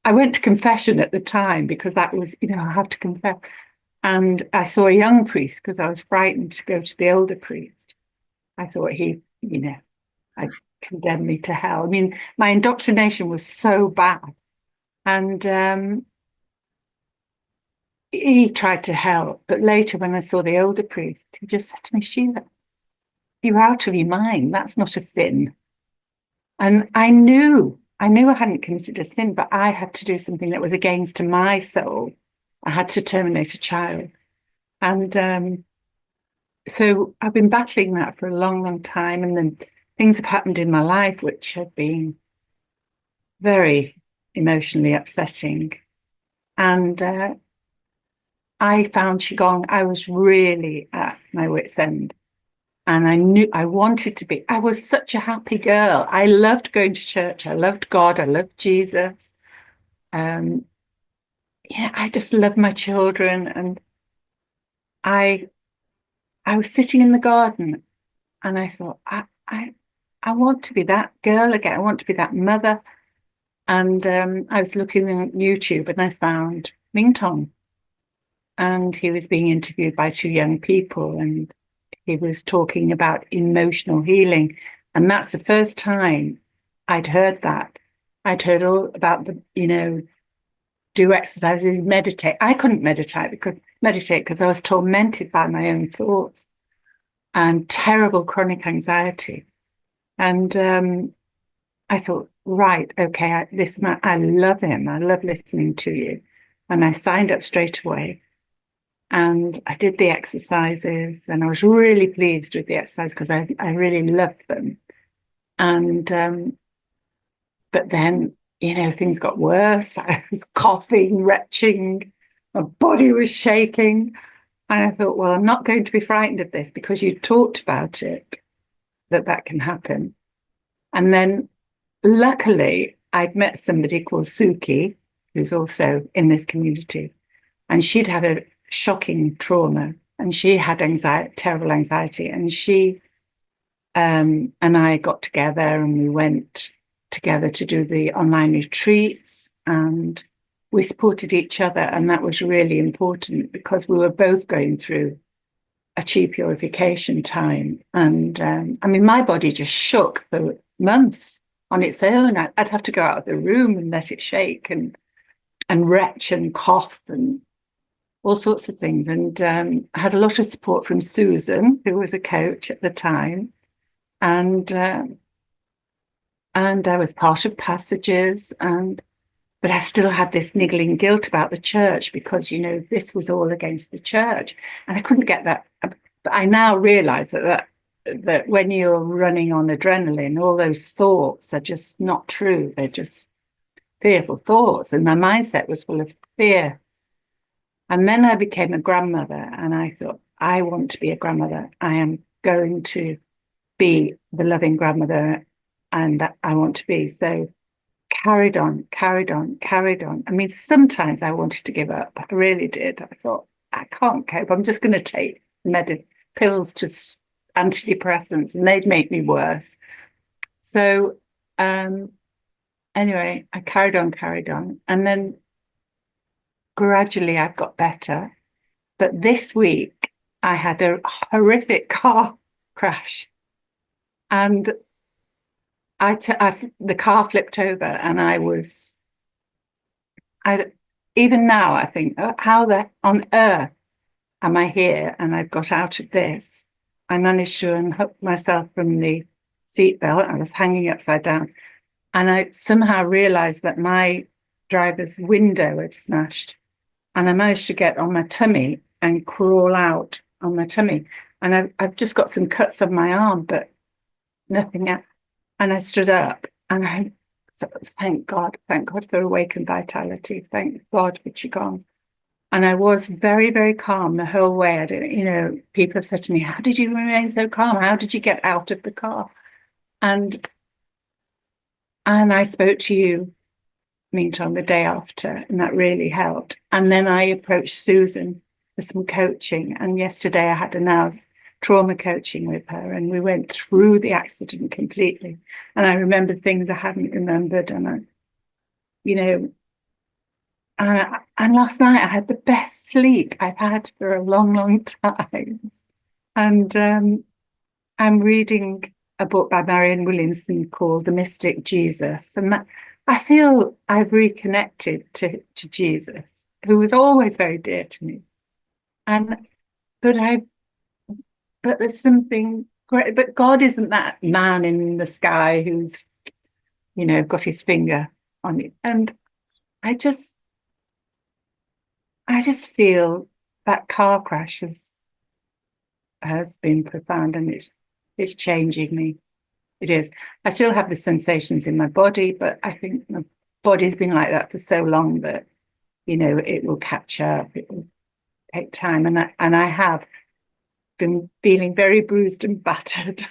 I went to confession at the time because that was, I have to confess. And I saw a young priest because I was frightened to go to the older priest. I thought he, I'd condemn me to hell. I mean, my indoctrination was so bad. And he tried to help. But later, when I saw the older priest, he just said to me, Sheila, you're out of your mind. That's not a sin. And I knew I hadn't committed a sin, but I had to do something that was against my soul. I had to terminate a child. And so I've been battling that for a long, long time. And then things have happened in my life which have been very emotionally upsetting. And I found Qigong. I was really at my wit's end. And I knew I wanted to be. I was such a happy girl. I loved going to church. I loved God. I loved Jesus. I just loved my children. And I was sitting in the garden, and I thought, I want to be that girl again. I want to be that mother. And I was looking on YouTube, and I found Mingtong, and he was being interviewed by 2 young people, and he was talking about emotional healing. And that's the first time I'd heard that. I'd heard all about do exercises, meditate. I couldn't meditate because I was tormented by my own thoughts and terrible chronic anxiety. And I thought, right, okay, this man, I love him. I love listening to you. And I signed up straight away. And I did the exercises, and I was really pleased with the exercise because I really loved them. And but then, things got worse. I was coughing, retching, my body was shaking. And I thought, well, I'm not going to be frightened of this because you talked about it, that can happen. And then luckily, I'd met somebody called Suki, who's also in this community, and she'd had a shocking trauma, and she had terrible anxiety, and she and I got together, and we went together to do the online retreats, and we supported each other. And that was really important because we were both going through a chi purification time. And my body just shook for months on its own. I'd have to go out of the room and let it shake and retch and cough and all sorts of things. And I had a lot of support from Susan, who was a coach at the time. And I was part of passages, but I still had this niggling guilt about the church because, this was all against the church. And I couldn't get that. But I now realize that when you're running on adrenaline, all those thoughts are just not true. They're just fearful thoughts. And my mindset was full of fear. And then I became a grandmother, and I thought, I want to be a grandmother. I am going to be the loving grandmother, and I want to be. So carried on. I mean, sometimes I wanted to give up. I really did. I thought, I can't cope. I'm just going to take pills to antidepressants, and they'd make me worse. So anyway, I carried on. And then gradually I've got better. But this week I had a horrific car crash, and the car flipped over, and even now I think, how on earth am I here? And I've got out of this. I managed to unhook myself from the seatbelt. I was hanging upside down, and I somehow realized that my driver's window had smashed, and I managed to get on my tummy and crawl out on my tummy. And I've just got some cuts on my arm, but nothing else. And I stood up, and I thought, thank God for awakened vitality. Thank God for Qigong. And I was very, very calm the whole way. People have said to me, how did you remain so calm? How did you get out of the car? And I spoke to you, Mingtong, the day after, and that really helped. And then I approached Susan for some coaching. And yesterday I had an hour's trauma coaching with her, and we went through the accident completely. And I remembered things I hadn't remembered, and and last night I had the best sleep I've had for a long, long time. And I'm reading a book by Marianne Williamson called The Mystic Jesus. And I feel I've reconnected to Jesus, who was always very dear to me. But there's something great. But God isn't that man in the sky who's, got his finger on it. And I just feel that car crash has been profound, and it's changing me. It is. I still have the sensations in my body, but I think my body's been like that for so long that, it will catch up. It will take time. And I have been feeling very bruised and battered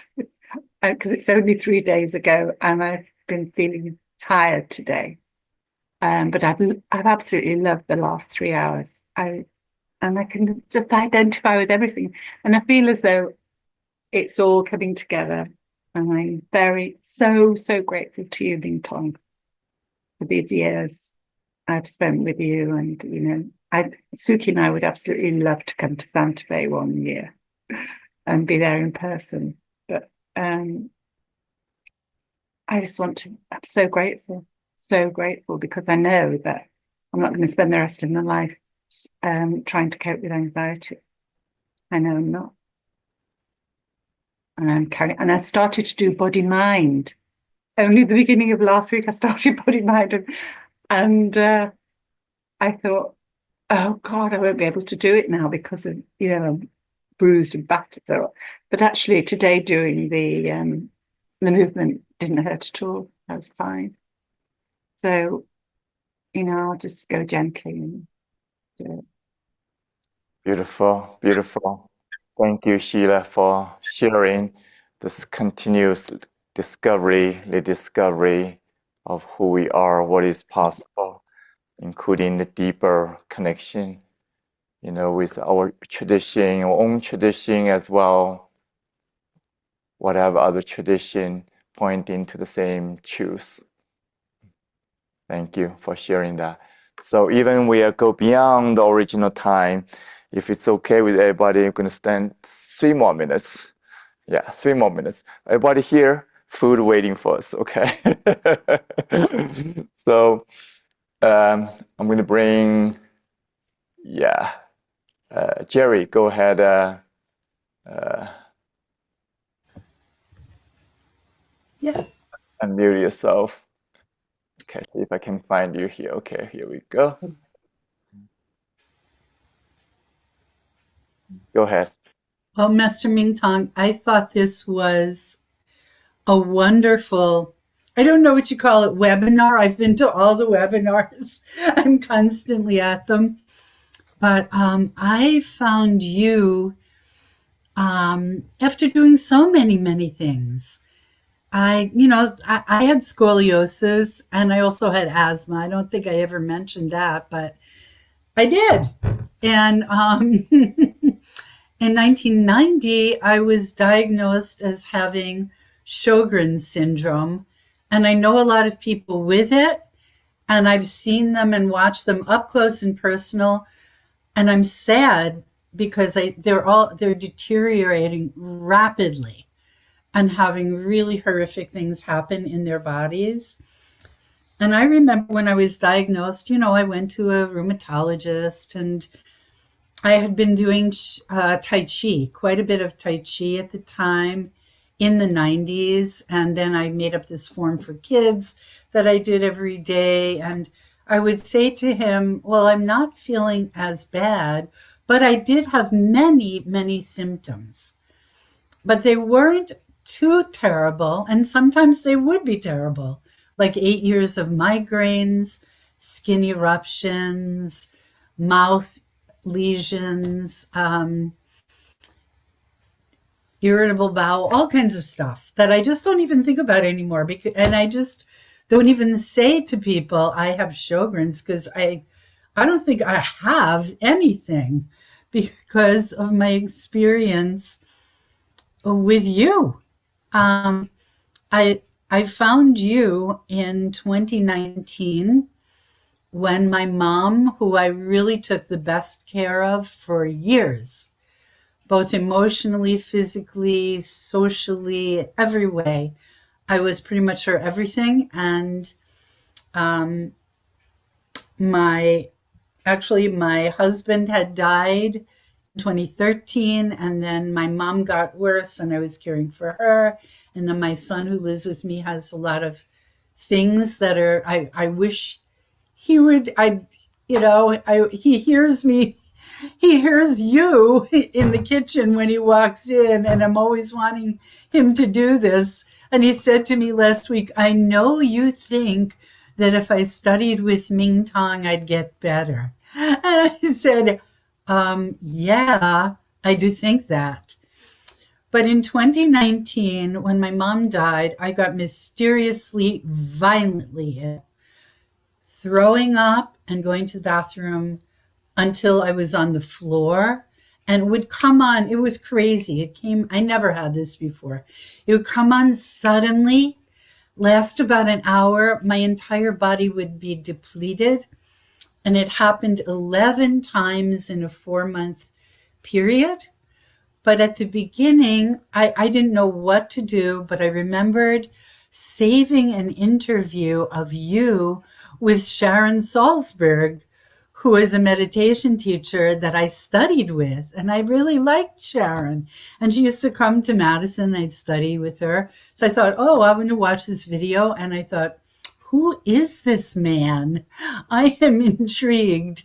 because it's only 3 days ago, and I've been feeling tired today. But I've absolutely loved the last 3 hours. And I can just identify with everything. And I feel as though it's all coming together. And I'm so grateful to you, Mingtong, for these years I've spent with you. And, Suki and I would absolutely love to come to Santa Fe one year and be there in person. But I'm so grateful because I know that I'm not going to spend the rest of my life trying to cope with anxiety. I know I'm not. And I started to do body mind. Only the beginning of last week I started body mind, and I thought, oh God, I won't be able to do it now because of I'm bruised and battered. But actually today doing the movement didn't hurt at all. I was fine. So I'll just go gently and do it. Beautiful, beautiful. Thank you, Sheila, for sharing this continuous discovery, the discovery of who we are, what is possible, including the deeper connection, with our tradition, our own tradition as well, whatever other tradition pointing to the same truth. Thank you for sharing that. So even we go beyond the original time, if it's okay with everybody, I'm going to stand 3 more minutes. Yeah, 3 more minutes. Everybody here, food waiting for us, okay? So I'm going to bring, Jerry, go ahead. Unmute yourself. Okay, see if I can find you here. Okay, here we go. Go ahead. Well, Master Mingtong, I thought this was a wonderful, I don't know what you call it, webinar. I've been to all the webinars. I'm constantly at them. But I found you, after doing so many things, I had scoliosis and I also had asthma. I don't think I ever mentioned that, but I did. And in 1990, I was diagnosed as having Sjogren's syndrome. And I know a lot of people with it, and I've seen them and watched them up close and personal. And I'm sad because they're deteriorating rapidly and having really horrific things happen in their bodies. And I remember when I was diagnosed, I went to a rheumatologist, and I had been doing Tai Chi, quite a bit of Tai Chi at the time in the 90s. And then I made up this form for kids that I did every day. And I would say to him, well, I'm not feeling as bad, but I did have many symptoms. But they weren't too terrible. And sometimes they would be terrible, like 8 years of migraines, skin eruptions, mouth lesions, irritable bowel, all kinds of stuff that I just don't even think about anymore. And I just don't even say to people I have Sjogren's, because I don't think I have anything because of my experience with you. I found you in 2019 when my mom, who I really took the best care of for years, both emotionally, physically, socially, every way, I was pretty much her everything. And my husband had died in 2013, and then my mom got worse and I was caring for her. And then my son, who lives with me, has a lot of things that are, I wish he would, he hears me, he hears you in the kitchen when he walks in, and I'm always wanting him to do this. And he said to me last week, I know you think that if I studied with Mingtong, I'd get better. And I said, yeah, I do think that. But in 2019, when my mom died, I got mysteriously, violently ill, throwing up and going to the bathroom until I was on the floor, and would come on. It was crazy. It came, I never had this before. It would come on suddenly, last about an hour. My entire body would be depleted. And it happened 11 times in a 4-month period. But at the beginning, I didn't know what to do, but I remembered saving an interview of you with Sharon Salzberg, who is a meditation teacher that I studied with. And I really liked Sharon. And she used to come to Madison. I'd study with her. So I thought, oh, I'm going to watch this video. And I thought, who is this man? I am intrigued.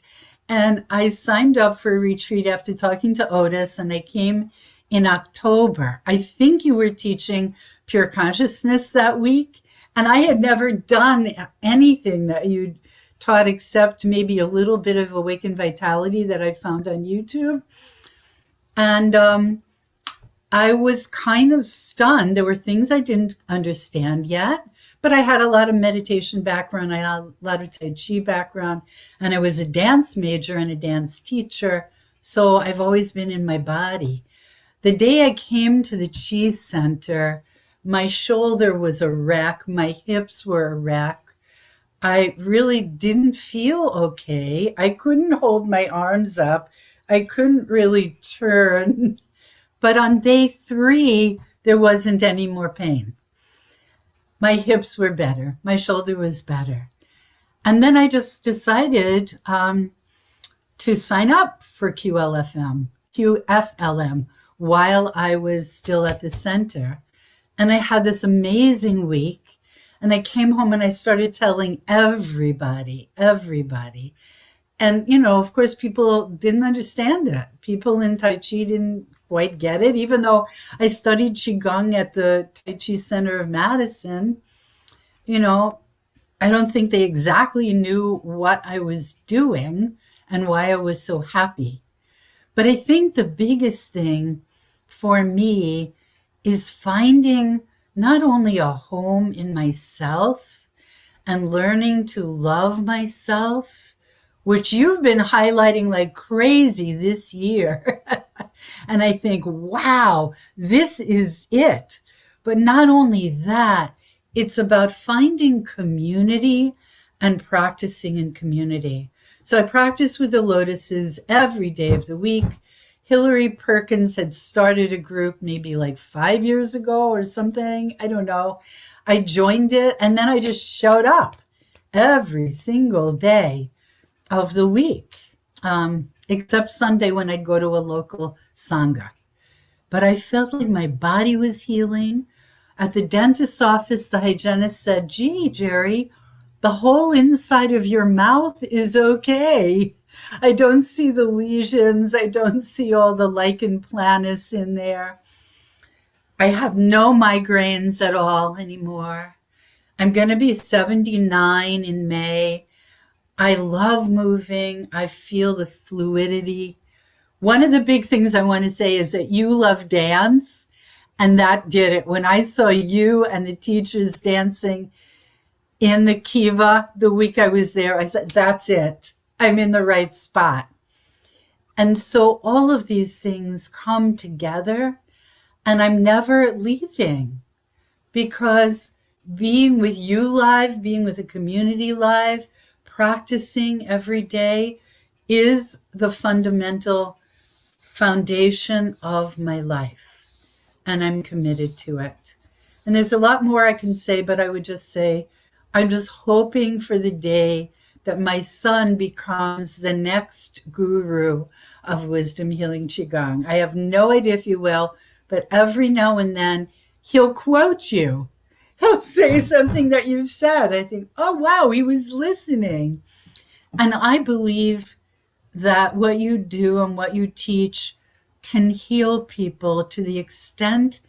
And I signed up for a retreat after talking to Otis, and I came in October. I think you were teaching pure consciousness that week. And I had never done anything that you'd taught except maybe a little bit of Awakened Vitality that I found on YouTube. And I was kind of stunned. There were things I didn't understand yet, but I had a lot of meditation background. I had a lot of Tai Chi background, and I was a dance major and a dance teacher. So I've always been in my body. The day I came to the Chi Center, my shoulder was a wreck. My hips were a wreck. I really didn't feel okay. I couldn't hold my arms up. I couldn't really turn. But on day 3, there wasn't any more pain. My hips were better. My shoulder was better. And then I just decided to sign up for QFLM while I was still at the center. And I had this amazing week. And I came home and I started telling everybody. And, of course, people didn't understand it. People in Tai Chi didn't quite get it, even though I studied Qigong at the Tai Chi Center of Madison. I don't think they exactly knew what I was doing and why I was so happy. But I think the biggest thing for me is finding not only a home in myself and learning to love myself, which you've been highlighting like crazy this year. And I think, wow, this is it. But not only that, it's about finding community and practicing in community. So I practice with the Lotuses every day of the week. Hillary Perkins had started a group maybe like 5 years ago or something. I don't know. I joined it, and then I just showed up every single day of the week, except Sunday when I'd go to a local Sangha. But I felt like my body was healing. At the dentist's office, the hygienist said, gee, Jerry, the whole inside of your mouth is okay. I don't see the lesions. I don't see all the lichen planus in there. I have no migraines at all anymore. I'm going to be 79 in May. I love moving. I feel the fluidity. One of the big things I want to say is that you love dance, and that did it. When I saw you and the teachers dancing in the Kiva the week I was there, I said, that's it. I'm in the right spot. And so all of these things come together, And I'm never leaving, because being with you live, being with the community live, practicing every day is the fundamental foundation of my life. And I'm committed to it. And there's a lot more I can say, but I would just say, I'm just hoping for the day that my son becomes the next guru of wisdom healing Qigong. I have no idea if he will, but every now and then he'll quote you. He'll say something that you've said. I think, oh, wow, he was listening. And I believe that what you do and what you teach can heal people to the extent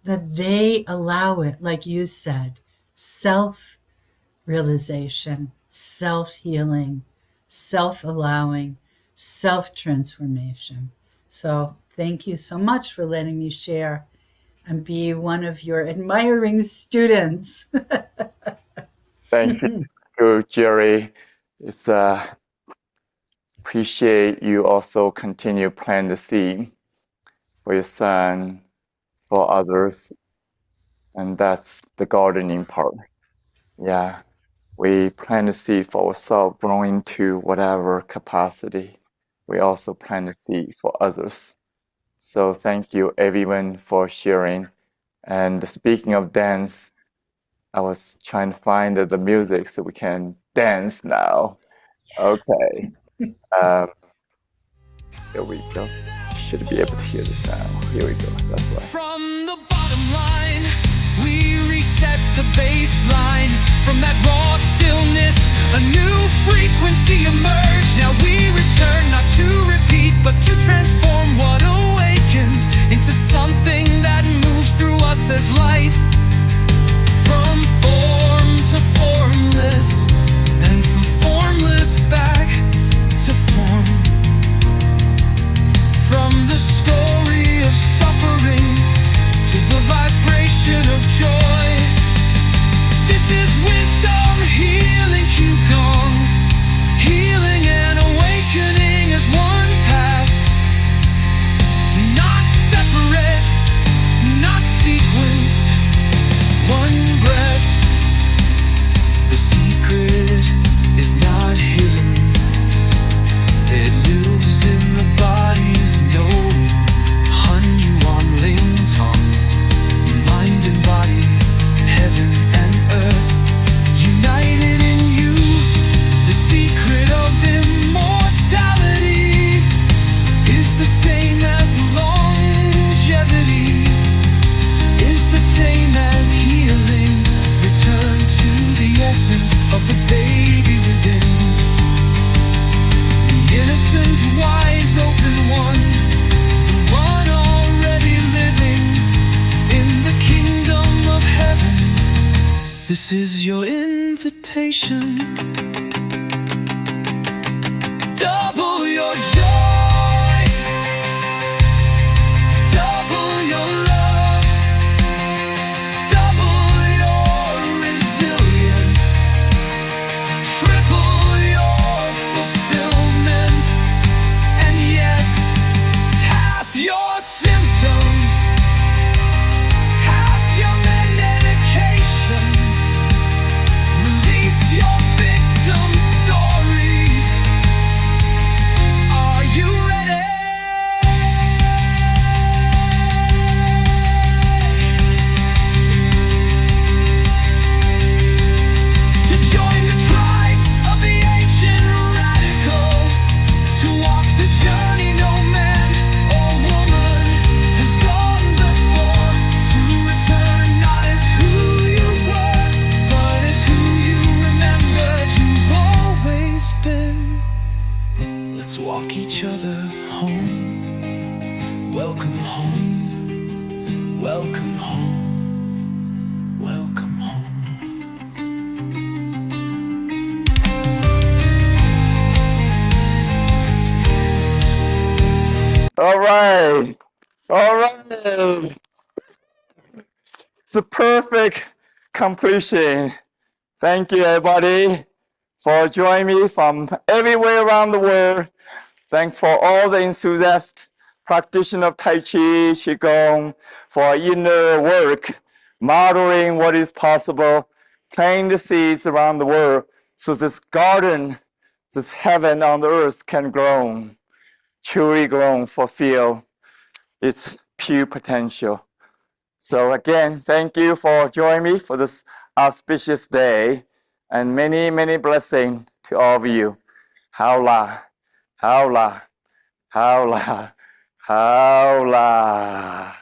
that they allow it, like you said, self-realization, self-healing, self-allowing, self-transformation. So thank you so much for letting me share and be one of your admiring students. Thank you, Jerry. It's appreciate you also continue plant the seed for your son, for others, and that's the gardening part. Yeah, we plant the seed for ourselves, growing to whatever capacity. We also plant the seed for others. So thank you everyone for sharing. And speaking of dance, I was trying to find the music so we can dance now. Okay. Here we go. Should be able to hear the sound. Here we go. That's right. From the bottom line, we reset the baseline. From that raw stillness, a new frequency emerged. Now we return not to repeat, but to transform what awakened into something that moves through us as light. From form to formless, and from formless back to form. From the story of suffering to the vibration of joy. This is wisdom healing Qigong. Healing and awakening as one path. Not separate, not sequenced. One breath. The secret is not hidden. It lives in the body's knowing. Hanyu on Mingtong. Mind and body, heaven and earth, united in you. The secret of immortality is the same as longevity, is the same as healing. Return to the essence of the baby within. The innocent, wise, open one, the one already living in the kingdom of heaven. This is your invitation. Double your joy, double your love, double your resilience, triple your fulfillment, and yes, half your symptoms, half your medications. Release your victim stories. Are you ready? To join the tribe of the ancient radical, to walk the journey no man or woman has gone before, to return not as who you were, but as who you remembered you've always been. Let's walk each other home. Welcome home. Welcome home. Welcome home. All right. All right. It's a perfect completion. Thank you, everybody, for joining me from everywhere around the world. Thank for all the enthusiasts practitioner of Tai Chi Qigong for inner work, modeling what is possible, planting the seeds around the world so this garden, this heaven on the earth can grow, truly grow, fulfill its pure potential. So again, thank you for joining me for this auspicious day, and many, many blessings to all of you. Howla, howla, howla, howla.